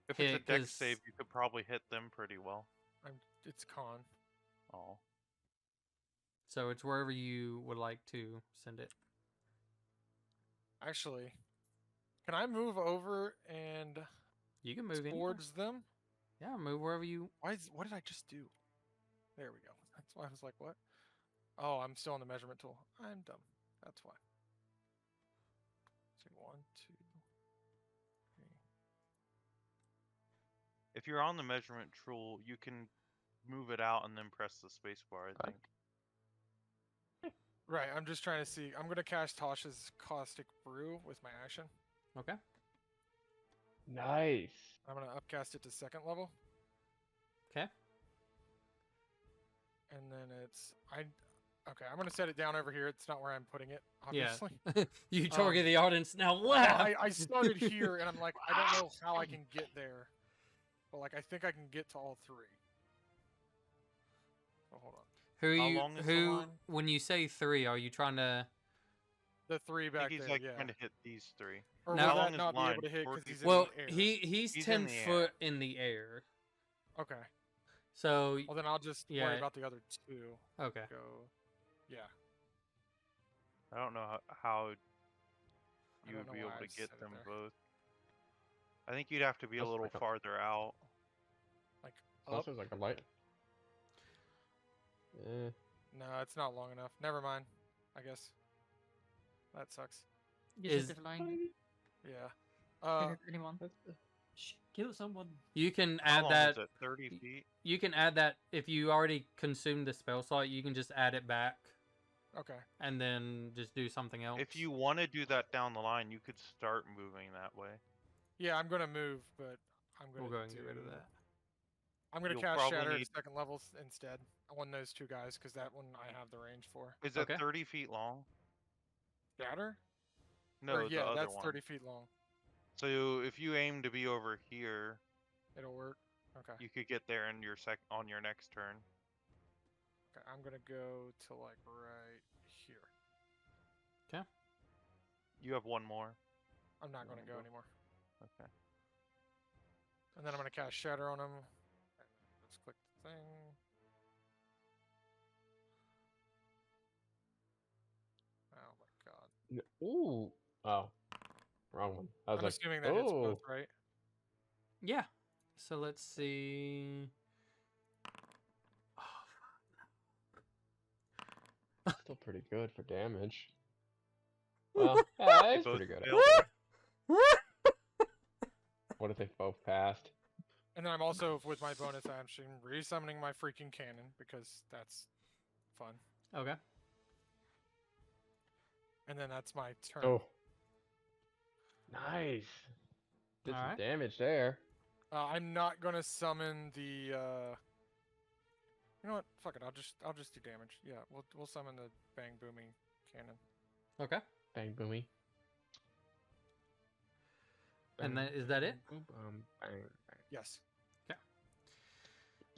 If it's a hit, dex 'cause- save, you could probably hit them pretty well. It's con. Oh. So it's wherever you would like to send it. Actually, can I move over and You can move anywhere. towards them? Yeah, move wherever you. What did I just do? There we go. That's why I was like, what? Oh, I'm still on the measurement tool. I'm dumb. That's why. Let's see, 1, 2, 3. If you're on the measurement tool, you can move it out and then press the spacebar, I think. Right, I'm just trying to see. I'm gonna cast Tosh's Caustic Brew with my action. Okay. Nice. I'm gonna upcast it to 2nd level, Okay. and then okay. I'm gonna set it down over here. It's not where I'm putting it, Yeah. obviously. You target the audience now. Well, Wow. I started here, and I'm like, I don't know how I can get there, but like I think I can get to all 3. So hold on. Who How you? long is the Who? line? When you say 3, are you trying to? The 3 I back think he's there, like yeah. trying to hit these 3. Or Now- will How that long not is be line? able to hit 40 because he's feet? in Well, the air? he's He's 10 in the air. foot in the air. Okay. So Well, then I'll just Yeah. worry about the other 2. okay. Go. Yeah. I don't know how I you don't would know be why able I to get set it them there. both. I think you'd have to be a That's little like a- farther out. Like So up. this is like a light. Eh. No, it's not long enough. Never mind. I guess. That sucks. Is- Initiative line. Yeah. Can hit anyone. That's- Shh, kill someone. You can How add long that. is it? 30 feet? You can add that if you already consumed the spell slot. You can just add it back Okay. and then just do something else. If you want to do that down the line, you could start moving that way. Yeah, I'm gonna move, but I'm gonna we'll go and get rid of that. I'm gonna You'll cast probably Shatter need- at 2nd level instead on those 2 guys because that one I have the range for. Is it Okay. 30 feet long? Shatter? No, Or, yeah, the other that's one. 30 feet long. So if you aim to be over here, It'll work. Okay. you could get there in your on your next turn. Okay. I'm gonna go to like right here. You have one more. I'm not gonna go Go. anymore. Okay. And then I'm gonna cast Shatter on him. And then just click the thing. Oh my god. Ooh. Oh. Wrong one. I was I'm like, assuming that hits both, oh. right? Yeah. So let's see. Still pretty good for damage. Well, yeah, They it's both pretty good. failed. What if they both passed? And then I'm also, with my bonus action, resummoning my freaking cannon because that's fun. Okay. And then that's my turn. Oh. Nice. Did some Alright. damage there. I'm not gonna summon the. You know what? Fuck it. I'll just do damage. Yeah, we'll summon the bang booming cannon. Okay. Bang boomy. And then is that it? Boom, boom, bang, bang. Yes.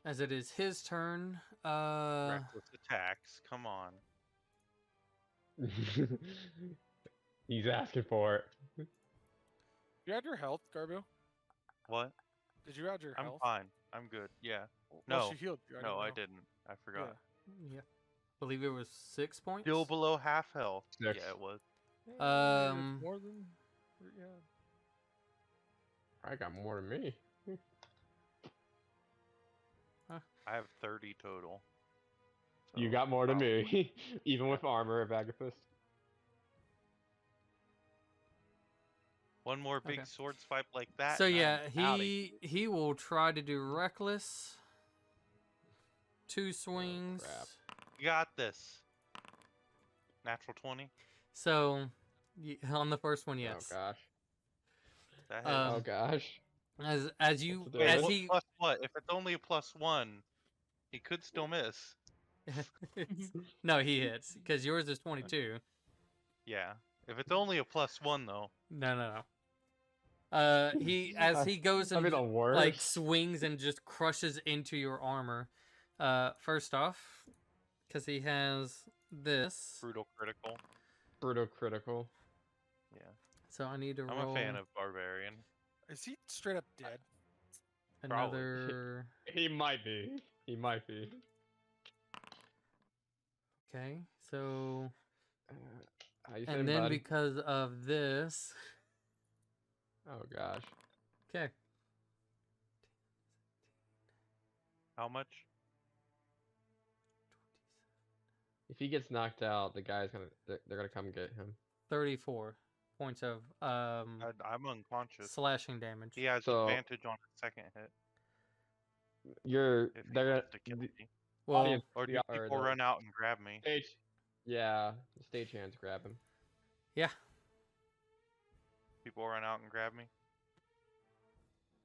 As it is his turn, Reckless attacks. Come on. He's asking for it. You add your health, Garbu? What? Did you add your I'm health? fine. I'm good. Yeah. Well, No. she healed you. No, I didn't didn't. I forgot. Yeah. Believe it was 6 points. Still below half health. 6. Yeah, it was. know. It's more than. Yeah. I got more than me. I have 30 total. You So, got more than probably. me, even Yeah. with armor of Agapus. One more big Okay. sword swipe like that. So and yeah, I'm outta he will try to do reckless. 2 swings. crap. You got this. Natural 20. So on the first one, yes. Oh gosh. That hits. Um, Oh gosh. As you What's the Wait, as damage? he plus what? If it's only a +1, he could still miss. no, he hits because yours is 22. Yeah. If it's only a +1 though. No. He as he goes I and mean, the worst. like swings and just crushes into your armor. First off, because he has this, Brutal critical. Brutal critical. Yeah. so I need to I'm roll a fan of Barbarian. Is he straight up dead? Probably. another. He might be. He might be. Okay, so How you and feeling, then bud? because of this, Oh gosh. okay, How much? If he gets knocked out, the guy's gonna. They're gonna come get him. 34 points of I'm unconscious. slashing damage. He has So- advantage on his second hit You're. if he They're wants to kill gonna. me. Well, audience- Or do the- people the run out and grab me? Stage. Yeah, the stagehands grab him. yeah, People run out and grab me?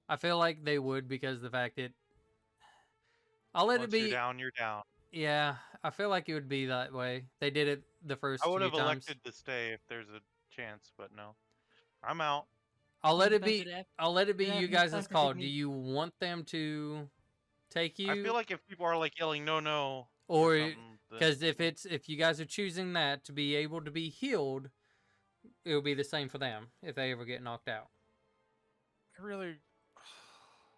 I feel like they would because the fact that I'll let Once it you're be. down, you're down. Yeah, I feel like it would be that way. They did it the first I would few have times. elected to stay if there's a chance, but no. I'm out. I'll let it Depends be. on the I'll let it be yeah, you if you guys' start call. Do predicting- you want them to take you? I feel like if people are like yelling no no Or something, then- because if you guys are choosing that to be able to be healed, it'll be the same for them if they ever get knocked out. I really.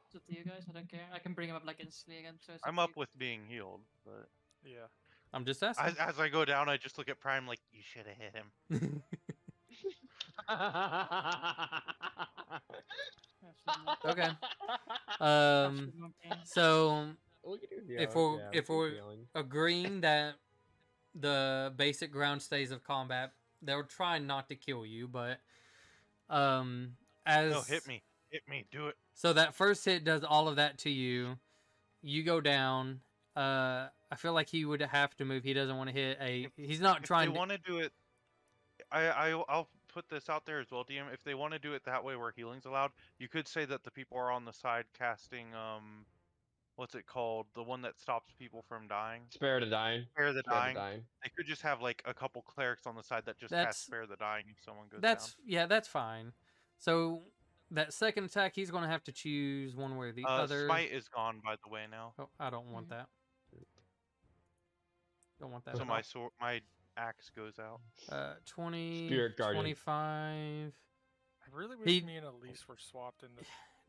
It's up to you guys. I don't care. I can bring him up like instantly again. So it's I'm to up you. with being healed, but Yeah. I'm just asking. as I go down, I just look at Prime like you should have hit him. Absolutely. Okay. Absolutely no pain. So Look at you if yelling, we're yeah, if look at you we're yelling. agreeing that the basic ground stays of combat, they'll try not to kill you, but as No, hit me, do it. so that first hit does all of that to you. You go down. I feel like he would have to move. He doesn't want to hit a. He's not If trying they to. want to do it, I'll put this out there as well, DM. If they want to do it that way where healing's allowed, you could say that the people are on the side casting what's it called? The one that stops people from dying. Spare the dying. Spare the Spare dying. the dying. They could just have like a couple clerics on the side that just That's- cast spare the dying if someone goes That's yeah, that's fine. So that second attack, he's going to have to choose one way or the down. other. Smite is gone by the way now. Oh, I don't want Mhm. that. Don't want that. So at my all. sword, my axe goes out. 20, Spirit Guardian. 25. I really wish He- me and Elise were swapped in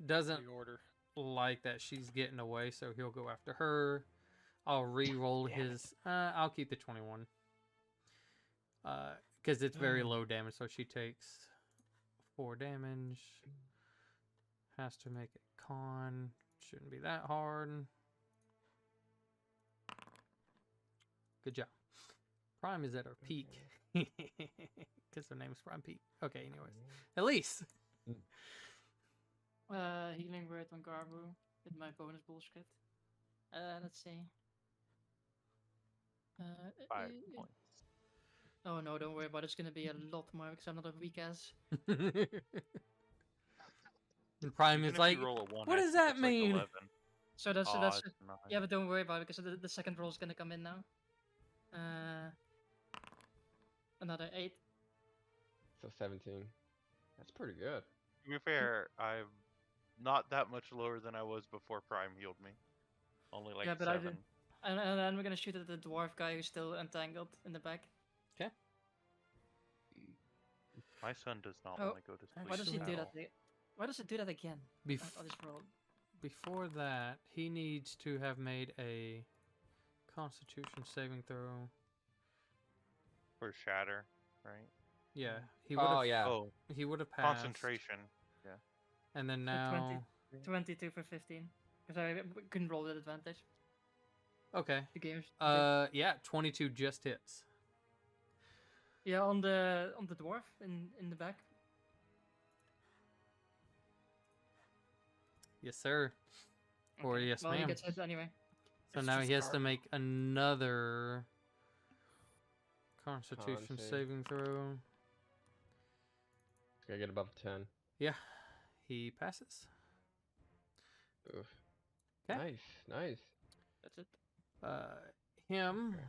Doesn't the order. like that she's getting away, so he'll go after her. I'll re-roll Damn it. his. I'll keep the 21. Because it's very Mm. low damage, so she takes 4 damage. Has to make it con. Shouldn't be that hard. Good job. Prime is at her peak. Because her name's Prime Peak. Okay, anyways. At least. Healing word on Garbu with my bonus bullshit. Let's see. 5 points. Oh no, don't worry about it. It's gonna be a lot more because I'm not a weak ass. And Prime Even is if like, you roll a 1, what I does think that it's like mean? 11. So that's Aw, that's it's 9. yeah, but don't worry about it because the second roll is gonna come in now. Another 8. So 17. That's pretty good. To be fair, I'm not that much lower than I was before Prime healed me. Only like Yeah, but I 7. And then we're gonna shoot at the dwarf guy who's still entangled in the back. My son does not Oh, want to go to sleep. Why does he at do that? all. Why does it do that again? Bef- I'll just roll. Before that, he needs to have made a Constitution saving throw. For shatter, right? Yeah, he would have. Oh yeah. Oh, He would have passed. concentration. And then So now, 22 for 15. Because I couldn't roll with advantage. okay. The game's Yeah, 22 just hits. yeah, on the dwarf in the back. Yes, sir. Or Okay, yes, well, he ma'am. gets hit anyway. So It's now just he has to garbage. make another Constitution Con save. saving throw. Gotta get above 10. Yeah, he passes. Oof. 'Kay. Nice, nice. That's it. Him. Okay.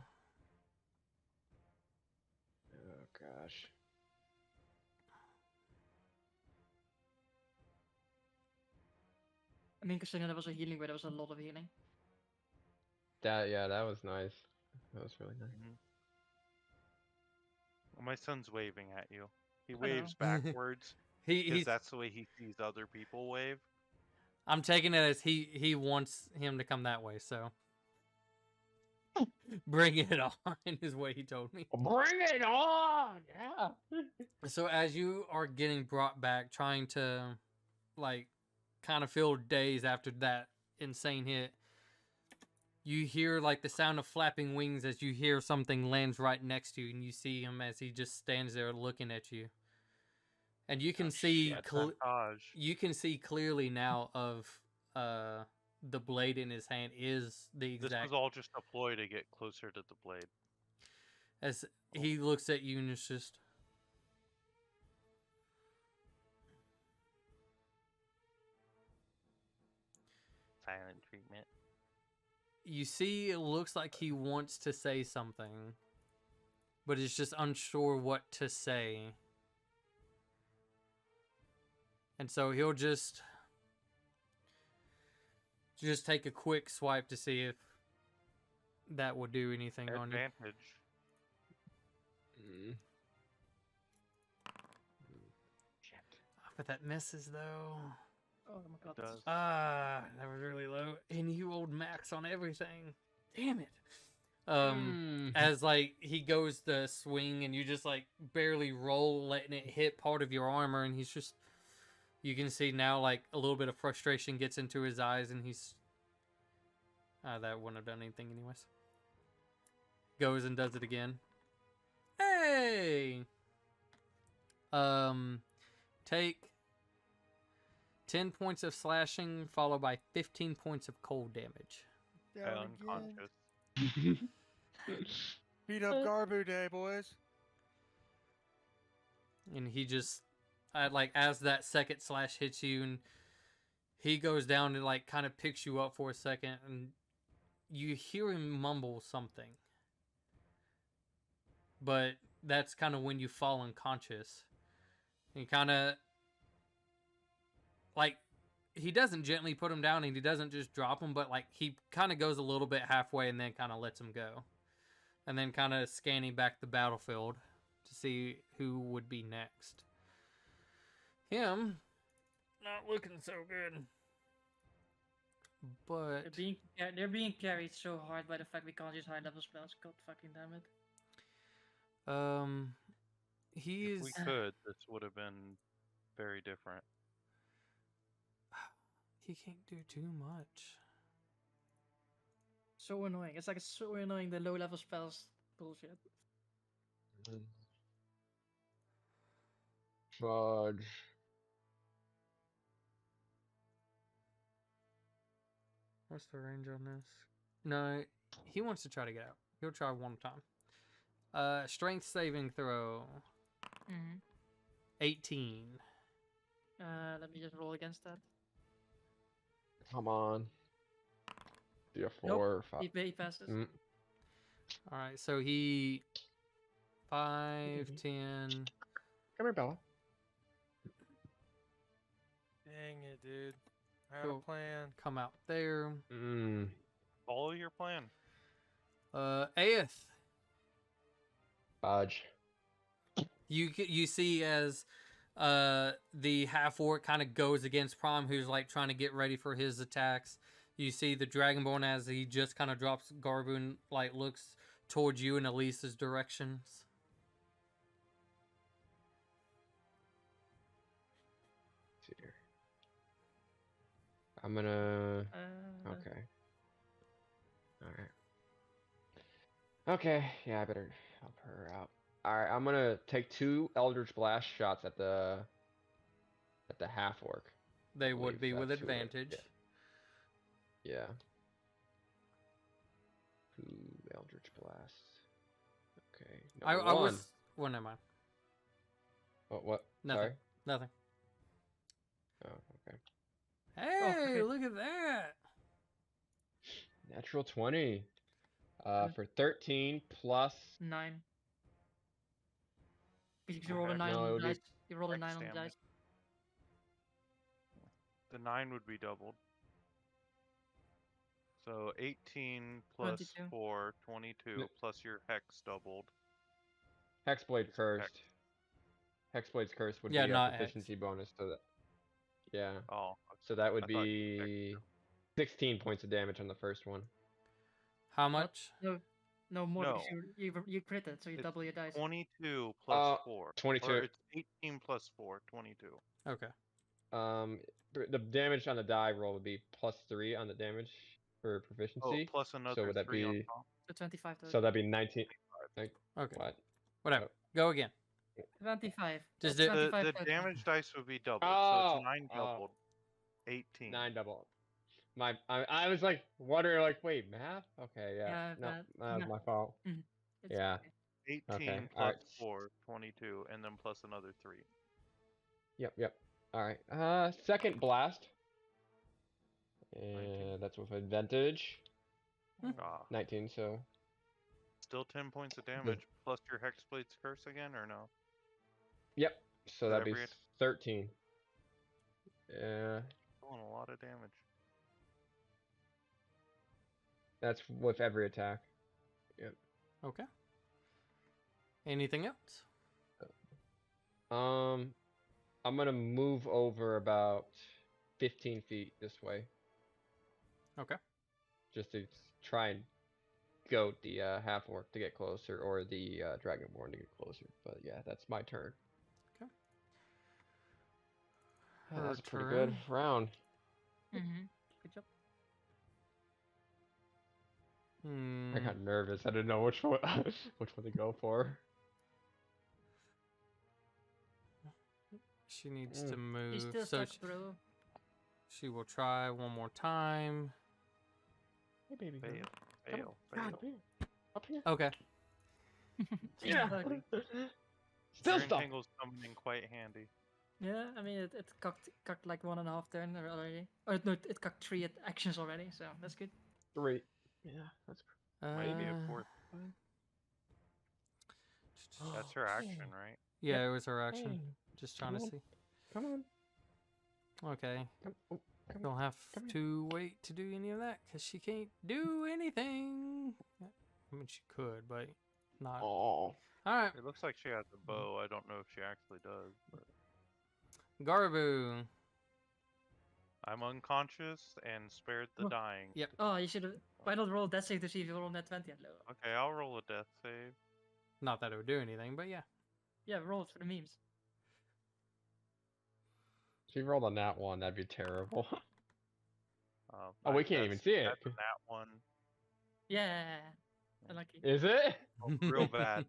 Oh gosh. I mean, considering there was a healing where there was a lot of healing. That was nice. That was really nice. My son's waving at you. He know. waves backwards because He's. that's the way he sees other people wave. I'm taking it as he wants him to come that way. So bring it on is what he told me. Bring it on! Yeah. So as you are getting brought back, trying to like kind of feel days after that insane hit, you hear like the sound of flapping wings as you hear something lands right next to you, and you see him as he just stands there looking at you. And you can see Sabotage. you can see clearly now of the blade in his hand is the This exact was all just a ploy to get closer to the blade. as he looks at you and it's just Silent treatment. you see it looks like he wants to say something, but is just unsure what to say. And so he'll just take a quick swipe to see if that will do anything on you. Advantage. Mm. But that misses though. Oh my god. Does. Ah, that was really low. And you rolled max on everything. Damn it. As like he goes to swing and you just like barely roll, letting it hit part of your armor, and he's just, you can see now like a little bit of frustration gets into his eyes, and he's that wouldn't have done anything anyways. Goes and does it again. Hey! Take 10 points of slashing, followed by 15 points of cold damage. Unconscious. Beat up Garbu Day, boys. And he just, like, as that second slash hits you, and he goes down and, like, kind of picks you up for a second, and you hear him mumble something. But that's kind of when you fall unconscious. And kind of, like, he doesn't gently put him down, and he doesn't just drop him, but, like, he kind of goes a little bit halfway and then kind of lets him go. And then kind of scanning back the battlefield to see who would be next. Him, not looking so good. But They're being carried so hard by the fact we can't use high level spells. God fucking damn it. If we could, this would have been very different. He can't do too much. So annoying. It's like so annoying, the low level spells bullshit. Fudge. What's the range on this? No, he wants to try to get out. He'll try one time. Strength saving throw. 18. Let me just roll against that. Come on. Do a 4 Nope. or 5. He passes. All right, so he 5, 10. Come here, Bella. Dang it, dude. I had Cool. a plan. Come out there. Follow your plan. Aeth, Fudge. you see as the half orc kind of goes against Prom, who's like trying to get ready for his attacks. You see the Dragonborn as he just kind of drops Garbu and like looks towards you and Elisa's directions. Let's see here. I'm gonna. Uh, Okay. All right. Okay. Yeah, I better help her out. All right. I'm gonna take 2 Eldritch Blast shots at the half orc. They believe would be with that's who it- advantage. Yeah. 2 Eldritch Blasts. Okay. I Number 1. was. Well, never mind. What? Nothing. Sorry. Nothing. Oh, okay. Hey, okay. look at that. Natural 20. For 13 plus. 9. Because you Okay. roll a 9 No, it on would the be- dice. You roll a X 9 on the damage. dice. The 9 would be doubled. So 18 plus 22. 4, 22, No. plus your hex doubled. Hexblade Hex. Cursed. Hexblade's Curse would Yeah, be not a hex. proficiency bonus, so that. Yeah. Oh, So that would I thought you were be 16 points of damage on the first one. How much? No more because No. you crit it, so you It's double your dice. 22 plus 4. 22. Or it's 18 plus 4, 22. Okay. The damage on the die roll would be +3 on the damage for Oh, proficiency. plus another would that 3 on be- top. So 25 total. So that'd be 19. Like, Okay. what? Whatever. Oh. Go again. 25. Just That's do- The 25 total. damage dice would be doubled. Oh, So it's 9 oh. doubled. 18. 9 double. I was like wondering, like, wait, math? Okay, yeah. Yeah, No, that- that was no. my fault. It's Yeah. okay. 18 Okay, plus alright. 4, 22, and then plus another 3. Yep. All right. Second blast. 19. And that's with advantage. Ah, 19, so still 10 points of damage, plus your Hexblade's Curse again, or no? yep. So With that'd be every- 13. Yeah, Doing a lot of damage. that's with every attack. Okay. Anything else? I'm gonna move over about 15 feet this way. Okay. Just to try and goat the half orc to get closer, or the dragonborn to get closer. But yeah, that's my turn. Okay. Yeah, Her that's a pretty good turn. round. Good job. I got nervous. I didn't know which one which one to go for. She needs to move. He's still So stuck, bro. she will try one more time. Hey, baby. girl. Fail. Come on, Fail. up here. Up here. Okay. She's Yeah. stuck. Still Your stuck. entangle's coming in quite handy. Yeah, I mean it cocked like 1.5 turn already. Or no, it cocked 3 actions already, so that's good. 3. Yeah, that's Maybe a Uh, 4th. That's her action, right? Yeah, it was her action. Hey, Just trying to come on. see. come on. Okay. Come, oh, come You'll have come here. to wait to do any of that because she can't do anything. I mean, she could, but not. Oh. All right, It looks like she has a bow. I don't know if she actually does, but Garbu. I'm unconscious and spared the Oh. dying. Yep. Oh, you should have. Why not roll that save to see if you roll net 20 and lower? Okay, I'll roll a death save. Not that it would do anything, but yeah. Yeah, roll it for the memes. If you rolled a nat 1, that'd be terrible. Oh, we can't even see it. That's that one. Yeah, unlucky. Is it? Real bad.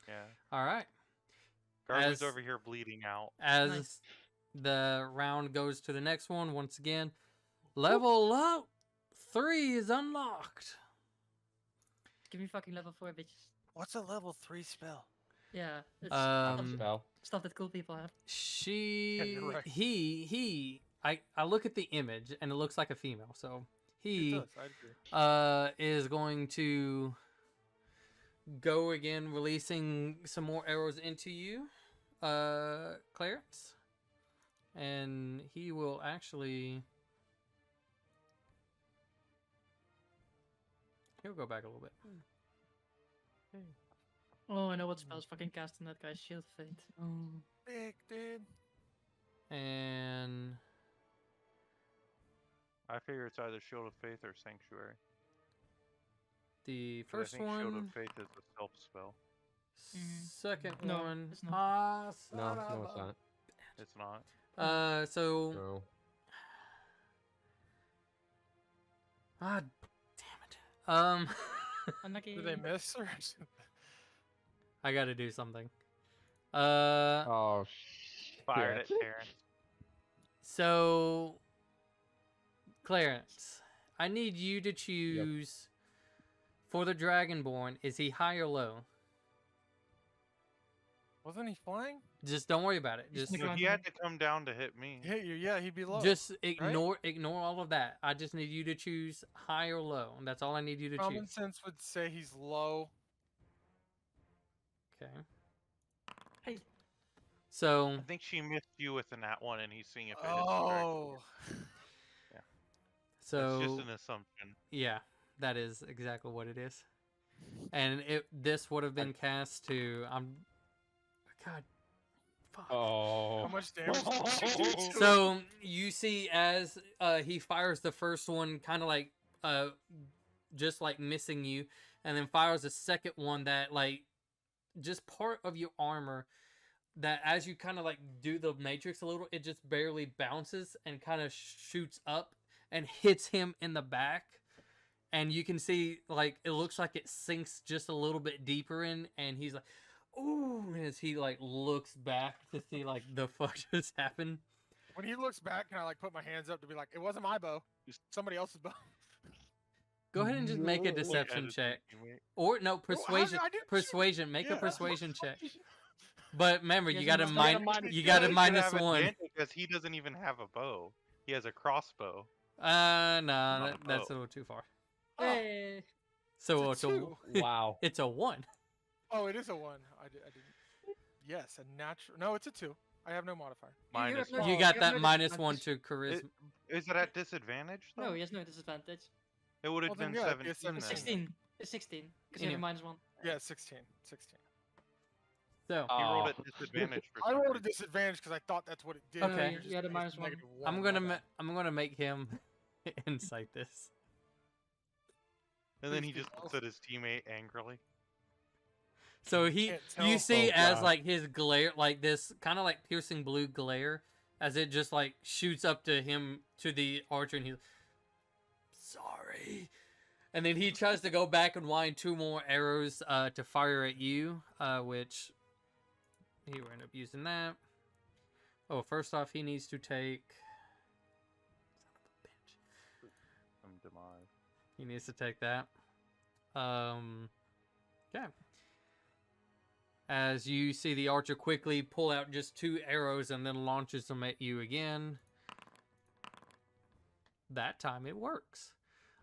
Yeah. All right. Garbu's As- over here bleeding out. As Nice. the round goes to the next one, once again, level up 3 is unlocked. Give me fucking level 4, bitches. What's a level 3 spell? Yeah, it's Spell. stuff that cool people have. She, you're right. he, I look at the image and it looks like a female. So It he does, I agree. is going to go again, releasing some more arrows into you, Clarence, and he will actually. He'll go back a little bit. Oh, I know what spells fucking cast on that guy's shield fate. Oh. Big dude. And I figure it's either Shield of Faith or Sanctuary. the 'Cause first I think Shield of one, Faith is a self spell. second No, one. it's not. Ah, No, son no, of it's a- not. It's not. So No. ah, damn it. Unlucky. Did they miss or? I got to do something. Oh Fired at shit. Terrence. So Clarence, I need you to choose for the Dragonborn. Is he high or low? Wasn't he flying? Just don't worry about it. He's Just in the So ground. he had to come down to hit me. Hit you, yeah, he'd be low. just ignore all of that. I just need you to choose high or low. And that's all I need you to Common choose. sense would say he's low. Okay. Hey. So I think she missed you with the nat one, and he's seeing if it hits the dragon. Oh. so It's just an assumption. yeah, that is exactly what it is. And this would have been cast to God. Fuck. Oh. How much damage did you do to him? So you see as he fires the first one, kind of like just like missing you, and then fires a second one that like just part of your armor that as you kind of like do the matrix a little, it just barely bounces and kind of shoots up and hits him in the back. And you can see like it looks like it sinks just a little bit deeper in, and he's like, "Ooh!" as he like looks back to see like the fuck just happened. When he looks back, can I like put my hands up to be like, it wasn't my bow, it's somebody else's bow? Go ahead and just make a No. deception Look at check, his teammate. or no persuasion. I didn't shoot. Persuasion. Make a Yeah. persuasion check. But remember, He you has got a a minus- minus. You Yeah, got a He should minus have one. advantage because he doesn't even have a bow. He has a crossbow. No, Not a that's a bow. little too far. Oh, Hey. So It's it's a a two. Wow. it's a 1. oh, it is a 1. I didn't. Yes, a natural. No, it's a 2. I have no modifier. Minus no- one. You Oh, got you that have no minus 1 disadvantage. to charisma. Is it at disadvantage though? No, he has no disadvantage. It would have Well, then, been yeah, it'd be a 17 It's then. 16. It's 16. Because you have a Anyway. -1. Yeah, 16. 16. So He rolled Oh. at disadvantage for I some rolled a reason. disadvantage because I thought that's what it did. Okay. It was You had a just -1. negative one, I'm my gonna bad. I'm gonna make him insight this. And then Please he do just both. looks at his teammate angrily. So he, Can't you tell. see Oh, as God. like his glare, like this kind of like piercing blue glare, as it just like shoots up to him to the archer, and he's sorry. And then he tries to go back and wind 2 more arrows to fire at you, which he will end up using that. Oh, first off, he needs to take. Son of a bitch. Some demise. He needs to take that. Okay. As you see the archer quickly pull out just 2 arrows and then launches them at you again. That time it works.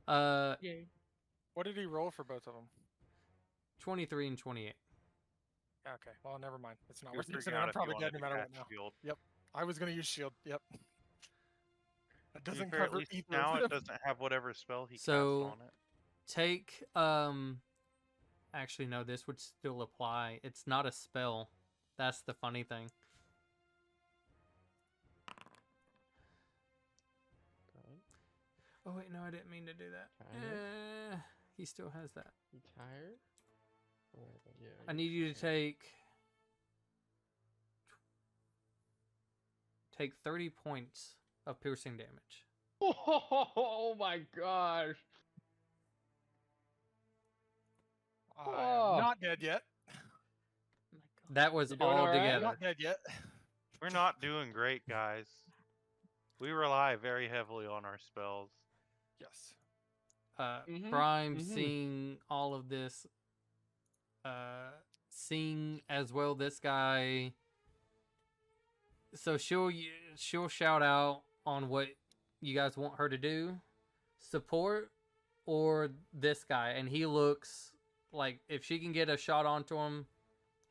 Yay. What did he roll for both of them? 23 and 28. Okay, well, never mind. It's not You're worth using. freaking it. out I'm if you probably wanted dead no to matter what cast now. shield. I was gonna use shield. Yep. That To be doesn't fair, at cover least either. now of it them. doesn't have whatever spell he So- cast on it. Take actually no, this would still apply. It's not a spell. That's the funny thing. Oh wait, no, I didn't mean to do that. He still has that. You tired? Oh, yeah. I need you to take 30 points of piercing damage. Oh my gosh. I'm not dead yet. Oh my god. That was You doing all all right? I'm together. not dead yet. We're not doing great, guys. We rely very heavily on our spells. Yes. Mhm, Prime mhm. seeing all of this, seeing as well this guy. So she'll shout out on what you guys want her to do, support, or this guy, and he looks like if she can get a shot onto him,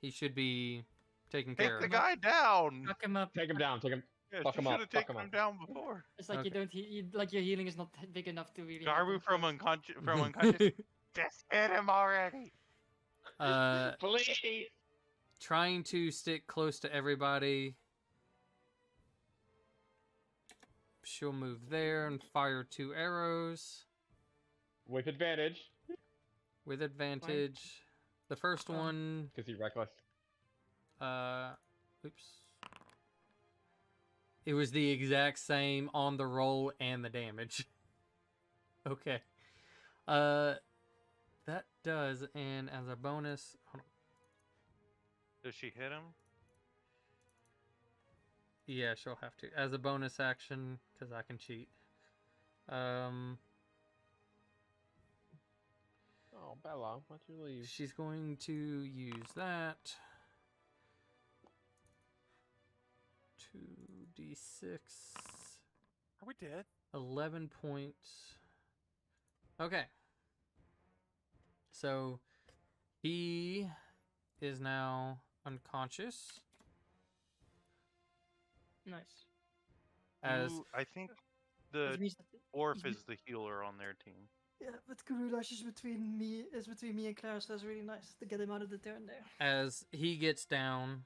he should be taken care Take the of. guy down. Fuck him up. Take him down. Take him. Yeah, Fuck you him up, should have fuck taken him him up. down before. It's like you Okay. don't like your healing is not big enough to really. Garbu help from him. unconscious. From unconscious. Just hit him already. Please. Trying to stick close to everybody. She'll move there and fire 2 arrows With advantage. with advantage. The first one, Because he's reckless. oops. It was the exact same on the roll and the damage. Okay. That does, and as a bonus, hold on. Does she hit him? Yeah, she'll have to. As a bonus action, because I can cheat. Oh, Bella, why'd you leave? She's going to use that. 2d6. Are we dead? 11 points. Okay. So, he is now unconscious. Nice. As I think That the means that dwarf is the healer on their team. Yeah, but Kurulash is between me and Claire, so that's really nice to get him out of the turn there. as he gets down,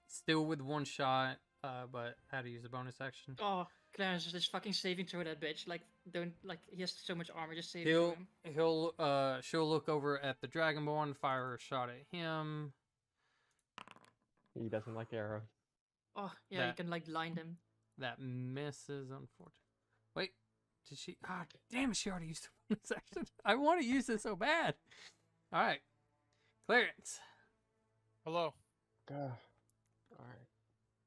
still with 1 shot, but how to use a bonus action. Oh, Clarence is just fucking saving through that bitch. Like, don't like he has so much armor. Just save through him. She'll look over at the Dragonborn, fire a shot at him. He doesn't like arrows. Oh yeah, you That- can like blind him. That misses, unfortunately. Wait, did she? Ah, damn it! She already used the bonus action. I want to use it so bad. All right, Clarence. Hello. Alright.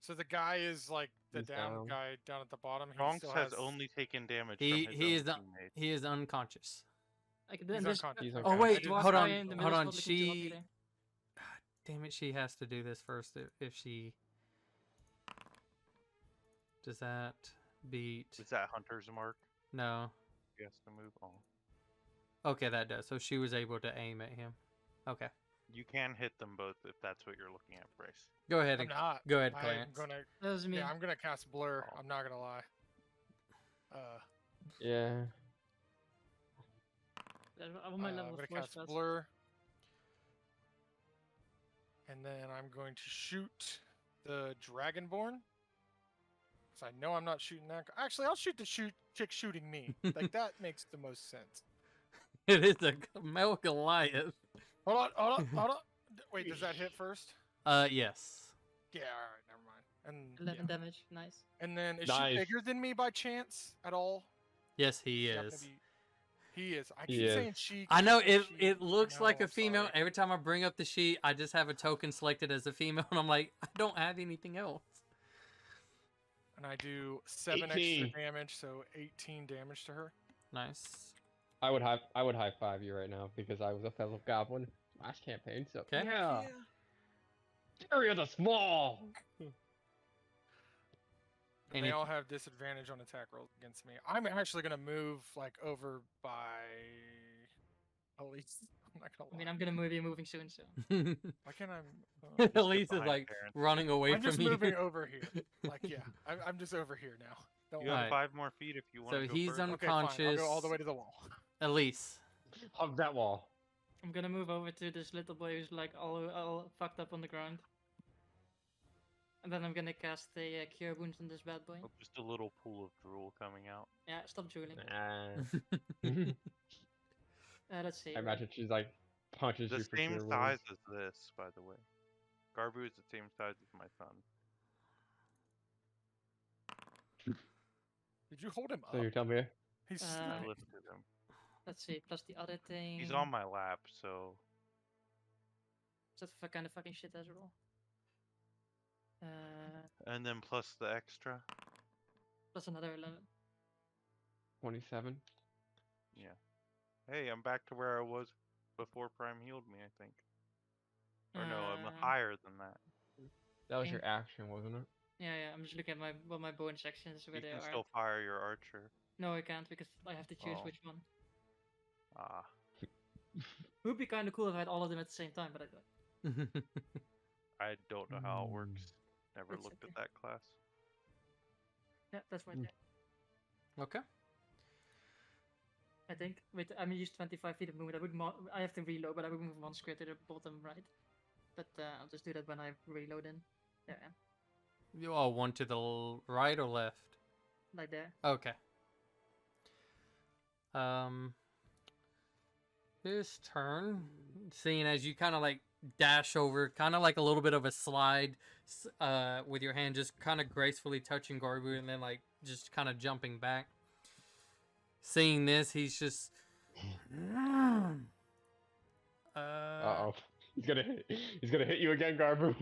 So the guy is like the He's down down. guy down at the bottom. He Tonks still has only taken damage He from his he own is teammates. he is unconscious. Like He's then there's unconscious. He's Oh unconscious. wait, dwarf hold guy on, in the hold middle on. is probably too She, lucky damn it, she has to do this first. If she does that beat? Is that Hunter's mark? No. He has to move on. Okay, that does. So she was able to aim at him. Okay, You can hit them both if that's what you're looking at, Bryce. go ahead. I'm not. Go ahead, I'm Clarence. gonna. That was me. Yeah, I'm gonna cast blur. Oh. I'm not gonna lie. Yeah. I'm on my I'm level gonna 4 cast spells. blur. And then I'm going to shoot the Dragonborn. Because I know I'm not shooting that. Actually, I'll shoot the chick shooting me. Like, that makes the most sense. It is a male Goliath. Hold on. Wait, does that hit first? Yes. Yeah, alright, never mind. And 11 yeah. damage. Nice. And then is Nice. she bigger than me by chance at all? Yes, he Is that gonna is. He is. I He keep is. saying she. I know keep saying it. she. It looks I like know, a female. sorry. Every time I bring up the sheet, I just have a token selected as a female, and I'm like, I don't have anything else. And I do 7 18. extra damage, so 18 damage to her. Nice. I would high five you right now because I was a fellow goblin last campaign. So Okay. yeah. Area the small. And Any- they all have disadvantage on attack rolls against me. I'm actually gonna move like over by Elise. I'm not gonna I lie. mean, I'm gonna be moving soon, so. Why can't I? Elise is behind like parents. running away I'm from just you. moving over here. Like yeah, I'm just over here now. Don't You worry. have Alright. 5 more feet if you want So to go he's further. Okay, fine. I'll unconscious. go all the way to the wall. Elise. Hug that wall. I'm gonna move over to this little boy who's like all fucked up on the ground. And then I'm gonna cast the Cure Wounds on this bad boy. Oh, just a little pool of drool coming out. Yeah, stop drooling. I Let's see. imagine she's like punches The you for same your size wounds. as this, by the way. Garbu is the same size as my son. Did you hold him up? So you're telling me He's I Uh, lifted him. Let's see. Plus the other thing. He's on my lap, so That's kind of fucking shit as well. and then plus the extra. Plus another 11. 27. Yeah. Hey, I'm back to where I was before Prime healed me, I think. Or no, I'm higher than that. That was Okay. your action, wasn't it? Yeah. I'm just looking at what my bonus actions where You they can are. still fire your archer. No, I can't because I have to choose Oh. which one. Ah. It would be kind of cool if I had all of them at the same time, but I don't. I don't know how it works. Never It's looked okay. at that class. Yeah, that's my Hmm. thing. Okay. I think. Wait, I'm used 25 feet of movement. I have to reload, but I would move one square to the bottom right. But I'll just do that when I reload in. There I am. You all one to the right or left? Like there. Okay. His turn. Seeing as you kind of like dash over, kind of like a little bit of a slide, with your hand just kind of gracefully touching Garbu and then like just kind of jumping back. Seeing this, he's just. Uh-oh. He's gonna hit you again, Garbu.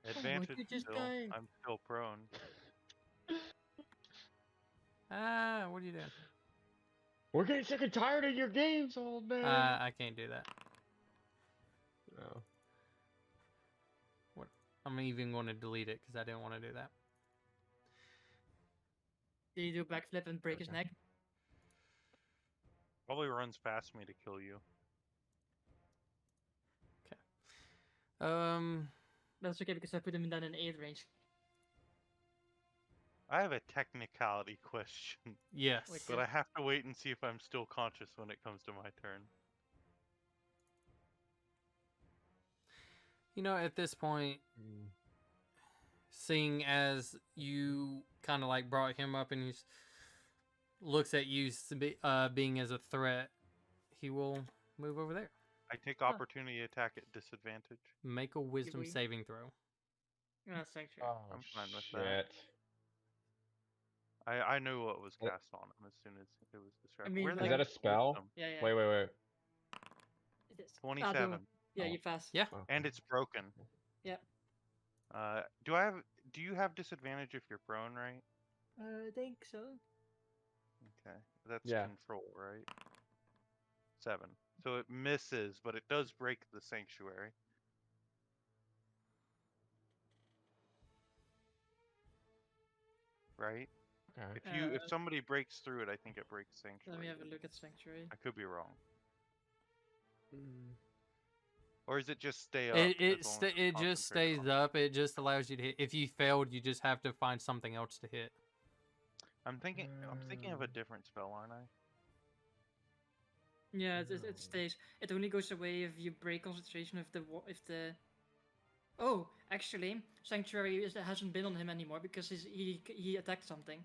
Advantage you just still. die? I'm still prone. What are you doing? We're getting sick and tired of your games, old man. I can't do that. No. What? I'm even going to delete it because I didn't want to do that. Did you do a backflip and break his neck? Probably runs past me to kill you. That's okay because I put him down in 8 range. I have a technicality question, Yes. but I have to wait and see if I'm still conscious when it comes to my turn. You know, at this point, seeing as you kind of like brought him up and he looks at you being as a threat, he will move over there. I take opportunity attack at disadvantage. Make a wisdom Agree. saving throw. That's actually. I'm fine with that. I knew what was cast on him as soon as it was distracted. mean, Where the like- Is that a heck spell? wisdom? Yeah. Wait. It is. 27. Yeah, you pass. Yeah. Oh. And it's broken. Yeah. Do you have disadvantage if you're prone, right? I think so. Okay. That's Yeah. control, right? 7. So it misses, but it does break the sanctuary. Right? Okay. If somebody breaks through it, I think it breaks sanctuary. Let me have a look at Sanctuary. I could be wrong. Mm. Or is it just stay up? It just stays up. It just allows you to hit. If you failed, you just have to find something else to hit. I'm thinking of a different spell, aren't I? Yeah, it stays. It only goes away if you break concentration if the. Oh, actually, Sanctuary hasn't been on him anymore because he attacked something.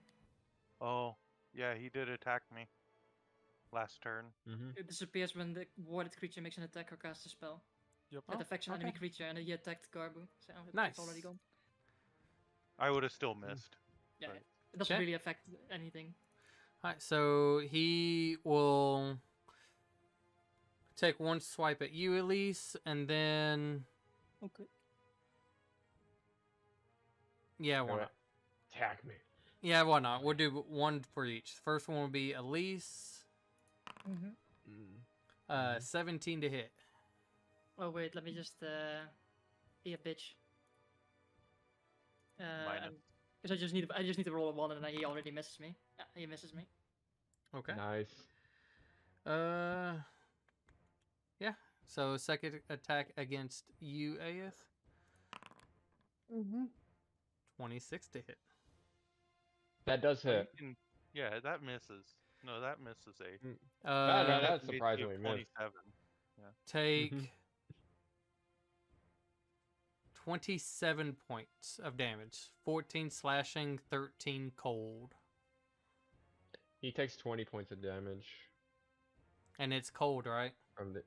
Oh, yeah, he did attack me last turn. It disappears when the warded creature makes an attack or casts a spell. Yep. That affects an enemy okay. creature, and he attacked Garbu. So Nice. it's already gone. I would have still missed. Yeah, but- it doesn't Check. really affect anything. Alright, so he will take one swipe at you, Elise, and then Okay. yeah, why Go not? Attack me. Yeah, why not? We'll do one for each. The first one will be Elise. Mm-hmm. 17 to hit. Oh wait, let me just be a bitch. Minus. Because I just need to roll a 1 and then he already misses me. Yeah, he misses me. Okay. Nice. Yeah. So second attack against you, Aeth. 26 to hit. That does Oh, you hit. can- yeah, that misses. No, that misses a. No, Uh, that's AC of surprisingly missed. 27. take Mhm. 27 points of damage. 14 slashing, 13 cold. He takes 20 points of damage And it's cold, right? from the.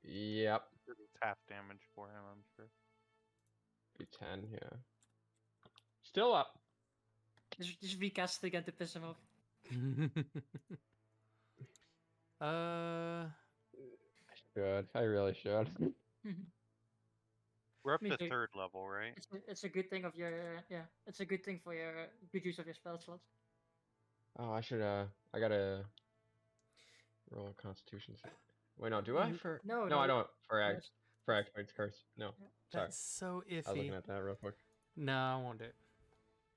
Yep. It's half damage for him, I'm sure. Be 10, yeah. Still up. Just recast it again to piss him off. uh, Should. I really should. We're up Me to too. 3rd level, right? It's a good thing of your It's a good thing for your good use of your spell slots. Oh, I should, I gotta roll a constitution save. Wait, no, do I? For No, No, I don't. For Yes. X-Points curse. No. Sorry. that's so I was looking iffy. at that real quick. No, I won't do it.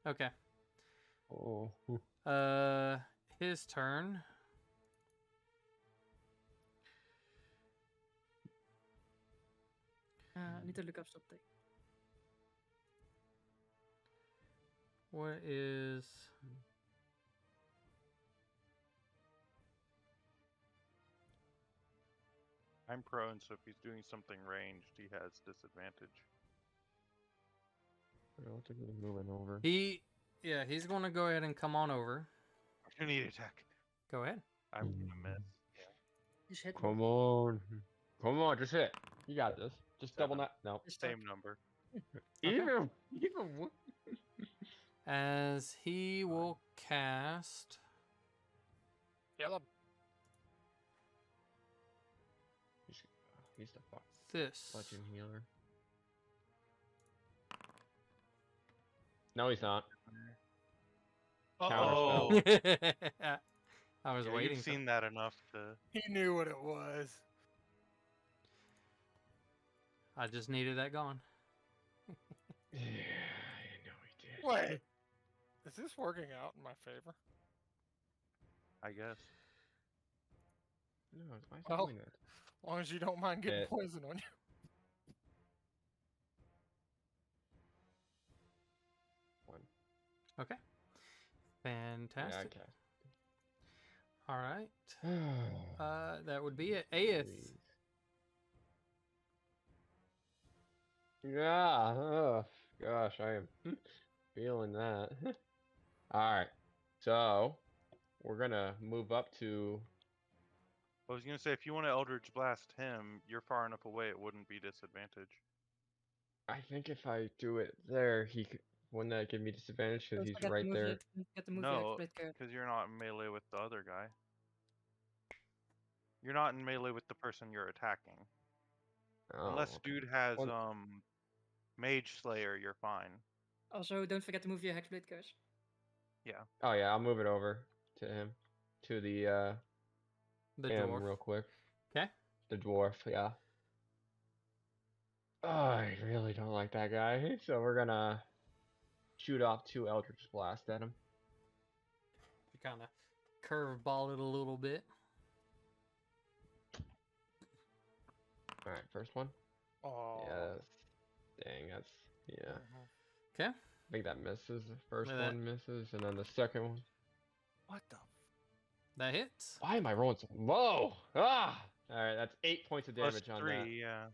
Okay. Oh. His turn. I need to look up something. What is I'm prone, so if he's doing something ranged, he has disadvantage. I don't think he's moving over. Yeah, he's gonna go ahead and come on over. Opportunity attack. Go ahead. I'm gonna miss. Just hit me. Come on. Come on, just hit. You got this. Just double 7. that. No. Just stuck. Same number. Even one. As he will cast Yellow. He's the fuck this. bludgeon healer. No, he's not. Oh, I was yeah, waiting. you've seen that enough to. He knew what it was. I just needed that gone. Yeah, I know he did. Wait. Is this working out in my favor? I guess. No, why is he Well, doing that? As long as you don't mind getting Yeah. poison on you. One. Okay. Yeah, Fantastic. okay. All right. That would be it. Aeth. Please. Yeah. Oh, gosh, I am feeling that. All right. So we're gonna move up to. I was gonna say if you want to Eldritch Blast him, you're far enough away it wouldn't be disadvantage. I think if I do it there, wouldn't that give me disadvantage because Don't he's forget to right move there. Don't forget to move your No, Hexblade card. because you're not in melee with the other guy. You're not in melee with the person you're attacking. Oh, Unless okay. dude has Well- Mage Slayer, you're fine. Also, don't forget to move your Hexblade curse. Oh yeah, I'll move it over to him, to the The him dwarf. real quick. Okay. The dwarf, yeah. Oh, I really don't like that guy. So we're gonna shoot off 2 Eldritch Blast at him. You kind of curveball it a little bit. All right, first one. Oh. Yes. Dang, that's yeah. Okay. I think that misses. The first Yeah, that- one misses, and then the second one. What the? That hits. Why am I rolling so low? Ah! All right, that's 8 points of Plus damage on 3, that. yeah.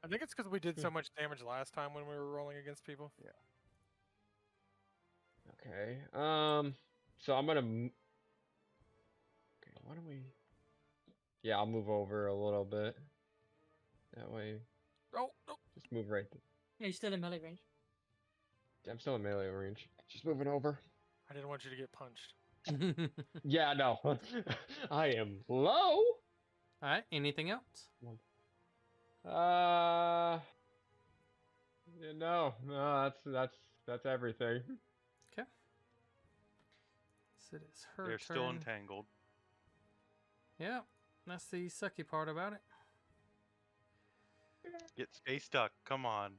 I think it's because we did so much damage last time when we were rolling against people. Okay. So I'm gonna. Okay, why don't we? Yeah, I'll move over a little bit. That way, Oh, no. just move right. Yeah, he's still in melee range. I'm still in melee range. Just moving over. I didn't want you to get punched. Yeah, no. I am low. All right. Anything else? Yeah, no, that's everything. Okay. So it is her They're turn. still entangled. Yeah. That's the sucky part about it. Stay stuck. Come on.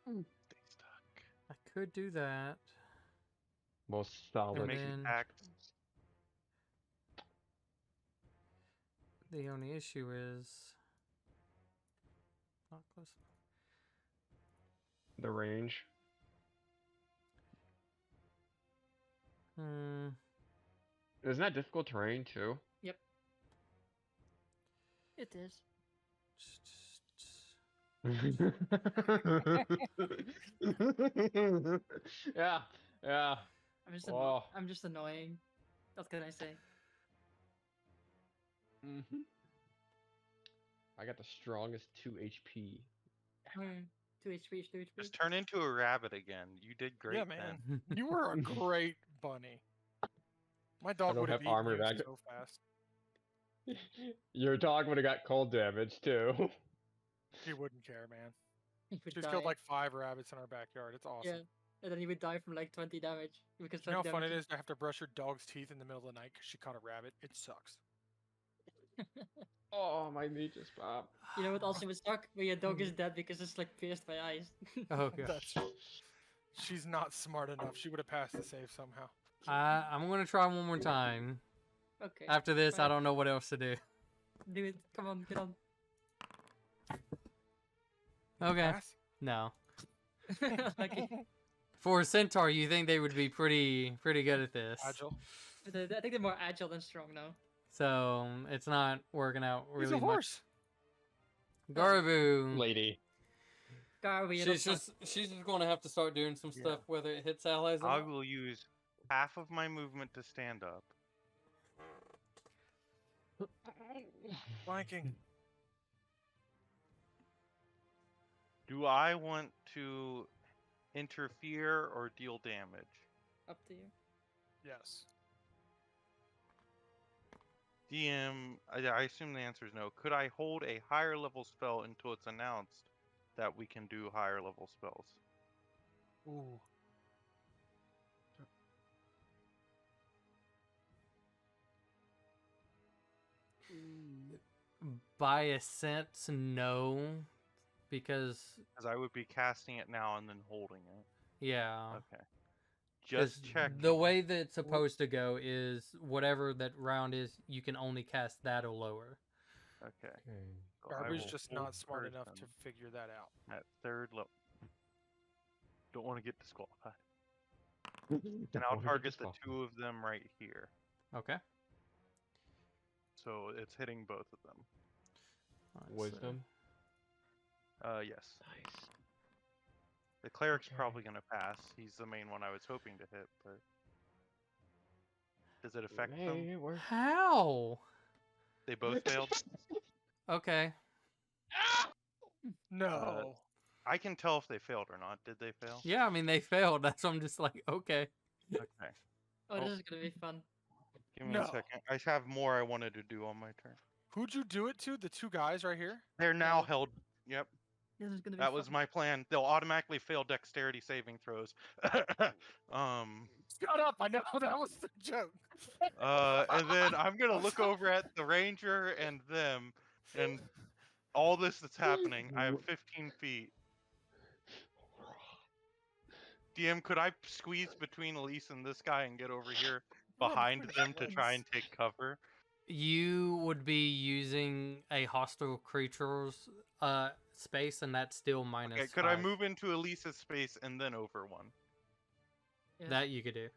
Stay stuck. I could do that. Most They're And solid. making then- pacts. The only issue is not close The range. enough. Isn't that difficult terrain too? It is. Yeah, yeah. Oh. I'm just annoying. What can I say? Hmm. I got the strongest 2 HP. 2 HP, 2 HP. Just turn into a rabbit again. You did great, Yeah, Ben. man. You were a great bunny. My dog don't would have have armor eaten you back. so fast. Your dog would have got cold damage too. He wouldn't care, man. He would She's die. killed like 5 rabbits in our backyard. It's awesome. Yeah, and then he would die from like 20 damage. Because You know how 20 fun it damage is to have to brush your dog's teeth in the middle of the night because she caught a rabbit? It sucks. Oh, my meat just popped. You know what also would suck? When your dog is dead because it's like pierced by eyes. Oh gosh. That's, she's not smart enough. She would have passed the save somehow. I'm gonna try one more time. Okay. After this, I Fine. don't know what else to do. Do it. Come on, get on. Okay. Pass? No. Like, For a centaur, you think they would be pretty good at this. Agile. I think they're more agile than strong now. So it's not working out He's really a horse. much. Garvu. Lady. Garvey, She's just going to have to start doing some Yeah. stuff whether it hits allies or I not. will use half of my movement to stand up. Flanking. Do I want to interfere or deal damage? up to you. Yes. DM, I assume the answer is no. Could I hold a higher level spell until it's announced that we can do higher level spells? Ooh. By a sense, no, because Because I would be casting it now and then holding it. yeah, Okay. Just 'cause checking. the way that it's supposed to go is whatever that round is, you can only cast that or lower. Okay. Okay. So I Garby's will just hold not smart enough to person figure that out. at third level. Don't want to get disqualified. Don't And I'll wanna get target the disqualified. two of them right here. Okay. So it's hitting both of them. Alright, so- Wisdom. Yes. Nice. The cleric's Okay. probably gonna pass. He's the main one I was hoping to hit, but does it affect them? Hey, we're... How? They both failed. Okay. No. I can tell if they failed or not. Did they fail? Yeah, I mean they failed. That's why I'm just like, okay. Okay. Oh, Oh. this is gonna be fun. Give me No. a second. I have more I wanted to do on my turn. Who'd you do it to? The two guys right here? They're now Yeah. held. Yep. This is gonna be That fun. was my plan. They'll automatically fail dexterity saving throws. Shut up! I know that was the joke. And then I'm gonna look over at the ranger and them, and all this that's happening. I have 15 feet. DM, could I squeeze between Elise and this guy and get over here behind them to try and take cover? You would be using a hostile creature's space, and that's still minus Okay, could I 5. move into Elise's space and then over one? Yes. That you could do.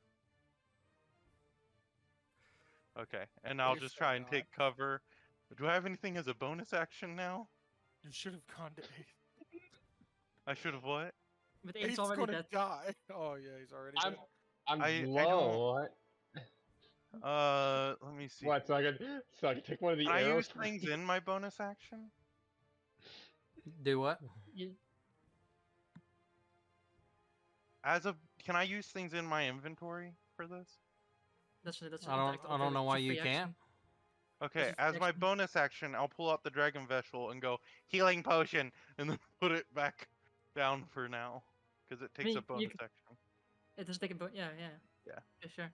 Okay, and I'll Please just say try and not. take cover. Do I have anything as a bonus action now? You should have gone to 8. I should have what? But 8's it's already gonna dead. die. Oh yeah, he's already I'm dead. I'm I don't- low. What? Let me see. What? So I can take one of the Can I arrows. use things in my bonus action? Do what? You, Can I use things in my inventory for this? that's I don't know why you can't. Okay, is as my action. bonus action, I'll pull out the dragon vessel and go healing potion, and then put it back down for now, because it takes mean, a you bonus c- action. It does take a yeah. Yeah. Sure.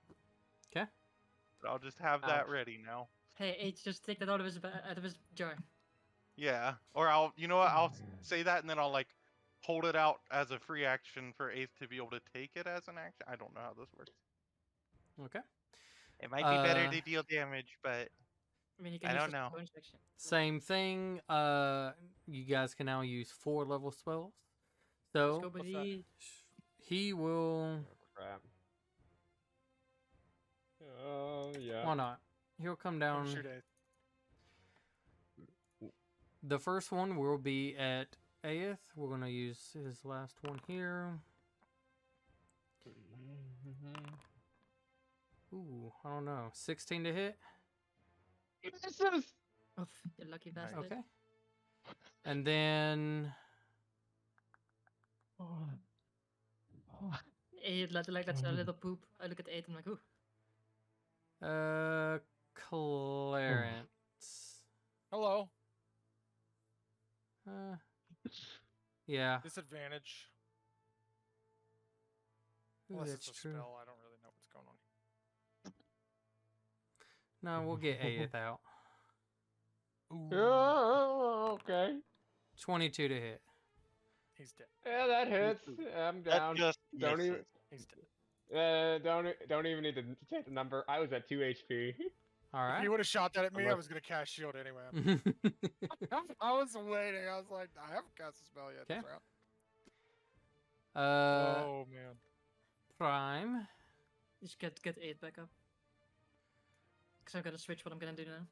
But I'll just have that ready now. Hey, H, just take that out of his jar. Yeah, or I'll, you know what? I'll say that, and then I'll like hold it out as a free action for Eighth to be able to take it as an action. I don't know how this works. Okay. It might be better Uh, to deal damage, but I mean, you can I use don't this know. bonus action. Same thing. You guys can now use 4 level spells. Let's So go, buddy. he will. Oh, crap. Oh yeah. Why not? He'll come down. Shoot 8. The first one will be at Aeth. We're gonna use his last one here. Ooh, I don't know. 16 to hit. Oh, you lucky bastard. Okay. And then Eight, like that's a little poop. I look at 8 and I'm like, ooh. Clarence. Hello. Yeah. Disadvantage. Ooh, Unless that's it's a true. spell, I don't really know what's going on. No, we'll get Aeth out. Oh, okay. 22 to hit. He's dead. Yeah, that hits. I'm down. that just Don't even. misses. He's dead. Don't even need to take the number. I was at 2 HP. All If right. he would have shot that at me, I Unless- was gonna cast shield anyway. I was waiting. I was like, I haven't cast a spell yet. This Okay. round. Oh man. Prime. Just get 8 back up. Because I'm gonna switch what I'm gonna do now.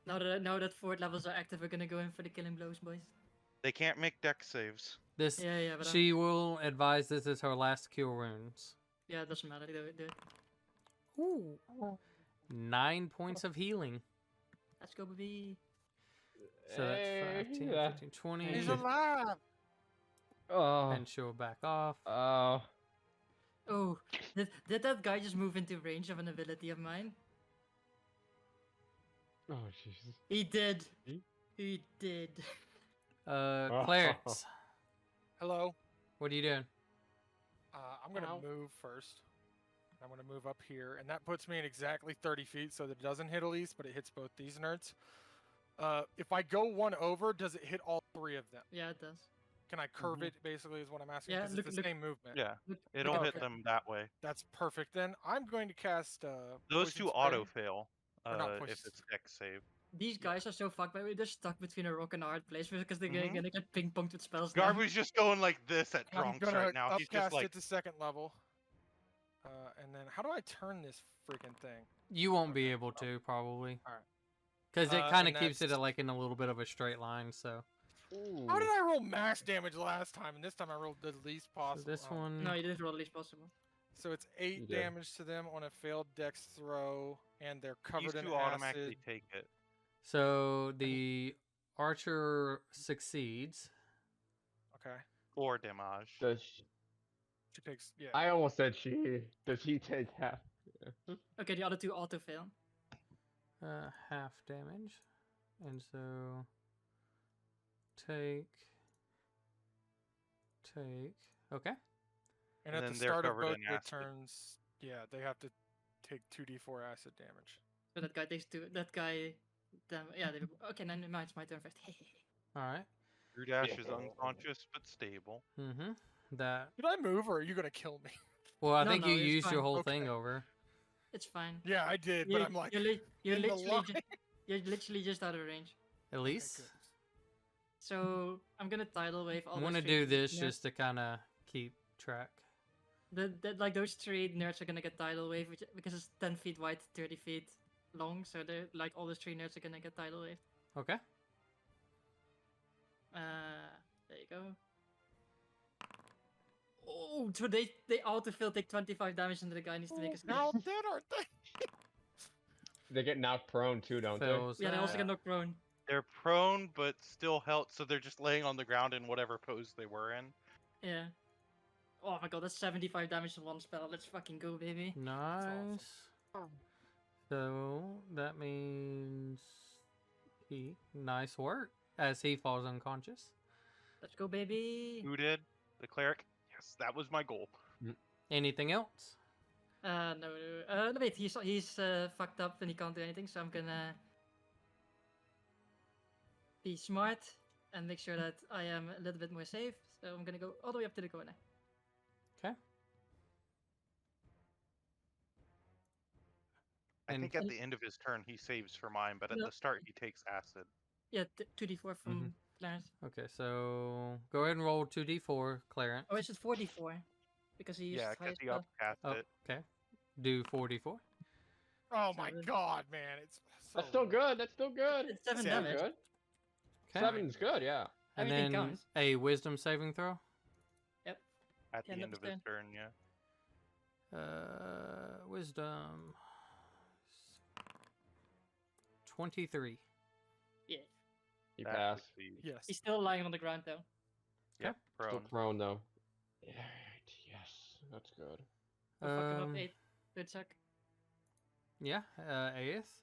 Now that 4th levels are active, we're gonna go in for the killing blows, boys. They can't make deck saves. This Yeah, but she will advise this is her last cure wounds. yeah, it doesn't matter. Do it. Ooh. 9 points of healing. Let's go, baby. So that's 5, 10, yeah. 15, 20. He's alive. Oh. And she'll back off. Oh. Oh, did that guy just move into range of an ability of mine? Oh, Jesus. He did. He? He did. Clarence, Hello. what are you doing? I'm gonna Ow. move first. I'm gonna move up here, and that puts me at exactly 30 feet, so that it doesn't hit Elise, but it hits both these nerds. If I go one over, does it hit all 3 of them? Yeah, it does. Can I curve it? Basically, is what I'm asking. Yeah, Because look- it's the look- same movement. Yeah, Look, it'll look hit at them that way. That's perfect. Then I'm going to cast. Those Poison two Spray. auto fail Or not if poison it's deck save. These guys are so fucked, but they're stuck between a rock and a hard place because they're Mhm. gonna get ping ponged with spells. now. Garby's just going like this at I'm drunks gonna right now. He's just upcast like, it to 2nd level. And then how do I turn this freaking thing? You won't be able to, probably. Alright. Because it kind of And keeps it that's- at, like in a little bit of a straight line, so. Ooh. How did I roll max damage last time? And this time I rolled the least So possible. this Oh. one. No, you didn't roll the least possible. So it's 8 You did. damage to them on a failed dex throw, and they're these covered in two automatically acid. take it. So the archer succeeds. Okay. 4 damage. Does She takes, yeah. I almost said she. Does he take half? Okay, the other 2 auto fail. Half damage. And so. Take. Okay. And and at then the they're start of covered both in their acid. turns, yeah, they have to take 2d4 acid damage. So that guy takes 2. That guy. Yeah, okay, then it's my turn first. Alright. Rudash is unconscious but stable. Mm-hmm. That. Did I move, or are you gonna kill me? Well, I No, think no, you it's used your fine. whole Okay. thing over. It's fine. Yeah, I did, but I'm like, you're in the you're literally just out of range. At least. good. So I'm gonna tidal wave all I'm those gonna 3 do this nerds. just to kind of keep track. Like those 3 nerds are gonna get tidal wave because it's 10 feet wide, 30 feet long. So they're like all those 3 nerds are gonna get tidal wave. Okay. There you go. Oh, so they auto fail, take 25 damage, and the guy needs to make a save. Now dead, aren't they? They get knocked prone too, don't Fails Yeah, they also that. get knocked prone. They're prone but still held, so they're just laying on the ground in whatever pose they were in. Yeah. Oh my god, that's 75 damage to 1 spell. Let's fucking go, baby. Nice. So that means nice work as he falls unconscious. Let's go, baby. Who did? The cleric? Yes, that was my goal. Anything else? No, no, wait, he's fucked up and he can't do anything, so I'm gonna be smart and make sure that I am a little bit more safe. So I'm gonna go all the way up to the corner. Okay. I And- think at the end of his turn he saves for mine, but at No. the start he takes acid. Yeah, 2d4 from Clarence. Okay, so go ahead and roll 2d4, Clarence. Oh, is it 44? Because he used Yeah, high because he spell. upcast Oh, it. okay. Do 44. Oh my 7. god, man, it's so That's still good. That's still good. It's 7 Seven. damage. Good. Okay. 7's good. Yeah. And Everything then counts. a wisdom saving throw. At Yeah, the end that's of his good. turn, yeah. Wisdom 23. Yeah. You That pass. would be- Yes. He's still lying on the ground though. yeah, Still prone. prone though. Alright, yes, that's good. Go fuck him up, Um, 8. Good suck. Yeah, Aeth.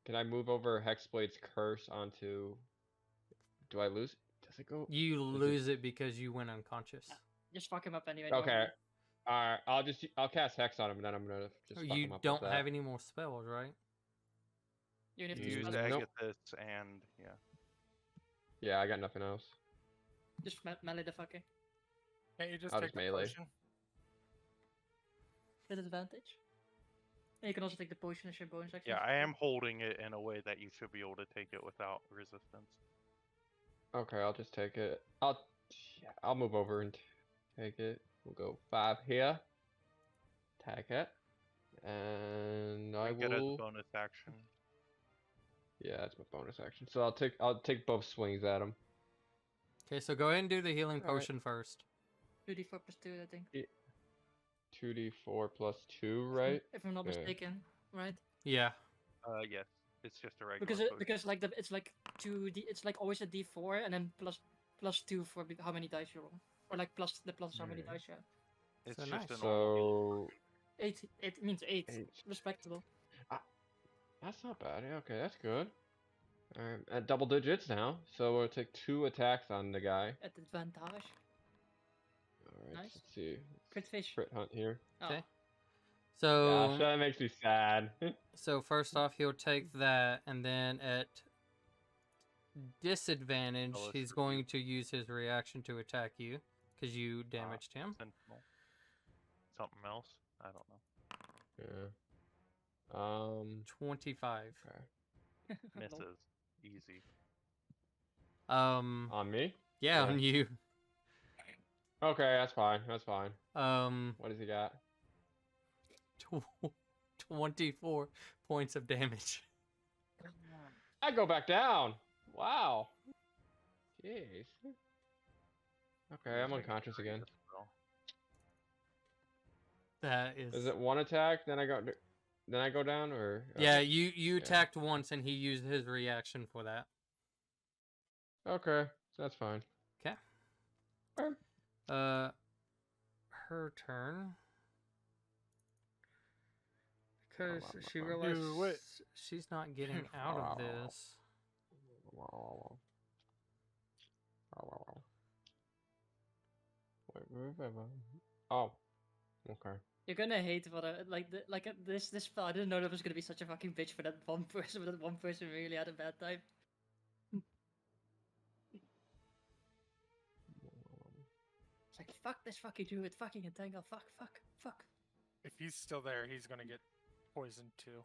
Can I move over Hexblade's curse onto? Do I lose? Does it go? You lose it because you went unconscious. Just fuck him up anyway. Okay. Alright, I'll cast Hex on him, and then I'm gonna just fuck You him up. don't with have that. any more spells, right? Even if You these Use spells- Nope. Agathis and yeah. Yeah, I got nothing else. just melee the fucker. Can't you just I'll take just the melee. potion? With advantage. And you can also take the potion as your bonus action. Yeah, I am holding it in a way that you should be able to take it without resistance. Okay, I'll just take it. I'll move over and take it. We'll go 5 here. Attack it. And I Make it as a will. bonus action. Yeah, that's my bonus action. So I'll take both swings at him. Okay, so go ahead and do the healing All right. potion first. 2d4 plus 2, I think. 2d4 plus 2, right? If I'm not Okay. mistaken, right? Yeah. Yes, it's just a regular. Because like it's like 2d, it's like always a d4 and then plus 2 for how many dice you roll, or like plus how many dice you have. It's So just nice. a normal. So 8. It means 8. 8. Respectable. That's not bad. Yeah, okay, that's good. At double digits now, so we'll take 2 attacks on the guy. At advantage. Alright, Nice. let's see. Crit fish. Crit hunt here. Okay. Oh. So Gosh, that makes me sad. so first off, he'll take that, and then at disadvantage, Tell us he's what going to use his reaction to attack you because you damaged him. Sentinel. Something else? I don't know. Yeah. 25. Okay. Misses. Easy. On me? Yeah, Yeah. on you. Okay, that's fine. That's fine. Um, What does he got? 24 points of damage. I go back down. Wow. Jeez. Okay, I'm unconscious again. That is. Is it one attack? Then I go down, or? Yeah, you attacked once, and he used his reaction for that. Okay, that's fine. Okay. Her turn. Because she realized she's not getting out of this. Oh, okay. You're gonna hate what this spell. I didn't know there was gonna be such a fucking bitch for that one person. But that one person really had a bad time. It's like fuck this fucking druid, fucking entangle, fuck. If he's still there, he's gonna get poisoned too.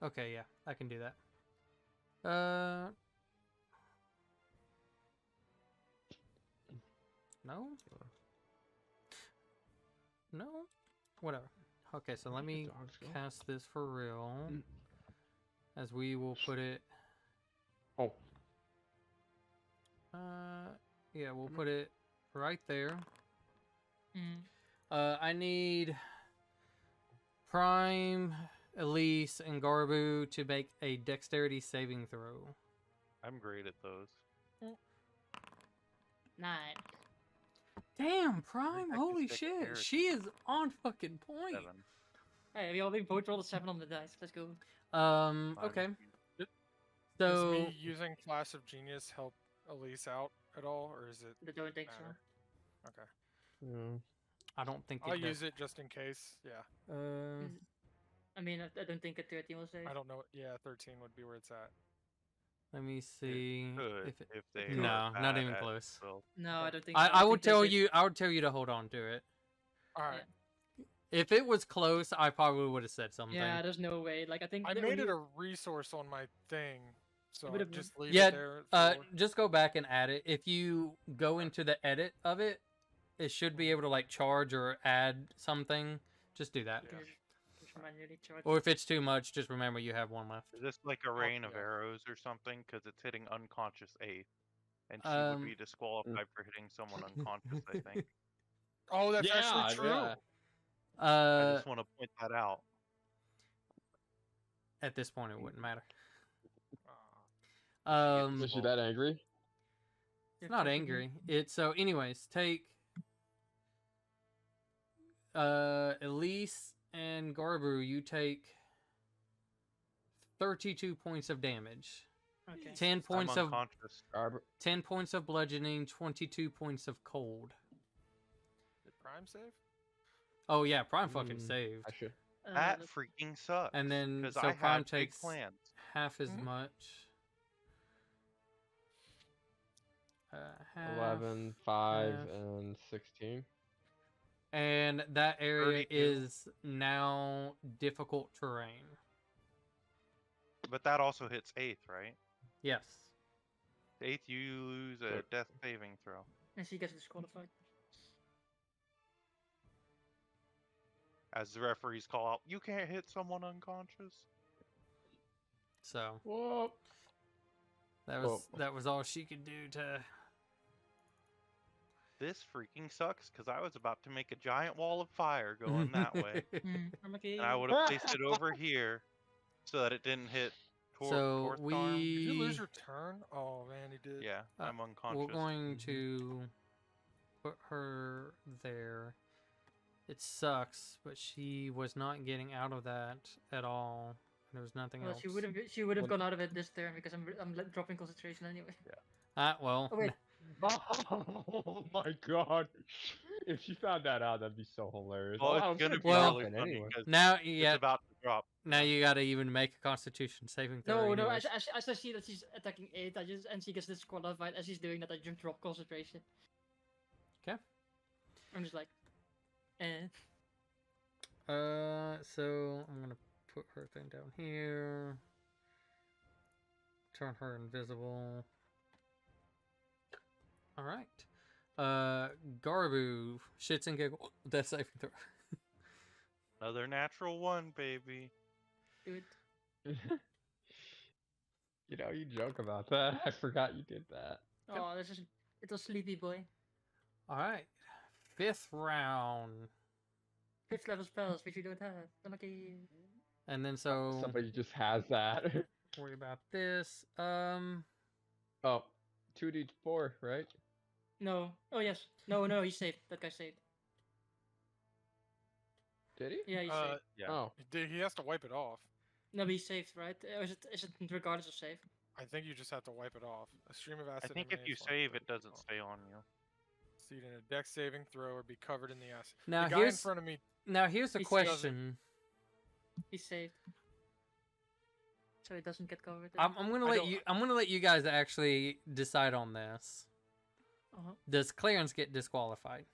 Okay, yeah, I can do that. No? No? Whatever. Okay, so let me cast this for real. As we will put it... Oh. Yeah, we'll put it right there. Mm. I need Prime, Elise, and Garbu to make a dexterity saving throw. I'm great at those. 9. Damn, Prime, heck is holy shit. dexterity? She is on fucking point. 7. Hey, we all both rolled a 7 on the dice. Let's go. Okay. Does So, me using Flash of Genius help Elise out at all, or is it? I don't think so. matter? Okay, I don't think I'll it does. use it just in case. Yeah, I mean, I don't think a 13 will save. I don't know. Yeah, 13 would be where it's at. Let me see Could, if they No, are not bad even at close. spells. No, I don't think. I, so. I would think they tell save- you I would tell you to hold on to it. All right, If it was close, I probably would have said something. Yeah, there's no way. Like I think I that made when it you- a resource on my thing, so would've just leave Yeah, it there. just go back and add it. If you go into the edit of it, it should be able to like charge or add something. Just do that. Yeah. just manually charge. Or if it's too much, just remember you have one left. Is this like a rain of yeah. arrows or something? Because it's hitting unconscious 8. And she would be disqualified for hitting someone unconscious, I think. Oh, that's actually true. Yeah. I just want to point that out. At this point, it wouldn't matter. Aw. Is she that angry? It's not angry. It's so. Anyways, take Elise and Garbu. You take 32 points of damage. Okay. 10 points I'm of unconscious. 10 points of bludgeoning. 22 points of cold. Did Prime save? Oh yeah, Prime fucking Mm. saved. I should. That freaking sucks. And then because so I Prime had big takes plans. half as Mhm. much. Half. 11, 5, half. and 16. And that area 32. is now difficult terrain. But that also hits 8th, right? Yes. 8th, you lose a Look. death saving throw. And she gets disqualified. As the referees call out, you can't hit someone unconscious. So Whoa. that Whoa. was all she could do to. This freaking sucks, because I was about to make a giant wall of fire going that way. I'm okay. And I would have placed it over here so that it didn't hit So Torth Arm. Did you we lose your turn? Oh man, he did. Yeah, I'm we're unconscious. going to put her there. It sucks, but she was not getting out of that at all. There was nothing Well, else. she would have Well- gone out of it this turn because I'm dropping concentration anyway. Well. Oh wait, Oh my god. If she found that out, that'd be so hilarious. Well, Oh, it's I'm gonna be Well- really dropping funny anyway. because Now, it's yeah. about to drop. Now you gotta even make a Constitution saving throw. no, anyways. as I see that she's attacking 8, and she gets disqualified as she's doing that, I just drop concentration. 'Kay. I'm just like, eh. So I'm gonna put her thing down here. Turn her invisible. All right. Garbu, shits and giggles. Death saving throw. Another natural 1, baby. Dude. You know, you joke about that. I forgot you did that. Oh, this is little sleepy boy. All right. 5th round, 5th level spells, which you don't have. I'm okay. and then so Somebody just has that. worry about this. Oh, 2d4, right? No. Oh yes. No, he's saved. That guy's saved. Did he? Yeah, he's saved. Yeah. Oh, He has to wipe it off. No, but he's saved, right? Or is it regardless of save? I think you just have to wipe it off. A stream of I acid. think if you emanates from save, it. it doesn't stay on you. Succeed in a dex saving throw or be covered in the acid. Now the guy in here's front of me. a He question. He's saved. So it doesn't get covered. I'm gonna I let don't- you. I'm gonna let you guys actually decide on this. Uh-huh. Does Clarence get disqualified?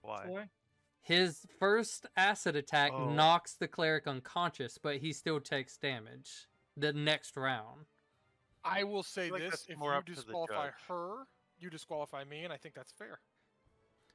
Why? 4. His first acid attack Oh. knocks the cleric unconscious, but he still takes damage the next round. I will say feel like this: that's if more you up to the disqualify judge. her, you disqualify me, and I think that's fair.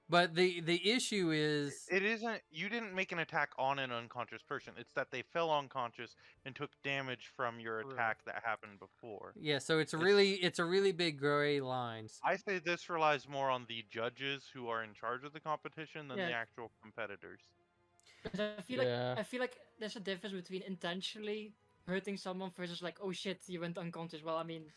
But the issue is, It isn't. You didn't make an attack on an unconscious person. It's that they fell unconscious and took damage from your True. attack that happened before. yeah. So it's It's- a really big gray lines. I say this relies more on the judges who are in charge of the competition than the Yeah. actual competitors. Because I feel Yeah. I feel like there's a difference between intentionally hurting someone versus like, oh shit, you went unconscious. Well, I mean,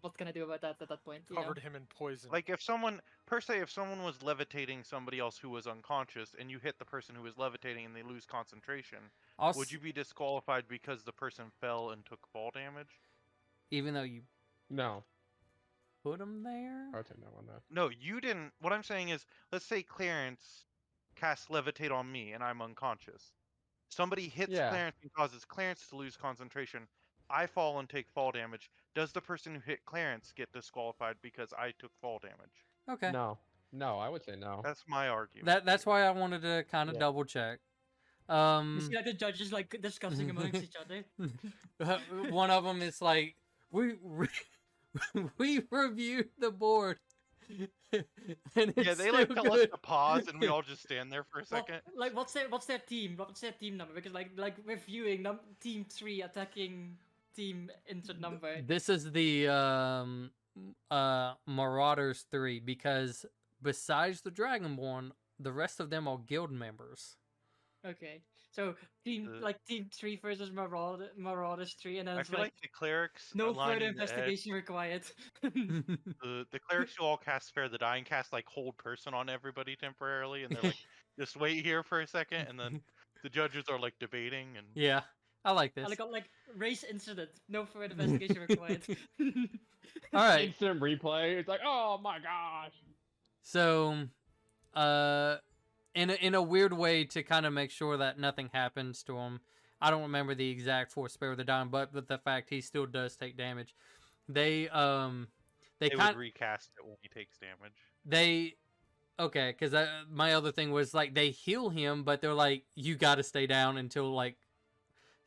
what can I do about that at that point? You know? Covered him in poison. Like if someone, per se, if someone was levitating somebody else who was unconscious and you hit the person who was levitating and they lose concentration, Also, would you be disqualified because the person fell and took fall damage? even though you no. put him there? I'll take that one though. No, you didn't. What I'm saying is, let's say Clarence casts levitate on me and I'm unconscious. Somebody hits Yeah. Clarence and causes Clarence to lose concentration. I fall and take fall damage. Does the person who hit Clarence get disqualified because I took fall damage? Okay. No. No, I would say no. That's my argument. That's why I wanted to kind of Yeah. double check. You see like the judges like discussing amongst each other. One of them is like, we reviewed the board, and it's Yeah, they like still tell us good. to pause and we all just stand there for a Well, second. like what's their team? What's their team number? Because like we're viewing team 3 attacking team insert number. This is the Marauders 3 because besides the Dragonborn, the rest of them are guild members. Okay, so team The- like team 3 versus Marauders 3, and then I it's feel like like the clerics no aligning further the edge- investigation required. the clerics who all cast Spare the Dying cast like hold person on everybody temporarily, and they're like, just wait here for a second, and then the judges are like debating and Yeah, I like this. like race incident, no further investigation required. All right, Instant replay. It's like, oh my gosh. so in a weird way to kind of make sure that nothing happens to him. I don't remember the exact for Spare the Dying, but the fact he still does take damage. They they would kind recast it when he takes damage. Okay, because my other thing was like they heal him, but they're like you got to stay down until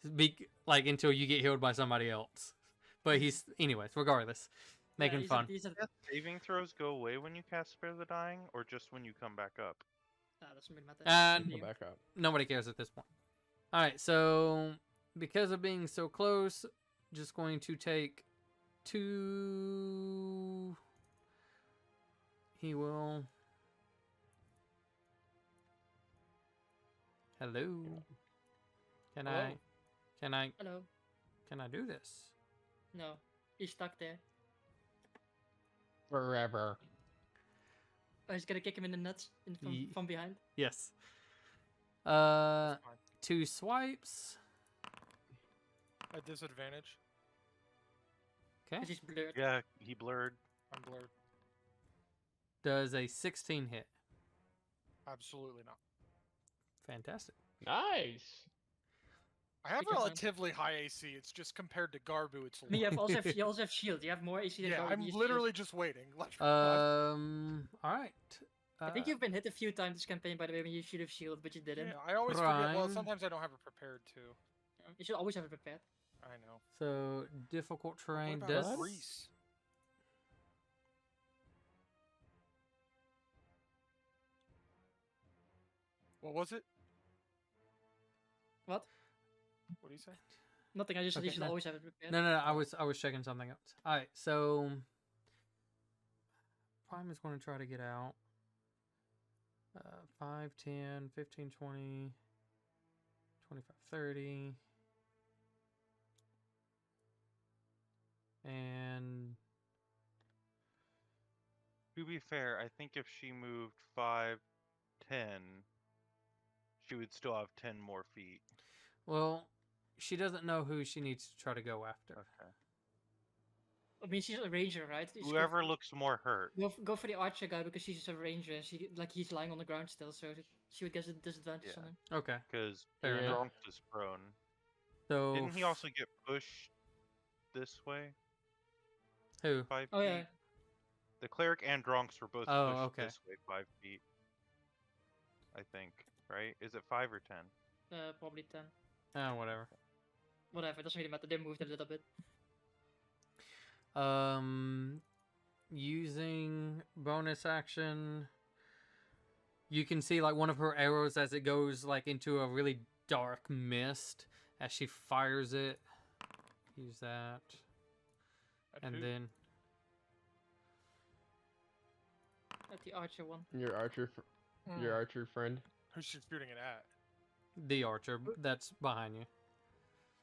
until you get healed by somebody else. But he's anyways, regardless, making fun. He's a, Yeah, saving throws go away when you cast Spare the Dying, or just when you come back up? doesn't really matter. And Come back up. nobody cares at this point. All right, so because of being so close, just going to take 2. He will. Hello. Can Hello? Hello. Can I do this? No, he's stuck there. Forever. Oh, he's gonna kick him in the nuts from behind. Yes. Fine. 2 swipes. At disadvantage. Okay. 'Cause he's blurred. Yeah, he blurred. I'm blurred. Does a 16 hit? Absolutely not. Fantastic. Nice. I have You can find- relatively high AC. It's just compared to Garbu, it's I mean, low. you also have shield. You have more AC than Yeah, Garden, I'm you use literally just waiting. Like, All right. shield. I think you've been hit a few times this campaign, by the way, when you should have shield, but you didn't. yeah, I always forget. Well, Prime. sometimes I don't have it prepared too. You should always have it prepared. I know. So difficult terrain What does. about Grease? What was it? What? What do you say? Nothing. I just said you Okay, should no. always have it prepared. No. I was checking something else. All right. So Prime is going to try to get out. 5, 10, 15, 20, 25, 30. And To be fair, I think if she moved 5, 10, she would still have 10 more feet. well, she doesn't know who she needs to try to go after. Okay. I mean, she's a ranger, right? You should Whoever looks more hurt. go for the archer guy because she's a ranger. And he's lying on the ground still, so she would get a disadvantage Yeah. on him. Okay. Because Fair enough. Drunk is prone. So Didn't he also get pushed this way? who? 5 Oh feet? yeah. The cleric and Dronks were both Oh, pushed okay. this way 5 feet. I think, right? Is it 5 or 10? Probably 10. Whatever. Whatever, doesn't really matter. They moved a little bit. Using bonus action, you can see like one of her arrows as it goes like into a really dark mist as she fires it. Use that, At and who? then At the archer one. Your archer, your archer friend. Who's she shooting it at? the archer that's behind you.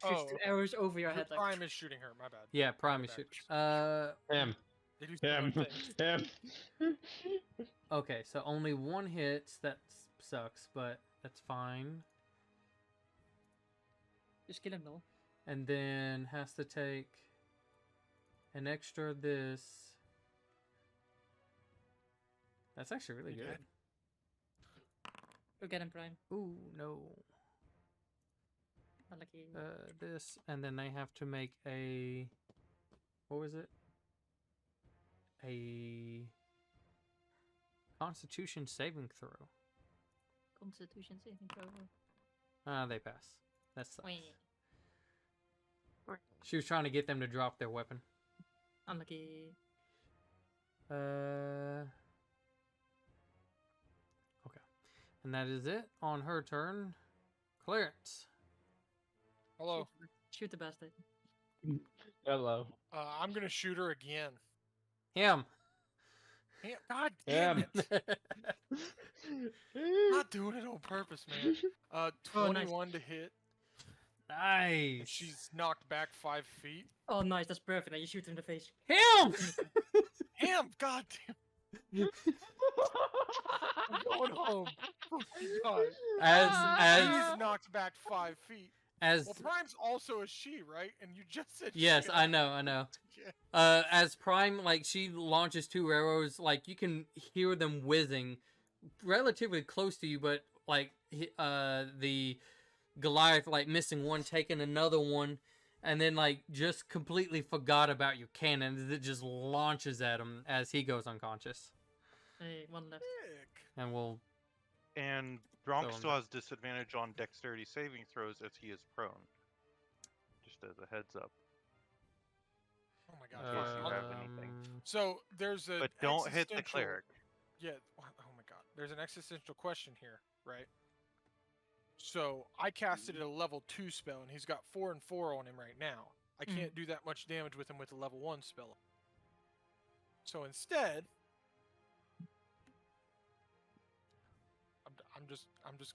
Shoots Oh, 2 okay. arrows over your Your head. Like, Prime is shooting her. My bad. Yeah, Prime is Backwards. shoot. Him. They do similar Him. things. Him. Okay, so only 1 hit. That sucks, but that's fine. just kill him though. And then has to take an extra of this. That's actually really You good. dead? Go get him, Prime. Ooh, no. Unlucky. This, and then they have to make a. What was it? A Constitution saving throw. Constitution saving throw. They pass. That sucks. Wait. She was trying to get them to drop their weapon. Unlucky. Okay. And that is it on her turn. Clarence. Hello. Shoot the bastard. Hello. I'm gonna shoot her again. Him. God damn Him. it! Not doing it on purpose, man. Oh, nice. 21 to hit. Nice. And she's knocked back 5 feet. Oh, nice. That's perfect. Now you shoot him in the face. Him. Damn! God damn! I'm going home. Oh my God. As She's knocked back 5 feet. as Well, Prime's also a she, right? And you just said yes, she. I know. Yeah. As Prime, like she launches 2 arrows, like you can hear them whizzing relatively close to you, but like the Goliath like missing one, taking another one, and then like just completely forgot about your cannon as it just launches at him as he goes unconscious. Hey, one left. Sick. and we'll. And Dronk him still down. has disadvantage on dexterity saving throws as he is prone. Just as a heads up. Oh my god. In case fine, you I'll- have anything. So there's a But don't hit the existential- cleric. Yeah. Oh my god. There's an existential question here, right? So I casted a level 2 spell, and he's got 4 and 4 on him right now. I can't do that much damage with him with a level 1 spell. So instead, I'm just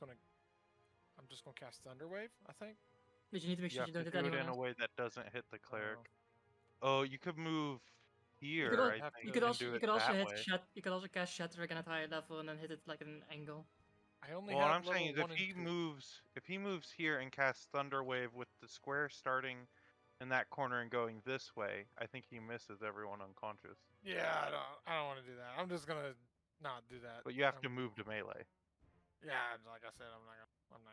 gonna cast Thunderwave. I think. But you need to make You sure have you to don't hit do it anyone in a else. way that doesn't hit the cleric. Oh, you could move here. could al- I have think, You could and also do you it could also that hit way. you could also cast Shatter again at higher level and then hit it like at an angle. I only Well, what have I'm level saying is 1 and 2. if he moves here and casts Thunder Wave with the square starting in that corner and going this way, I think he misses everyone unconscious. Yeah, I don't want to do that. I'm just gonna not do that. But you have to move to melee. Yeah, like I said, I'm not gonna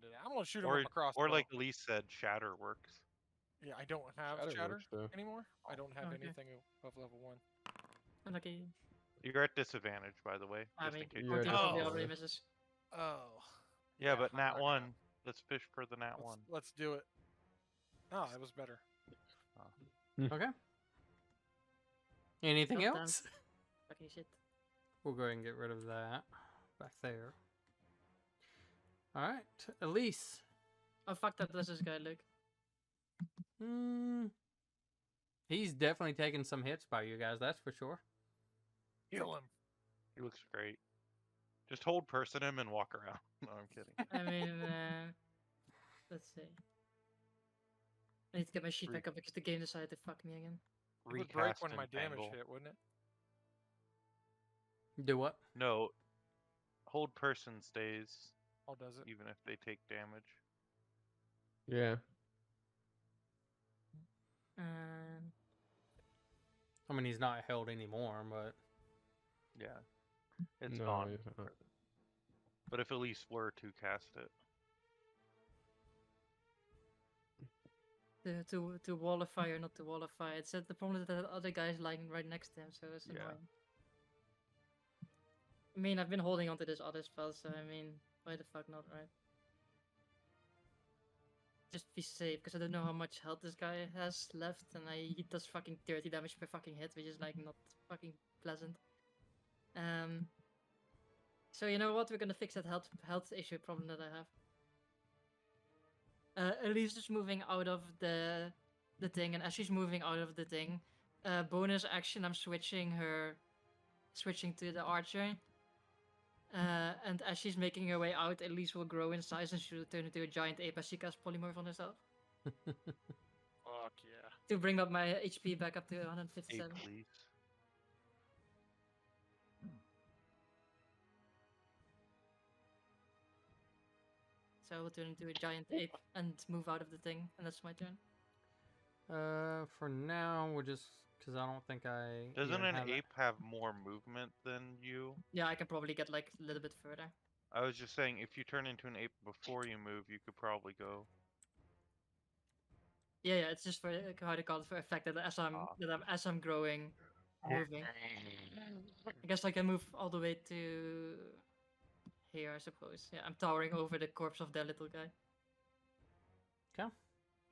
do that. I'm gonna shoot him Or with my crossbow. or like Elise said, Shatter works. Yeah, I don't have Shatter Shatter works, too. anymore. I don't have Okay. anything above level 1. Unlucky. You're at disadvantage, by the way. I Just mean, in case. You're at 14 probably Oh. already disadvantage. misses. Oh. Yeah, but I'm nat not gonna- 1. Let's fish for the nat 1. Let's do it. Oh, that was better. Okay. Anything Goddamn. else? Fucking shit. We'll go ahead and get rid of that back there. All right, Elise. How fucked up does this guy look? He's definitely taking some hits by you guys. That's for sure. Heal him. He looks great. Just hold person him and walk around. No, I'm kidding. I mean, let's see. I need to get my sheet back up because the game decided to fuck me again. It would break Recast when my and damage tangle. hit, wouldn't it? Do what? No, hold person stays Oh, does it? even if they take damage. Yeah. I mean, he's not held anymore, but Yeah, it's No, gone. he's not. But if Elise were to cast it, To wall of fire, not to wall of fire. It said the problem is that the other guy's lying right next to him, so it's Yeah. annoying. I mean, I've been holding on to this other spell, so I mean, why the fuck not, right? Just be safe, because I don't know how much health this guy has left, and he does fucking 30 damage per fucking hit, which is like not fucking pleasant. So you know what? We're gonna fix that health issue problem that I have. Elise is moving out of the thing, and as she's moving out of the thing, bonus action, I'm switching to the archer. And as she's making her way out, Elise will grow in size and she'll turn into a giant ape as she casts polymorph on herself. Fuck yeah. To bring up my HP back up to hey, 157. please. So I will turn into a giant ape and move out of the thing, and that's my turn. for now, we'll just because I don't think I Doesn't even an have it. ape have more movement than you? Yeah, I can probably get like a little bit further. I was just saying, if you turn into an ape before you move, you could probably go. Yeah, it's just for how to call it for effect that as I'm growing, moving. I guess I can move all the way to here, I suppose. Yeah, I'm towering over the corpse of that little guy.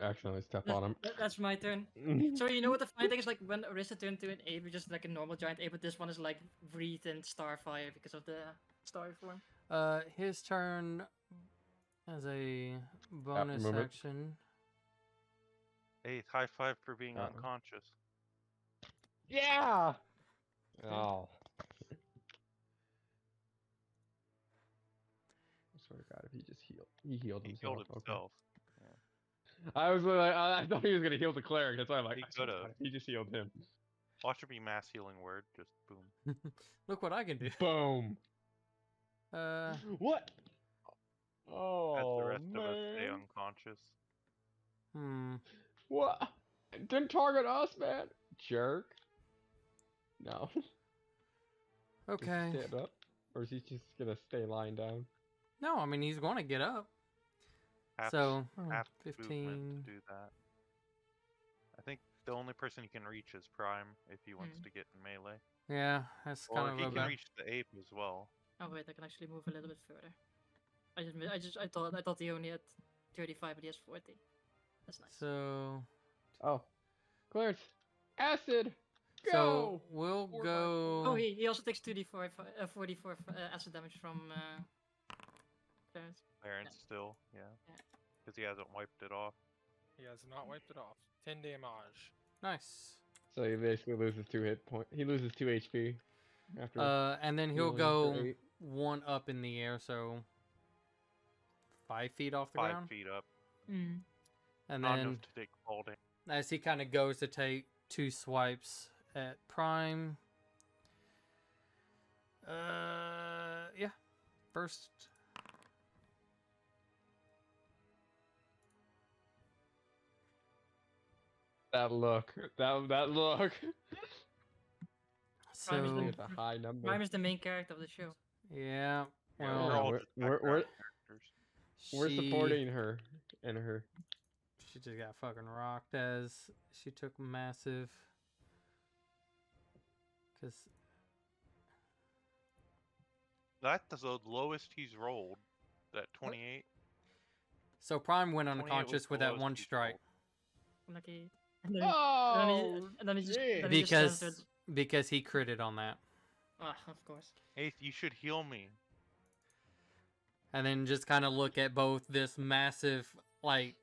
Accidentally step on him. That's my turn. So you know what the funny thing is, like when Orisa turned to an ape, it's just like a normal giant ape, but this one is like breathed in starfire because of the starry form. His turn as a bonus movement. action. Hey, high five for being Uh-oh. unconscious. Yeah! Oh. I swear to God, if he just healed. He healed He himself. killed Okay. himself. I was like, I thought he was gonna heal the cleric. That's why I'm like, He I swear to could've. God, if he just healed him. Watch it be mass healing word. Just boom. Look what I can do. Boom. What? As Oh, the rest of us stay man. unconscious. What? Didn't target us, man. Jerk. No. Just Okay. stand up. Or is he just gonna stay lying down? No, I mean he's going to get up. Half, So half 15. movement to do that. I think the only person he can reach is Prime if he wants to get in melee. Yeah, that's Or kind of he a can bad. reach the ape as well. Oh wait, I can actually move a little bit further. I thought he only had 35, but he has 40. That's nice. So, Oh, Clarence, acid. Go. so we'll Or go. Oh, he also takes 2d4, 44 acid damage from Clarence. Clarence still, yeah. Yeah. Because he hasn't wiped it off. He has not wiped it off. 10 damage. Nice. So he basically loses 2 hit point. He loses 2 HP after. And then he'll healing go for 8. 1 up in the air, so 5 feet off the 5 ground. feet up. Mm. And Not then enough to take fall damage. as he kind of goes to take 2 swipes at Prime. Yeah. First. That look. That look. Prime is So the- It's a high number. Prime is the main character of the show. yeah. Yeah, Well, we're all we're- just we're- background characters. We're she- supporting her and her. She just got fucking rocked as she took massive. Because That's the lowest he's rolled. That 28. so Prime went 28 was unconscious the with that lowest 1 he's strike rolled. Lucky. And then, Oh, and then he just yeah. then he just because transferred- because he critted on that, Ah, of course. Hey, you should heal me. and then just kind of look at both this massive like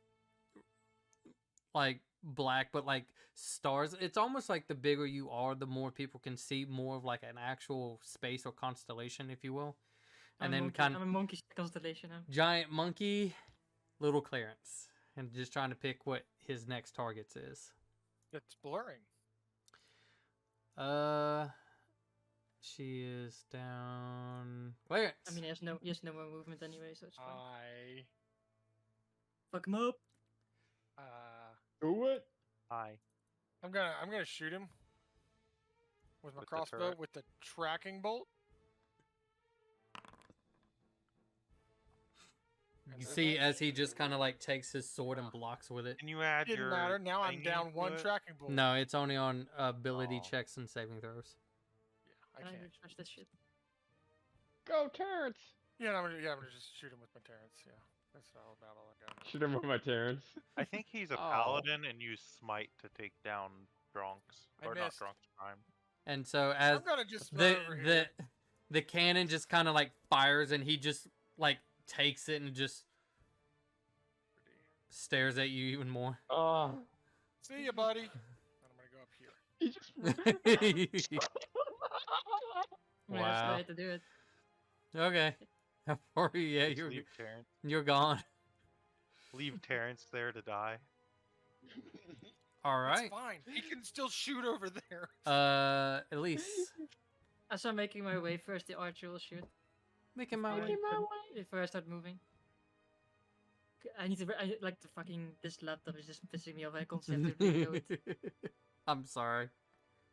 black but like stars. It's almost like the bigger you are, the more people can see more of like an actual space or constellation, if you will. And then kind I'm a monkey constellation now. giant monkey, little Clarence, and just trying to pick what his next targets is. It's blurring. She is down. Clarence. I mean, he has no more movement anyway, so it's fine. Fuck him up. Do it. Hi. I'm gonna shoot him with my With the crossbow turret. with the tracking bolt. You see, as he just kind of like takes his sword and blocks with it. Can you add Didn't your matter. Now I'm thingy down to 1 it? tracking bolt. No, it's only on ability Oh. checks and saving throws. I Can I can't. refresh this shit? Go, Terrence. Yeah, I'm gonna just shoot him with my Terrence. Yeah, that's all about all I got. Shoot him with my Terrence. I think he's a Oh. paladin and use smite to take down Dronks. I Or missed. not Dronks Prime. And so as I'm gonna just the run over here. the cannon just kind of like fires, and he just like takes it and just stares at you even more. Oh, See ya, buddy. And I'm gonna go up here. he just. I mean, that's the Wow. way to do it. Okay. Or yeah, Just leave you're gone. Leave Terrence there to die. All It's right. fine. He can still shoot over there. Elise, As I'm making my way, first the archer will shoot. making my Before way. I- Before I start moving. I need to. I like the fucking. This laptop is just pissing me off. I constantly have to reload. I'm sorry.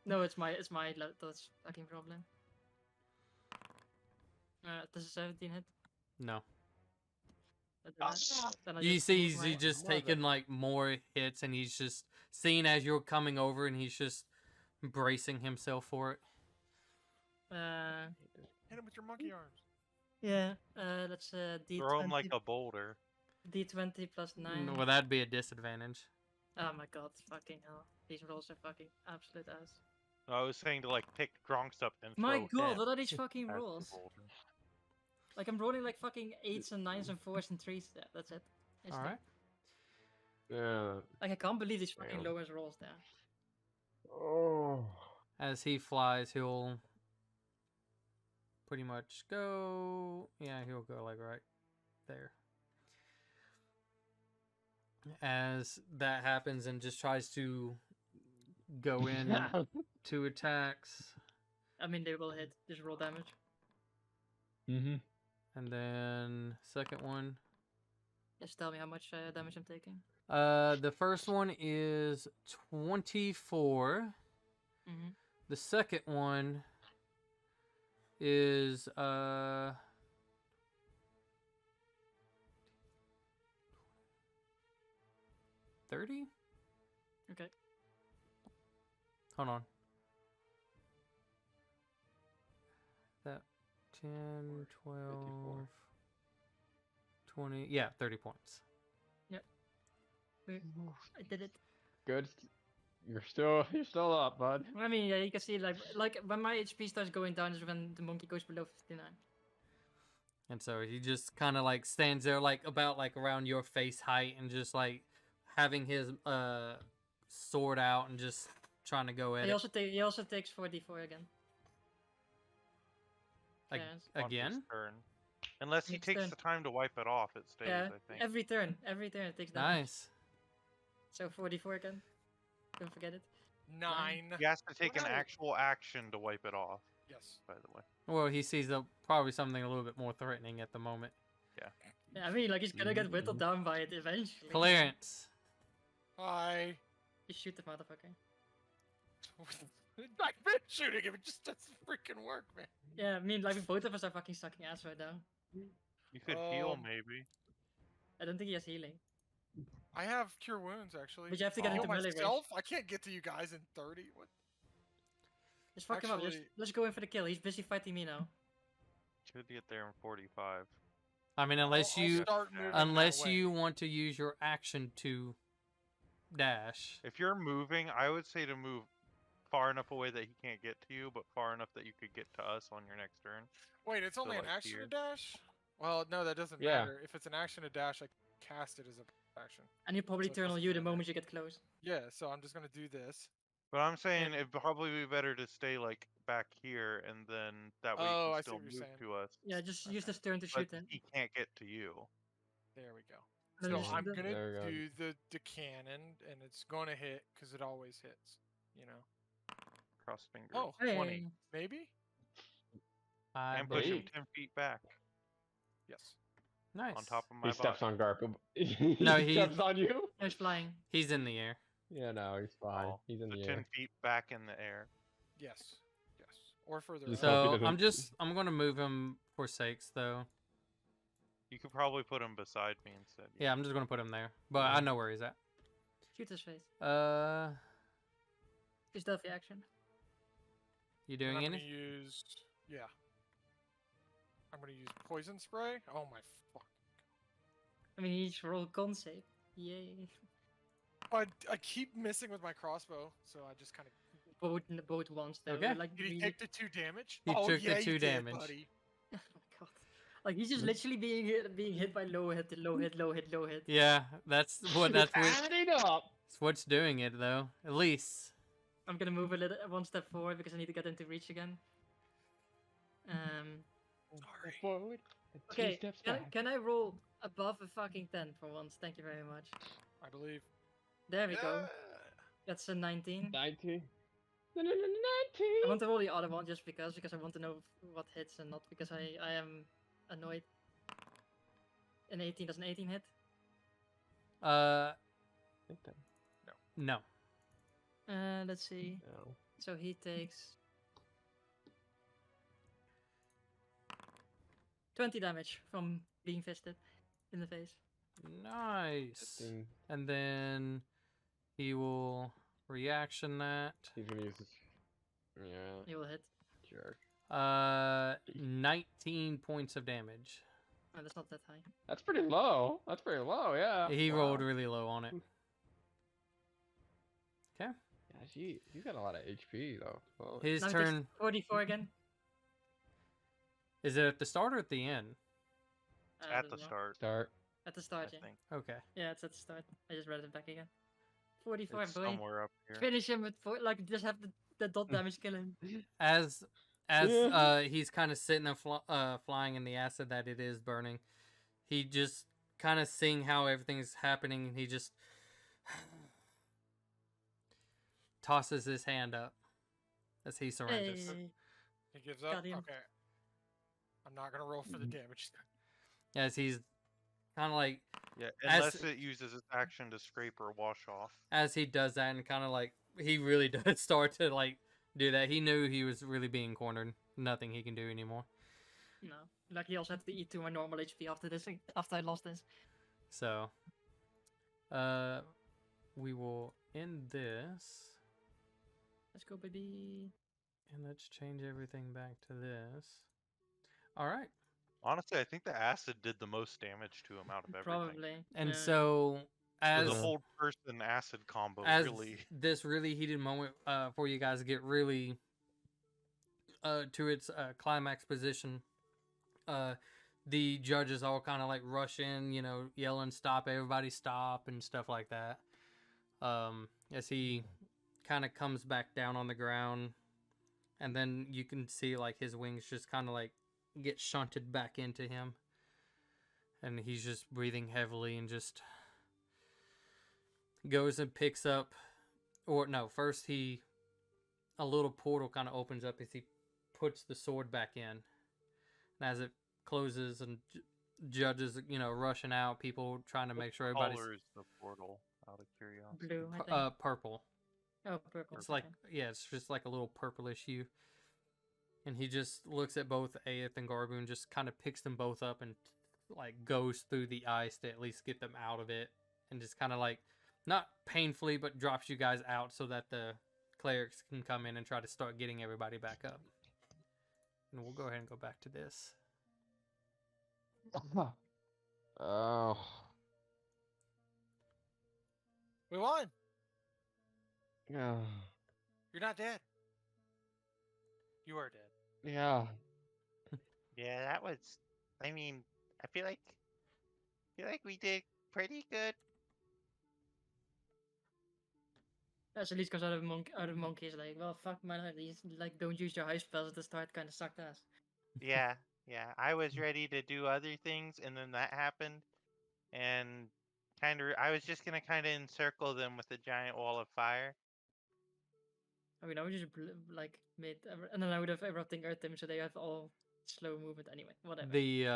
No, it's my laptop's fucking problem. Does a 17 hit? No. Then I You just see, move he's my- just mother. taking like more hits, and he's just seeing as you're coming over, and he's just bracing himself for it. Hit him with your monkey arms. Yeah. That's D20. Throw him like a boulder. D20 plus 9. Well, that'd be a disadvantage. Oh my god, fucking hell. These rolls are fucking absolute ass. I was saying to like pick Dronks up and My throw god, him what are these fucking as the rolls? boulder. Like, I'm rolling like fucking 8s and 9s and 4s and 3s there. That's it. It's All the- right. Yeah. Like, I can't believe these fucking Damn. lowest rolls there. Oh. As he flies, he'll pretty much go. Yeah, he'll go like right there. As that happens, and just tries to go in 2 attacks, I mean, they will hit. Just roll damage. Mm-hmm. and then second one. Just tell me how much damage I'm taking. The first one is 24. Mm-hmm. The second one is 30? Okay. Hold on. 10, 12, 54. 20. Yeah, 30 points. I did it. Good. You're still up, bud. I mean, yeah, you can see like when my HP starts going down is when the monkey goes below 59. And so he just kind of like stands there, like about like around your face height, and just like having his sword out and just trying to go at He it. also takes 4d4 again. Ag- Yes. On his Again? turn. Unless he Next takes turn. the time to wipe it off, it stays, Yeah, I think. every turn it takes damage. Nice. So 4d4 again. Don't forget it. 9. He has to take an Wow. actual action to wipe it off, Yes. by the way. Well, he sees probably something a little bit more threatening at the moment. Yeah, I mean, like he's gonna get whittled down by it eventually. Clarence. Hi. You shoot the motherfucker. I've been shooting him. It just doesn't freaking work, man. Yeah, I mean, like both of us are fucking sucking ass right now. You could heal, Um, maybe. I don't think he has healing. I have cure wounds actually. But you have to get Oh. Heal into melee range. myself. I can't get to you guys in 30. What? Just fuck him up. Actually- Let's go in for the kill. He's busy fighting me now. Could get there in 45. I mean, unless I'll you start moving that unless way. you want to use your action to dash. If you're moving, I would say to move far enough away that he can't get to you, but far enough that you could get to us on your next turn. Wait, it's only an like action here. to dash? Well, no, that doesn't Yeah. matter. If it's an action to dash, I cast it as a action. And he'll probably So it turn on doesn't you the matter. moment you get close. Yeah, so I'm just gonna do this. But I'm saying it'd probably be better to stay like back here, and then that way Oh, you I can see still what move you're saying. to us. Yeah, just use Okay. this turn to But shoot him. he can't get to you. There we go. Then So just I'm do- gonna There we go. do the cannon, and it's gonna hit because it always hits. You know. Cross fingers. Oh, Hey. 20, maybe. I And push him believe. 10 feet back Yes. Nice. on top of my He steps body. on Garp. No, he he- steps on you. He's flying. He's in the air. Yeah, no, he's fine. Oh, He's in so the 10 air. feet back in the air. Yes. Yes. Or further. Just up. hope he So doesn't- I'm gonna move him for sakes though. You could probably put him beside me instead. Yeah, I'm just gonna put him there. But I know where he's at. Shoot his face. Use stealthy action. You And doing I'm gonna anything? use. Yeah. I'm gonna use poison spray. Oh my fuck. I mean, he's roll con save. Yay. I keep missing with my crossbow, so I just kind of. Both once though. Okay. Like Did he really- take the 2 damage? He oh, took the yeah, 2 you did, damage. buddy. Oh my god. Like he's just literally being hit by low hit, low hit, low hit, low hit. Yeah, that's what Adding up. it's what's doing it though. At least. I'm gonna move a little one step forward because I need to get into reach again. Sorry. Forward. And 2 Okay. steps Can, back. can I roll above a fucking 10 for once? Thank you very much. I believe. There we go. Yeah. That's a 19. 19. I 19. want to roll the other one just because I want to know what hits and not because I am annoyed. An 18, does an 18 hit? No. Let's see. No. So he takes 20 damage from being fisted in the face. Nice. 15. And then he will reaction that. He's gonna use his. Yeah, He will hit. jerk. 19 points of damage. Oh, that's not that high. That's pretty low. That's pretty low, yeah. He Wow. rolled really low on it. Okay. Yeah, he's got a lot of HP though. Well, His Now he takes turn. 44 again. Is it at the start or at the end? I At don't the know. start, start. At the I start, yeah. think. Okay. Yeah, it's at the start. I just read it back again. 44, It's boy. somewhere up here. Finish him with like just have the dot damage kill him. As Yeah. he's kind of sitting there flying in the acid that it is burning, he just kind of seeing how everything's happening, and he just tosses his hand up as he surrenders. Hey. He gives up. Got him. Okay. I'm not gonna roll for the damage. As he's kind of like Yeah, As- unless it uses its action to scrape or wash off. as he does that, and kind of like he really does start to like do that. He knew he was really being cornered. Nothing he can do anymore. No. Like he also had to eat to my normal HP after this after I lost this. So, we will end this, Let's go, baby. and let's change everything back to this. All right. Honestly, I think the acid did the most damage to him out of everything. Probably. And yeah. so So as the whole person acid combo as really. this really heated moment for you guys get really to its climax position, the judges all kind of like rush in, you know, yelling "Stop! Everybody stop!" and stuff like that. As he kind of comes back down on the ground, and then you can see like his wings just kind of like get shunted back into him, and he's just breathing heavily and just goes and picks up, or no, first a little portal kind of opens up as he puts the sword back in, and as it closes and judges, you know, rushing out, people trying to make sure What everybody's color is the portal? Out of curiosity. Blue, I think. purple. Oh, purple. It's like, okay. yeah, it's just like a little purplish hue. And he just looks at both Aeth and Garbu and just kind of picks them both up and like goes through the ice to at least get them out of it, and just kind of like not painfully but drops you guys out so that the clerics can come in and try to start getting everybody back up. And we'll go ahead and go back to this. Oh. We won. Yeah. You're not dead. You are dead. Yeah. Yeah, that was. I mean, I feel like we did pretty good. That's at least because out of monkeys like, well, fuck my life. These like don't use your high spells at the start. Kind of sucked ass. Yeah, yeah. I was ready to do other things, and then that happened, and I was just gonna kind of encircle them with a giant wall of fire. I mean, I would just like made, and then I would have erupting earth them so they have all slow movement anyway. Whatever. The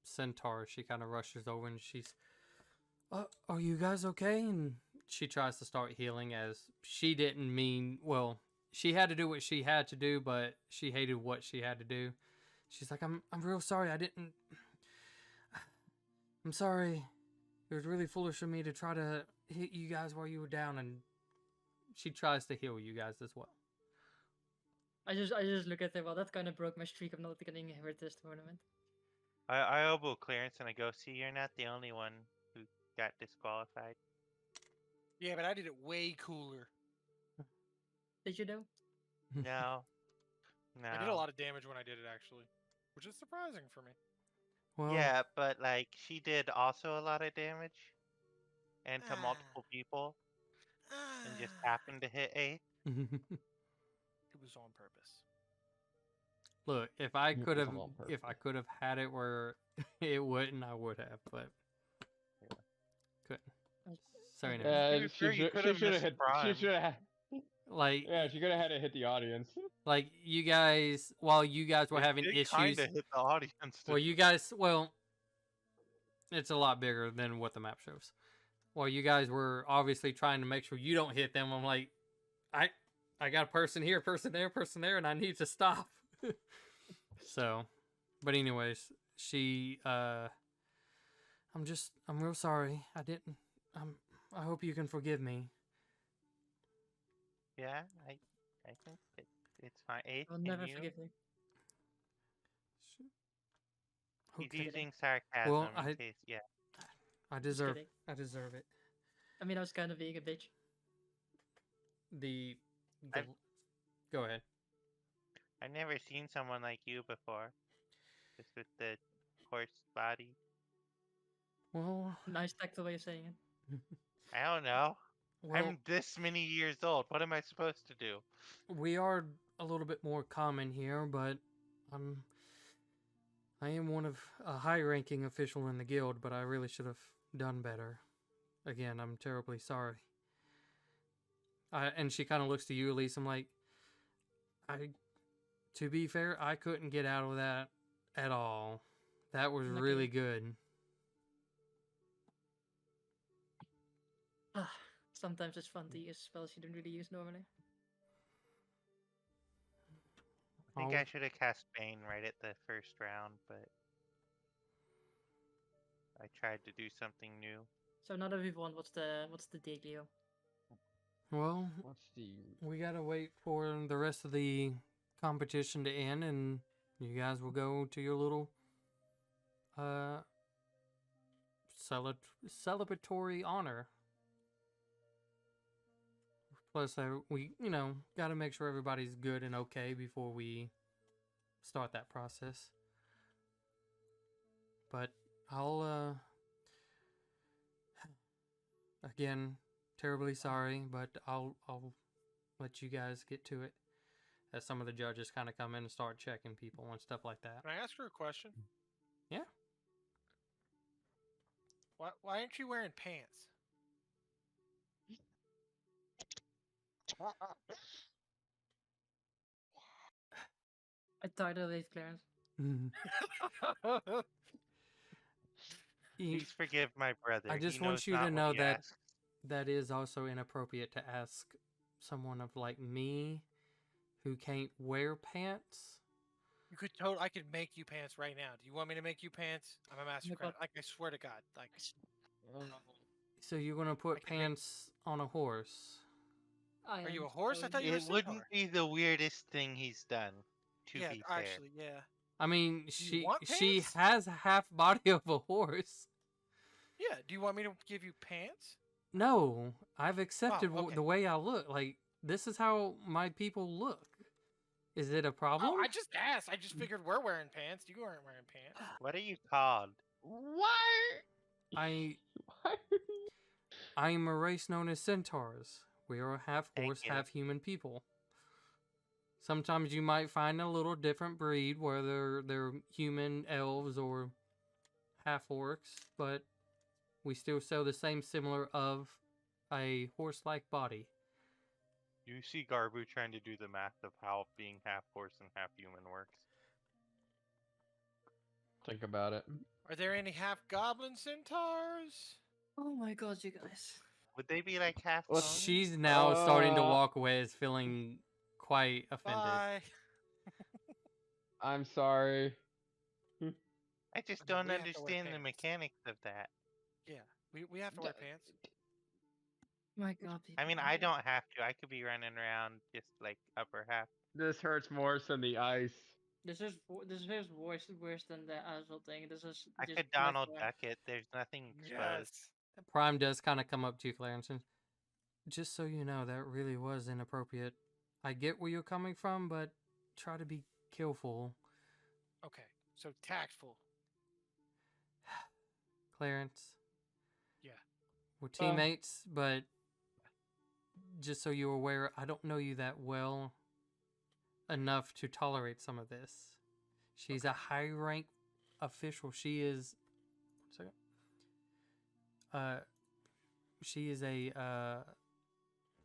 centaur, she kind of rushes over and she's, are you guys okay? And she tries to start healing, as she didn't mean, well, she had to do what she had to do, but she hated what she had to do. She's like, I'm real sorry. I'm sorry. It was really foolish of me to try to hit you guys while you were down. And she tries to heal you guys as well. I just look at it. Well, that kind of broke my streak of not getting hurt this tournament. I elbow Clarence and I go, "See, you're not the only one who got disqualified." Yeah, but I did it way cooler. Did you know? No, no. I did a lot of damage when I did it, actually, which is surprising for me. Well, Yeah, but like she did also a lot of damage, and to multiple people, and just happened to hit A. It was on purpose. Look, if I It could was have, all if I could have had it where it wouldn't, I would have, but couldn't. So anyway, To be fair, you could have should have missed hit. Prime. She should have. like, Yeah, she could have had it hit the audience. like you guys, while you guys were having issues, Kind of hit the audience. well, you guys, well, it's a lot bigger than what the map shows. While you guys were obviously trying to make sure you don't hit them, I'm like, I got a person here, person there, and I need to stop. So, but anyways, she, I'm real sorry. I I hope you can forgive me. Yeah, I think it's fine. Eighth, I'll can never you? forgive you. He's Okay. using sarcasm Well, in case. Yeah. I Just deserve kidding. it. I mean, I was kind of being a bitch. The I've- go ahead. I've never seen someone like you before. Just with the horse body. Well, Nice tactile way of saying it. I don't know. well, I'm this many years old. What am I supposed to do? we are a little bit more common here, but I am one of a high-ranking official in the guild, but I really should have done better. Again, I'm terribly sorry. And she kind of looks to you, Elise. I'm like, to be fair, I couldn't get out of that at all. That was Okay. really good. Sometimes it's fun to use spells you don't really use normally. I think Oh. I should have cast Bane right at the first round, but I tried to do something new. So now that we've won, what's the dealio? What's the? We gotta wait for the rest of the competition to end, and You guys will go to your little uh celebratory honor. Plus, we got to make sure everybody's good and okay before we start that process. But I'll again, terribly sorry, but I'll let you guys get to it as some of the judges kind of come in and start checking people and stuff like that. Can I ask her a question? Yeah. Why aren't you wearing pants? I tied her with Clarence. Please forgive my brother. I just He want knows you not to what know he that asks. that is also inappropriate to ask someone of like me who can't wear pants. You could I could make you pants right now. Do you want me to make you pants? I'm a master God. like I swear to God. Like So you're gonna put I can make- pants on a horse? Are you a horse? I thought you were a It wouldn't centaur. be the weirdest thing he's done. To Yeah, be fair, actually, yeah. I mean, you she want she pants? has a half body of a horse. Yeah. Do you want me to give you pants? No, I've accepted okay. the way I look. Like this is how my people look. Is it a problem? Oh, I just asked. I just figured we're wearing pants. You aren't wearing pants. what are you called? Why? I Why? I'm a race known as centaurs. We are half Thank horse, you. half human people. Sometimes you might find a little different breed, whether they're human, elves, or half orcs, but we still show the same similar of a horse-like body. You see Garbu trying to do the math of how being half horse and half human works. Think about it. Are there any half goblin centaurs? Oh my god, you guys. Would they be like half Let's- tongue? She's now starting to Uh, walk away, is feeling quite offended. Bye. I'm sorry. I just I don't mean, we have to wear understand the pants. mechanics of that. Yeah, we have to wear pants. My god, people. I mean, I don't have to. I could be running around just like upper half. This hurts worse than the ice. This is worse than the asshole thing. This is I just could by Donald far. Duck it. There's nothing exposed. Yes. Prime does kind of come up to you, Clarence, and just so you know, that really was inappropriate. I get where you're coming from, but try to be careful. Okay, so tactful. Clarence. Yeah. We're teammates, but just so you're aware, I don't know you that well enough to tolerate some of this. She's a high rank official. She is she is a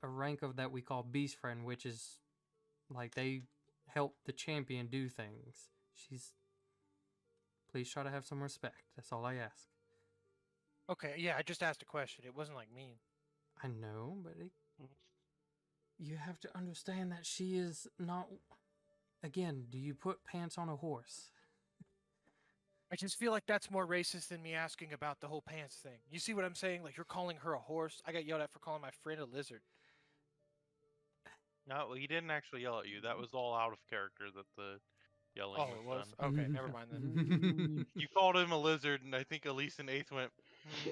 rank of that we call Beast Friend, which is like they help the champion do things. Please try to have some respect. That's all I ask. Okay, yeah, I just asked a question. It wasn't like mean. I know, but you have to understand that she is not. Again, do you put pants on a horse? I just feel like that's more racist than me asking about the whole pants thing. You see what I'm saying? Like you're calling her a horse. I got yelled at for calling my friend a lizard. No, well, he didn't actually yell at you. That was all out of character that the yelling Oh, was it was? done. Okay, never mind then. You called him a lizard, and I think Elise and Eighth went,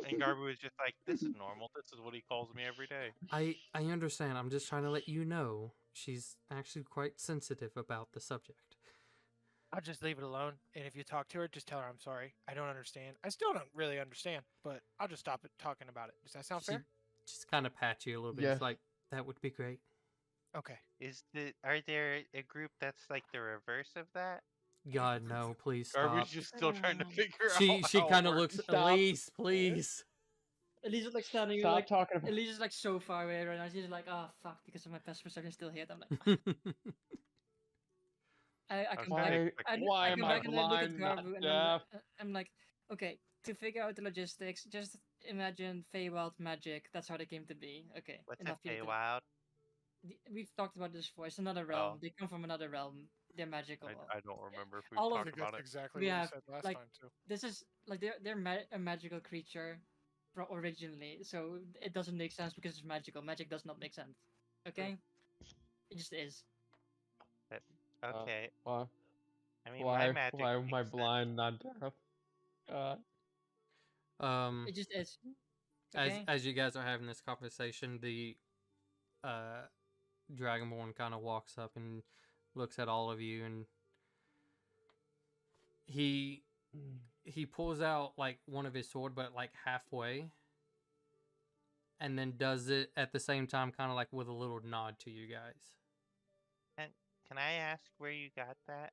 and Garbu was just like, this is normal. This is what he calls me every day. I understand. I'm just trying to let you know she's actually quite sensitive about the subject. I'll just leave it alone. And if you talk to her, just tell her I'm sorry. I don't understand. I still don't really understand, but I'll just stop it talking about it. Does that sound She fair? just kind of pat you a little bit. Yes. It's like, that would be great. Okay. Are there a group that's like the reverse of that? God, no, please stop. Garbu's just still trying to figure She out. she how it kind of works. looks, Stop. Elise, please. Elise is like standing Stop like talking about. Elise is like so far away right now. She's like, oh fuck, because of my best perception still here. I'm like, I I was come kinda back. expecting Why I am come I back and I look at blind, not Garbu and deaf? I'm like, okay, to figure out the logistics, just imagine Feywild magic. That's how they came to be. Okay, What's enough a for you to- Feywild? We've talked about this before. It's another realm. Oh. They come from another realm. They're magical. I don't remember if we All of I talked think about that's it. exactly We what have, you said last like, time too. This is like they're a magical creature, originally. So it doesn't make sense because it's magical. Magic does not make sense. Okay, it just is. Okay. Well, I mean, my Why? magic Why am I makes sense. blind, not deaf? It just is. as Okay. as you guys are having this conversation, the Dragonborn kind of walks up and looks at all of you, and he pulls out like one of his sword, but like halfway, and then does it at the same time, kind of like with a little nod to you guys. Can I ask where you got that?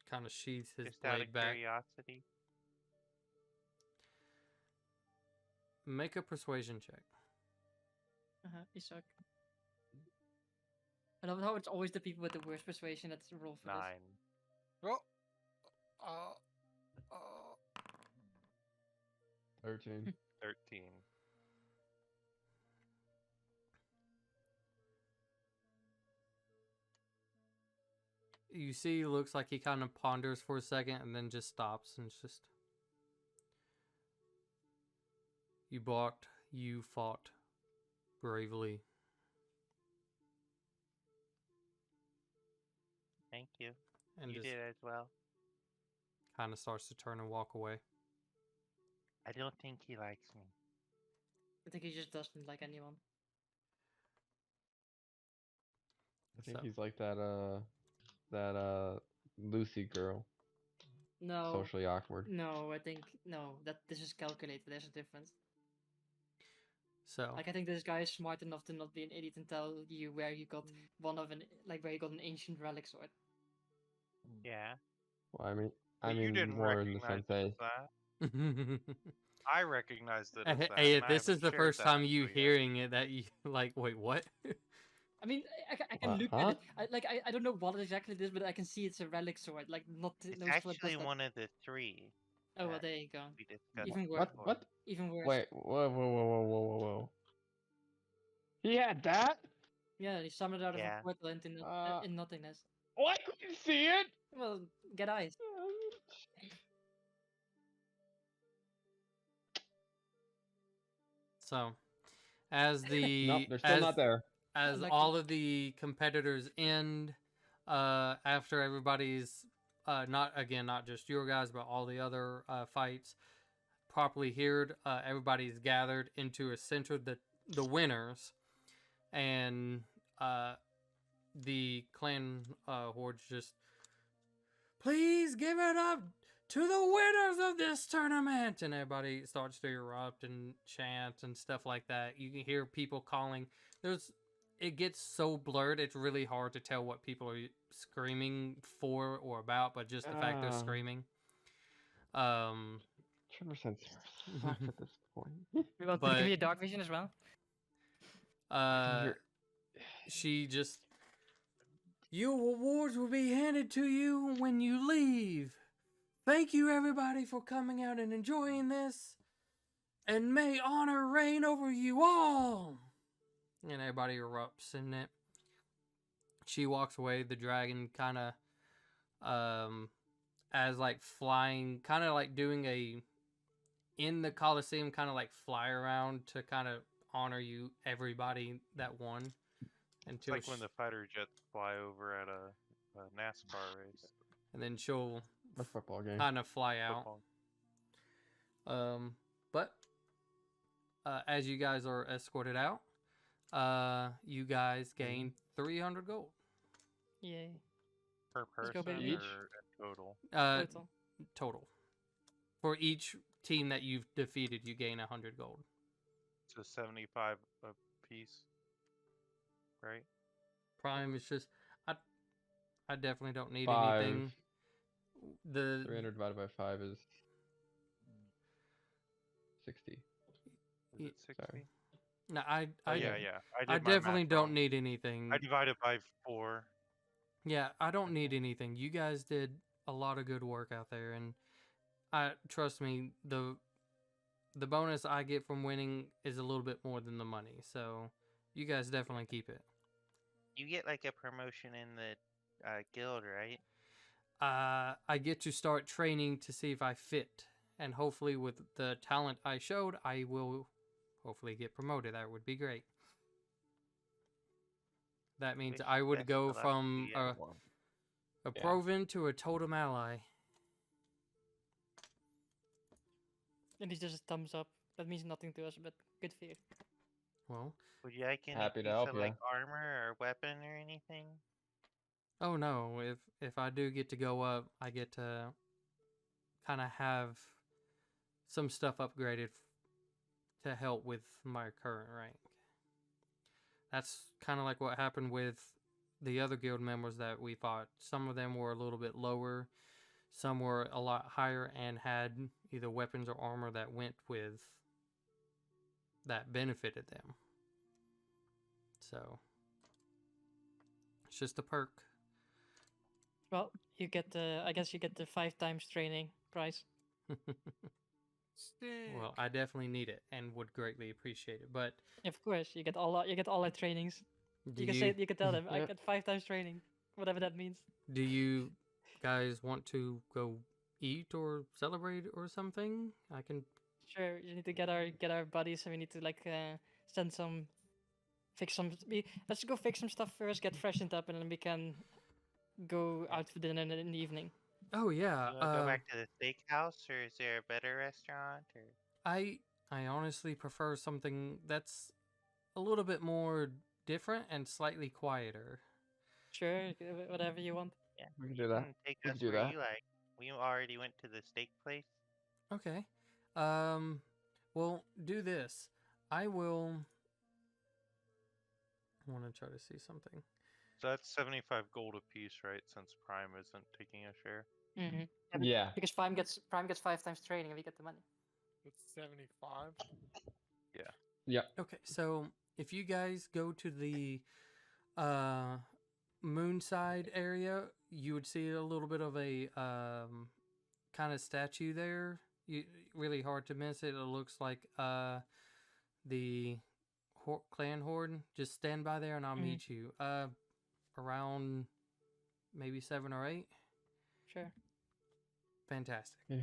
Kind of sheathes his Just out of blade back. curiosity. Make a persuasion check. You suck. I love how it's always the people with the worst persuasion that's roll for 9. Well, uh, 13. 13. You see, looks like he kind of ponders for a second and then just stops and it's just. You fought bravely. Thank you. And You just did as well. kind of starts to turn and walk away. I don't think he likes me. I think he just doesn't like anyone. I think So- he's like that Lucy girl. No. Socially awkward. No, I think no. That this is calculated. There's a difference. So, Like I think this guy is smart enough to not be an idiot and tell you where you got where you got an ancient relic sword. Yeah. Well, I But you mean didn't more in the recognize sense it as that that. I recognized it as that. hey, and I this haven't is the shared first that time you info yet. hearing it that you like. Wait, what? I mean, I can look Huh? at it. I don't know what exactly it is, but I can see it's a relic sword. Like not It's no sword does actually that. one of the 3 Oh, well, that there you go. we discussed Even worse. What? before. What? Even worse. Wait, whoa. He had that? Yeah, he summoned it out of Yeah. a portal into in nothingness. Oh, I couldn't see it. Well, get eyes. So, as the Nope, they're still not there. as Unlucky. all of the competitors end, after everybody's not just your guys, but all the other fights properly heard, everybody's gathered into a center, the winners, and the clan hordes just, please give it up to the winners of this tournament, and everybody starts to erupt and chant and stuff like that. You can hear people calling. It gets so blurred, it's really hard to tell what people are screaming for or about, but just the fact they're screaming. Trevor sense sucks at this point. You want to But- give me a dark vision as well? She just, your awards will be handed to you when you leave. Thank you, everybody, for coming out and enjoying this. And may honor reign over you all. And everybody erupts in it. She walks away. The dragon kind of, as like flying, kind of like doing in the Coliseum, kind of like fly around to kind of honor you, everybody that won. It's Until like when the fighter jets fly over at a NASCAR race. and then she'll A football game. kind of fly out. Football. But as you guys are escorted out, you guys gain 300 gold. Yay. Per Let's go, person baby. or in total? Total. Total. For each team that you've defeated, you gain 100 gold. So 75 a piece. Right? Prime is just, I definitely don't need 5. anything. 300 divided by 5 is 60. Is Ye- it 60? No, Oh, yeah. I did I my definitely math don't wrong. need anything. I divided by 4. Yeah, I don't need anything. You guys did a lot of good work out there, and trust me, the bonus I get from winning is a little bit more than the money. So you guys definitely keep it. You get like a promotion in the guild, right? I get to start training to see if I fit, and hopefully with the talent I showed, I will hopefully get promoted. That would be great. That means Wish I you would best go of luck to from you. A Yeah. Provin to a totem ally. And he's just a thumbs up. That means nothing to us, but good for you. Well, Would you like any Happy to piece help of ya. like armor or weapon or anything? oh no, if I do get to go up, I get to kind of have some stuff upgraded to help with my current rank. That's kind of like what happened with the other guild members that we fought. Some of them were a little bit lower, some were a lot higher and had either weapons or armor that went with that benefited them. So it's just a perk. Well, you get the. I guess you get the 5 times training price. Stick. Well, I definitely need it and would greatly appreciate it. But Of course, you get all. You get all our trainings. do You can say. You can tell them. I Yep. get 5 times training, whatever that means. do you guys want to go eat or celebrate or something? I can. Sure, you need to get our buddies, and we need to like send some, fix some. Let's go fix some stuff first, get freshened up, and then we can go out for dinner in the evening. Oh yeah. You want to go back to the steakhouse, or is there a better restaurant? Or I honestly prefer something that's a little bit more different and slightly quieter. Sure, whatever you want. yeah, We can you do that. can take We us can do where that. you like. We already went to the steak place. Okay. Well, do this. I will. I want to try to see something. So that's 75 gold apiece, right? Since Prime isn't taking a share. Mm-hmm. Yeah. Because Prime gets 5 times training, and we get the money. It's 75. Okay, so if you guys go to the moonside area, you would see a little bit of a kind of statue there. Really hard to miss it. It looks like the clan horde. Just stand by there and I'll meet you. Around maybe 7 or 8. Sure. Fantastic. Yeah.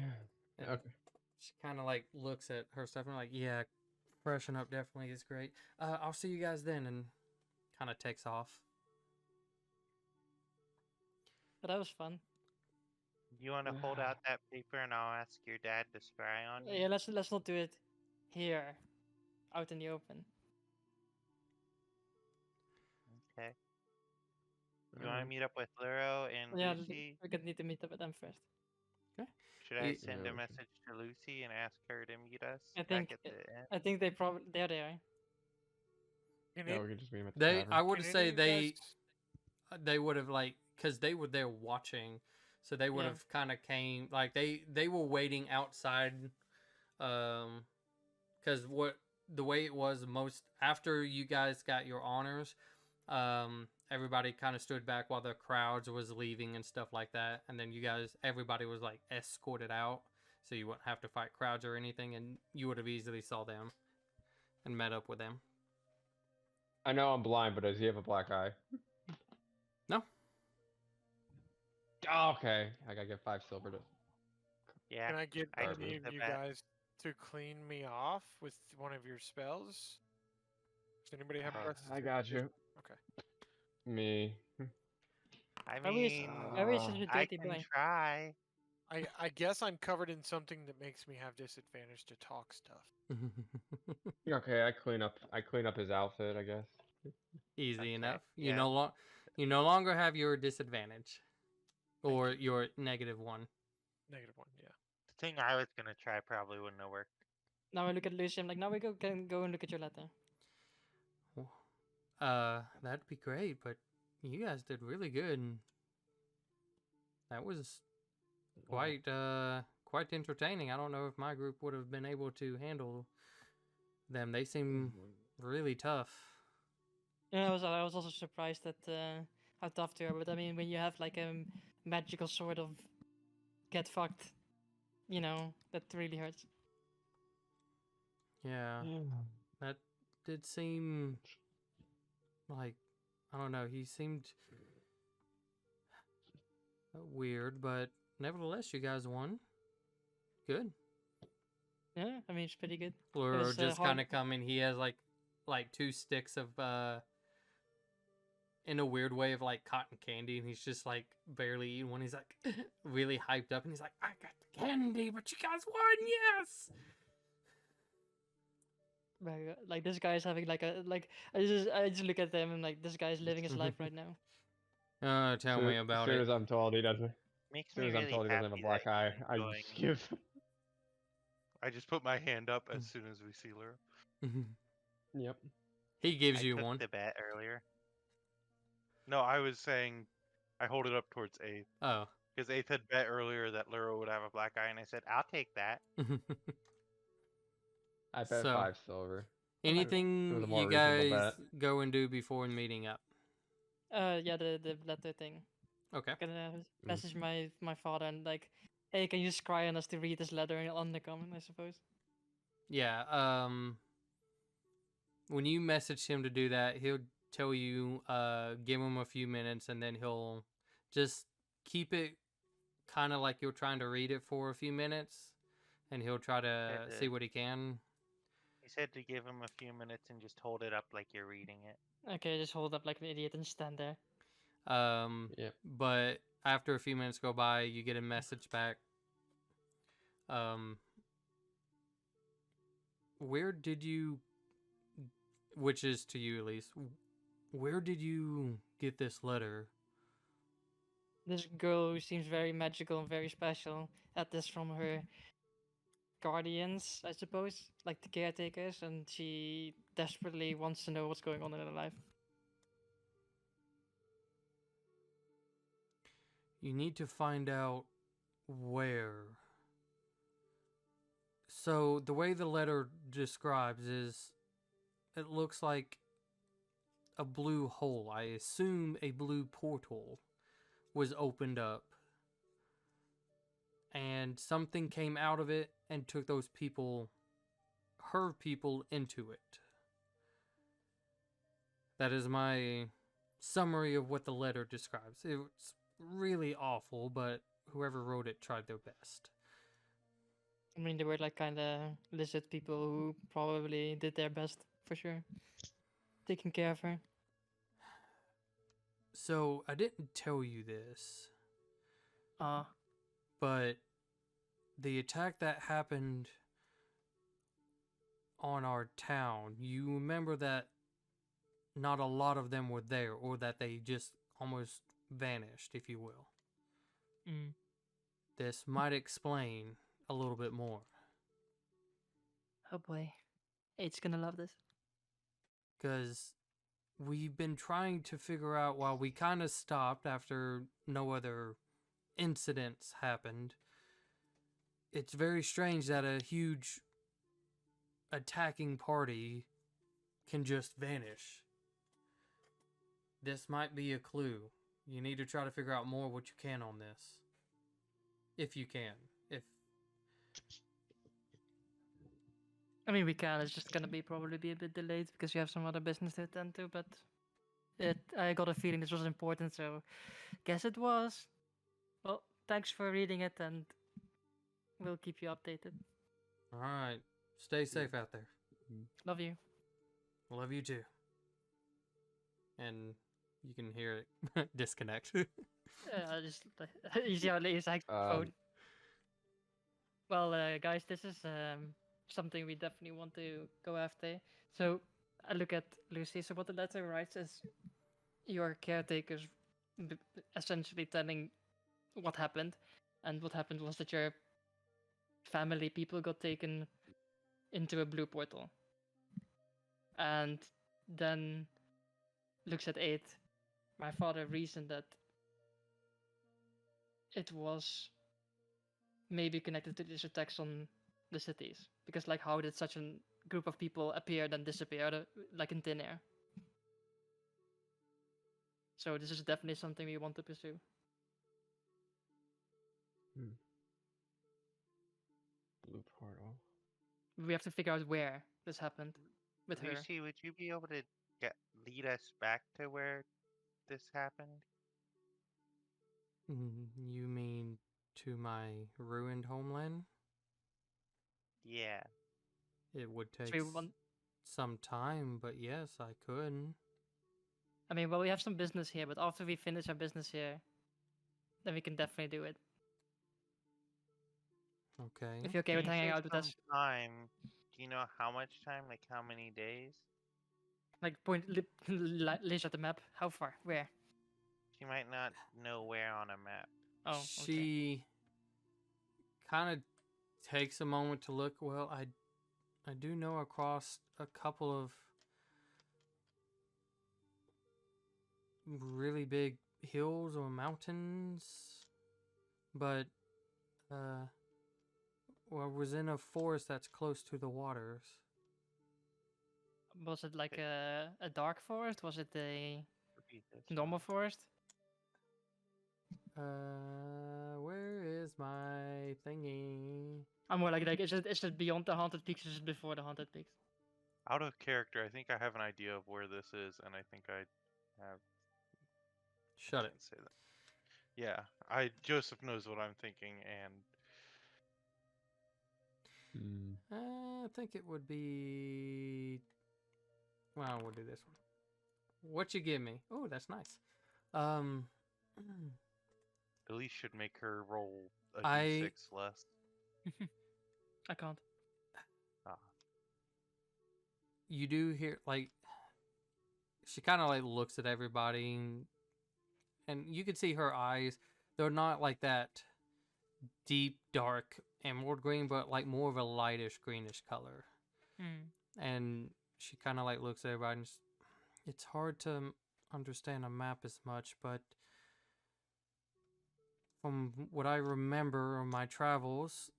Yeah. Okay. She kind of like looks at her stuff and like, yeah, freshen up definitely is great. I'll see you guys then, and kind of takes off. But that was fun. You want to hold out that paper, and I'll ask your dad to spy on you. Yeah, let's not do it here, out in the open. Okay. You want to meet up with Luro and Yeah, Lucy? we're gonna need to meet up with them first. Should I Ye- send Yeah, a we can. message to Lucy and ask her to meet us I back think at the end? I think they're there. Can Yeah, it- we can just meet him at the They, tavern. I would can any say of you guys- they would have like, cause they were there watching, so they would Yeah. have kind of came like they were waiting outside, cause the way it was most after you guys got your honors, everybody kind of stood back while the crowds was leaving and stuff like that, and then everybody was like escorted out, so you wouldn't have to fight crowds or anything, and you would have easily saw them and met up with them. I know I'm blind, but does he have a black eye? No. Oh, okay. I gotta get 5 silver to. Yeah. Can I get I any think of the you bat- guys to clean me off with one of your spells? Does anybody have blessed? I got you. Okay. Me. I Always- mean, Always such a I dirty can boy. try. I guess I'm covered in something that makes me have disadvantage to talk stuff. Okay, I clean up his outfit, I guess. Easy Okay, enough. yeah. You no longer have your disadvantage, or your -1. -1, yeah. The thing I was gonna try probably wouldn't have worked. Now I look at Lucy. I'm like, now we can go and look at your letter. That'd be great, but you guys did really good. And that was quite entertaining. I don't know if my group would have been able to handle them. They seem really tough. Yeah, I was also surprised at how tough they are. But I mean, when you have like a magical sort of get fucked, that really hurts. Yeah, that did seem like, I don't know, he seemed weird, but nevertheless, you guys won. Good. Yeah, I mean it's pretty good. Luro It's, just hard- kind of coming. He has like 2 sticks of in a weird way of like cotton candy, and he's just like barely eating one. He's like really hyped up, and he's like, "I got the candy, but you guys won, yes!" Like this guy's having like a like. I just look at them and like this guy's living his life right now. Tell me about soon it. as I'm told he doesn't. Makes As soon me as I'm really told he doesn't have a happy black that eye, he's I enjoying just give. I just put my hand up as soon as we see Lyra. Yep. He gives I you took one. the bet earlier. No, I was saying I hold it up towards Eighth. Oh. Because Eighth had bet earlier that Lyra would have a black eye, and I said, I'll take that. I bet So, 5 silver. It was anything a more you reasonable guys bet. go and do before meeting up? Yeah, the letter thing. Okay. I'm gonna message my father and like, hey, can you scry on us to read this letter on the comment, I suppose. Yeah. When you message him to do that, he'll tell you, give him a few minutes, and then he'll just keep it kind of like you're trying to read it for a few minutes, and he'll try to see what he can. He said to give him a few minutes and just hold it up like you're reading it. Okay, just hold up like an idiot and stand there. Yep. But after a few minutes go by, you get a message back. Where did you, which is to you at least, where did you get this letter? This girl who seems very magical and very special had this from her guardians, I suppose, like the caretakers, and she desperately wants to know what's going on in her life. You need to find out where. So the way the letter describes is, it looks like a blue hole. I assume a blue portal was opened up, and something came out of it and took those people, her people, into it. That is my summary of what the letter describes. It's really awful, but whoever wrote it tried their best. I mean, they were like kind of lizard people who probably did their best for sure, taking care of her. So I didn't tell you this, but the attack that happened on our town, you remember that not a lot of them were there, or that they just almost vanished, if you will. Mm. This might explain a little bit more. Oh boy, Eight's gonna love this. Because we've been trying to figure out, while we kind of stopped after no other incidents happened, it's very strange that a huge attacking party can just vanish. This might be a clue. You need to try to figure out more what you can on this. If you can. I mean, we can. It's just gonna probably be a bit delayed because you have some other business to attend to. But I got a feeling this was important, so guess it was. Well, thanks for reading it, and we'll keep you updated. Alright. Stay safe out there. Love you. Love you too. And you can hear it disconnect. Just you see how he's like phone. Well, guys, this is something we definitely want to go after. So I look at Lucy. So what the letter writes is, your caretakers essentially telling what happened, and what happened was that your family people got taken into a blue portal, and then looks at 8. My father reasoned that it was maybe connected to these attacks on the cities, because like, how did such a group of people appear then disappear, like in thin air? So this is definitely something we want to pursue. Blue portal. We have to figure out where this happened with her. Lucy, would you be able to lead us back to where this happened? You mean to my ruined homeland? Yeah. It would take So we want... some time, but yes, I could. I mean, well, we have some business here, but after we finish our business here, then we can definitely do it. Okay. If you're okay When with you hanging say out with some us, time, do you know how much time? Like how many days? like laser at the map. How far? Where? She might not know where on a map. Oh, okay. She kind of takes a moment to look. Well, I do know across a couple of really big hills or mountains, but well, I was in a forest that's close to the waters. Was it like a dark forest? Was it a Repeat this. normal forest? Where is my thingy? I'm more like is it beyond the haunted peaks? Or is it before the haunted peaks? Out of character, I think I have an idea of where this is, and I think I have. Shut it. Can't say that. Yeah, Joseph knows what I'm thinking, and Hmm. I think it would be. Well, we'll do this one. What you give me? Oh, that's nice. Um, at least should make her roll a I- d6 less. I can't. you do hear like she kind of like looks at everybody, and you can see her eyes. They're not like that deep dark emerald green, but like more of a lightish greenish color. And she kind of like looks at everybody and it's hard to understand a map as much, but from what I remember of my travels,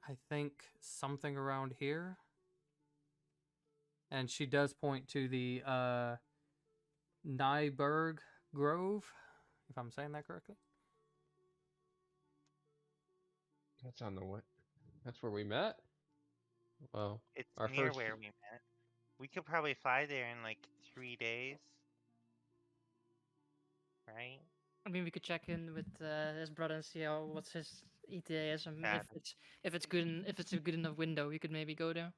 I think something around here. And she does point to the Nyberg Grove, if I'm saying that correctly. That's on the what? That's where we met? Well, It's our near first. where we met. We could probably fly there in like 3 days. Right? I mean, we could check in with his brother and see what's his ETA is, and Yeah. if it's good if it's a good enough window, we could maybe go there.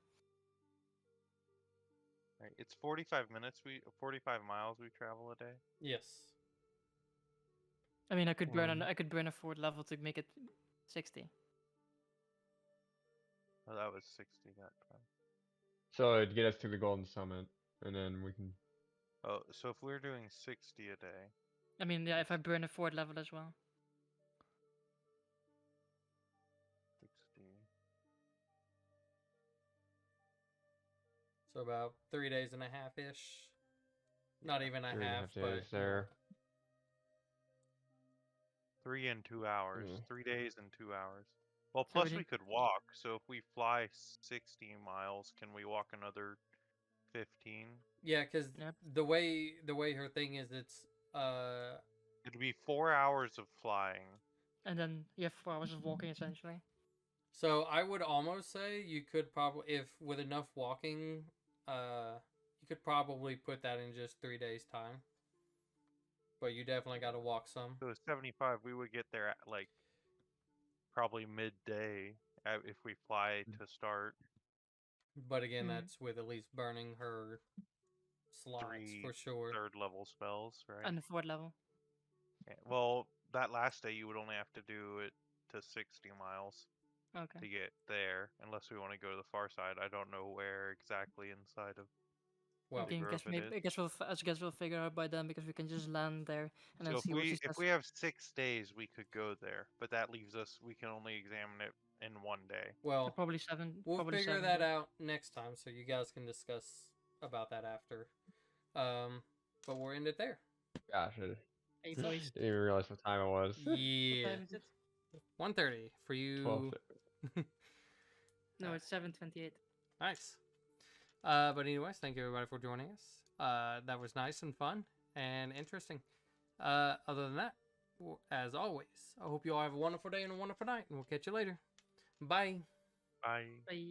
Right. It's 45 miles we travel a day. Yes. I mean, I could burn a 4th level to make it 60. Oh, that was 60 that time. So it'd get us to the Golden Summit, and then we can. Oh, so if we're doing 60 a day, I mean, yeah, if I burn a 4th level as well. 60. So about 3 days and a half ish. Not even a 3.5 half, days but there. 3 and 2 hours. Mm. 3 days and 2 hours. Well, So plus we we could walk. So if we fly 60 miles, can we walk another 15? yeah, because Yep. the way her thing is, it's It'd be 4 hours of flying. And then you have 4 hours of walking essentially. So I would almost say you could probably, if with enough walking, you could probably put that in just 3 days time. But you definitely got to walk some. So 75, we would get there at like probably midday if we fly to start. But again, Mhm. that's with at least burning her slots 3 for sure. third level spells, right? And the 4th level. Yeah, well, that last day you would only have to do it to 60 miles Okay. to get there, unless we want to go to the far side. I don't know where exactly inside of. Well, I guess Grove it is. I guess we'll figure out by then because we can just land there and So then see what she if says. we have 6 days, we could go there, but that leaves us. We can only examine it in 1 day. well, Probably 7. we'll probably figure 7 that days. out next time, so you guys can discuss about that after. But we'll end it there. Gosh, I Hey, didn't boys. even realize what time it was. What Yeah, time is it? 1:30 for you. 12. No, it's 7:28. Nice. But anyways, thank you everybody for joining us. That was nice and fun and interesting. Other than that, as always, I hope you all have a wonderful day and a wonderful night, and we'll catch you later. Bye. Bye. Bye.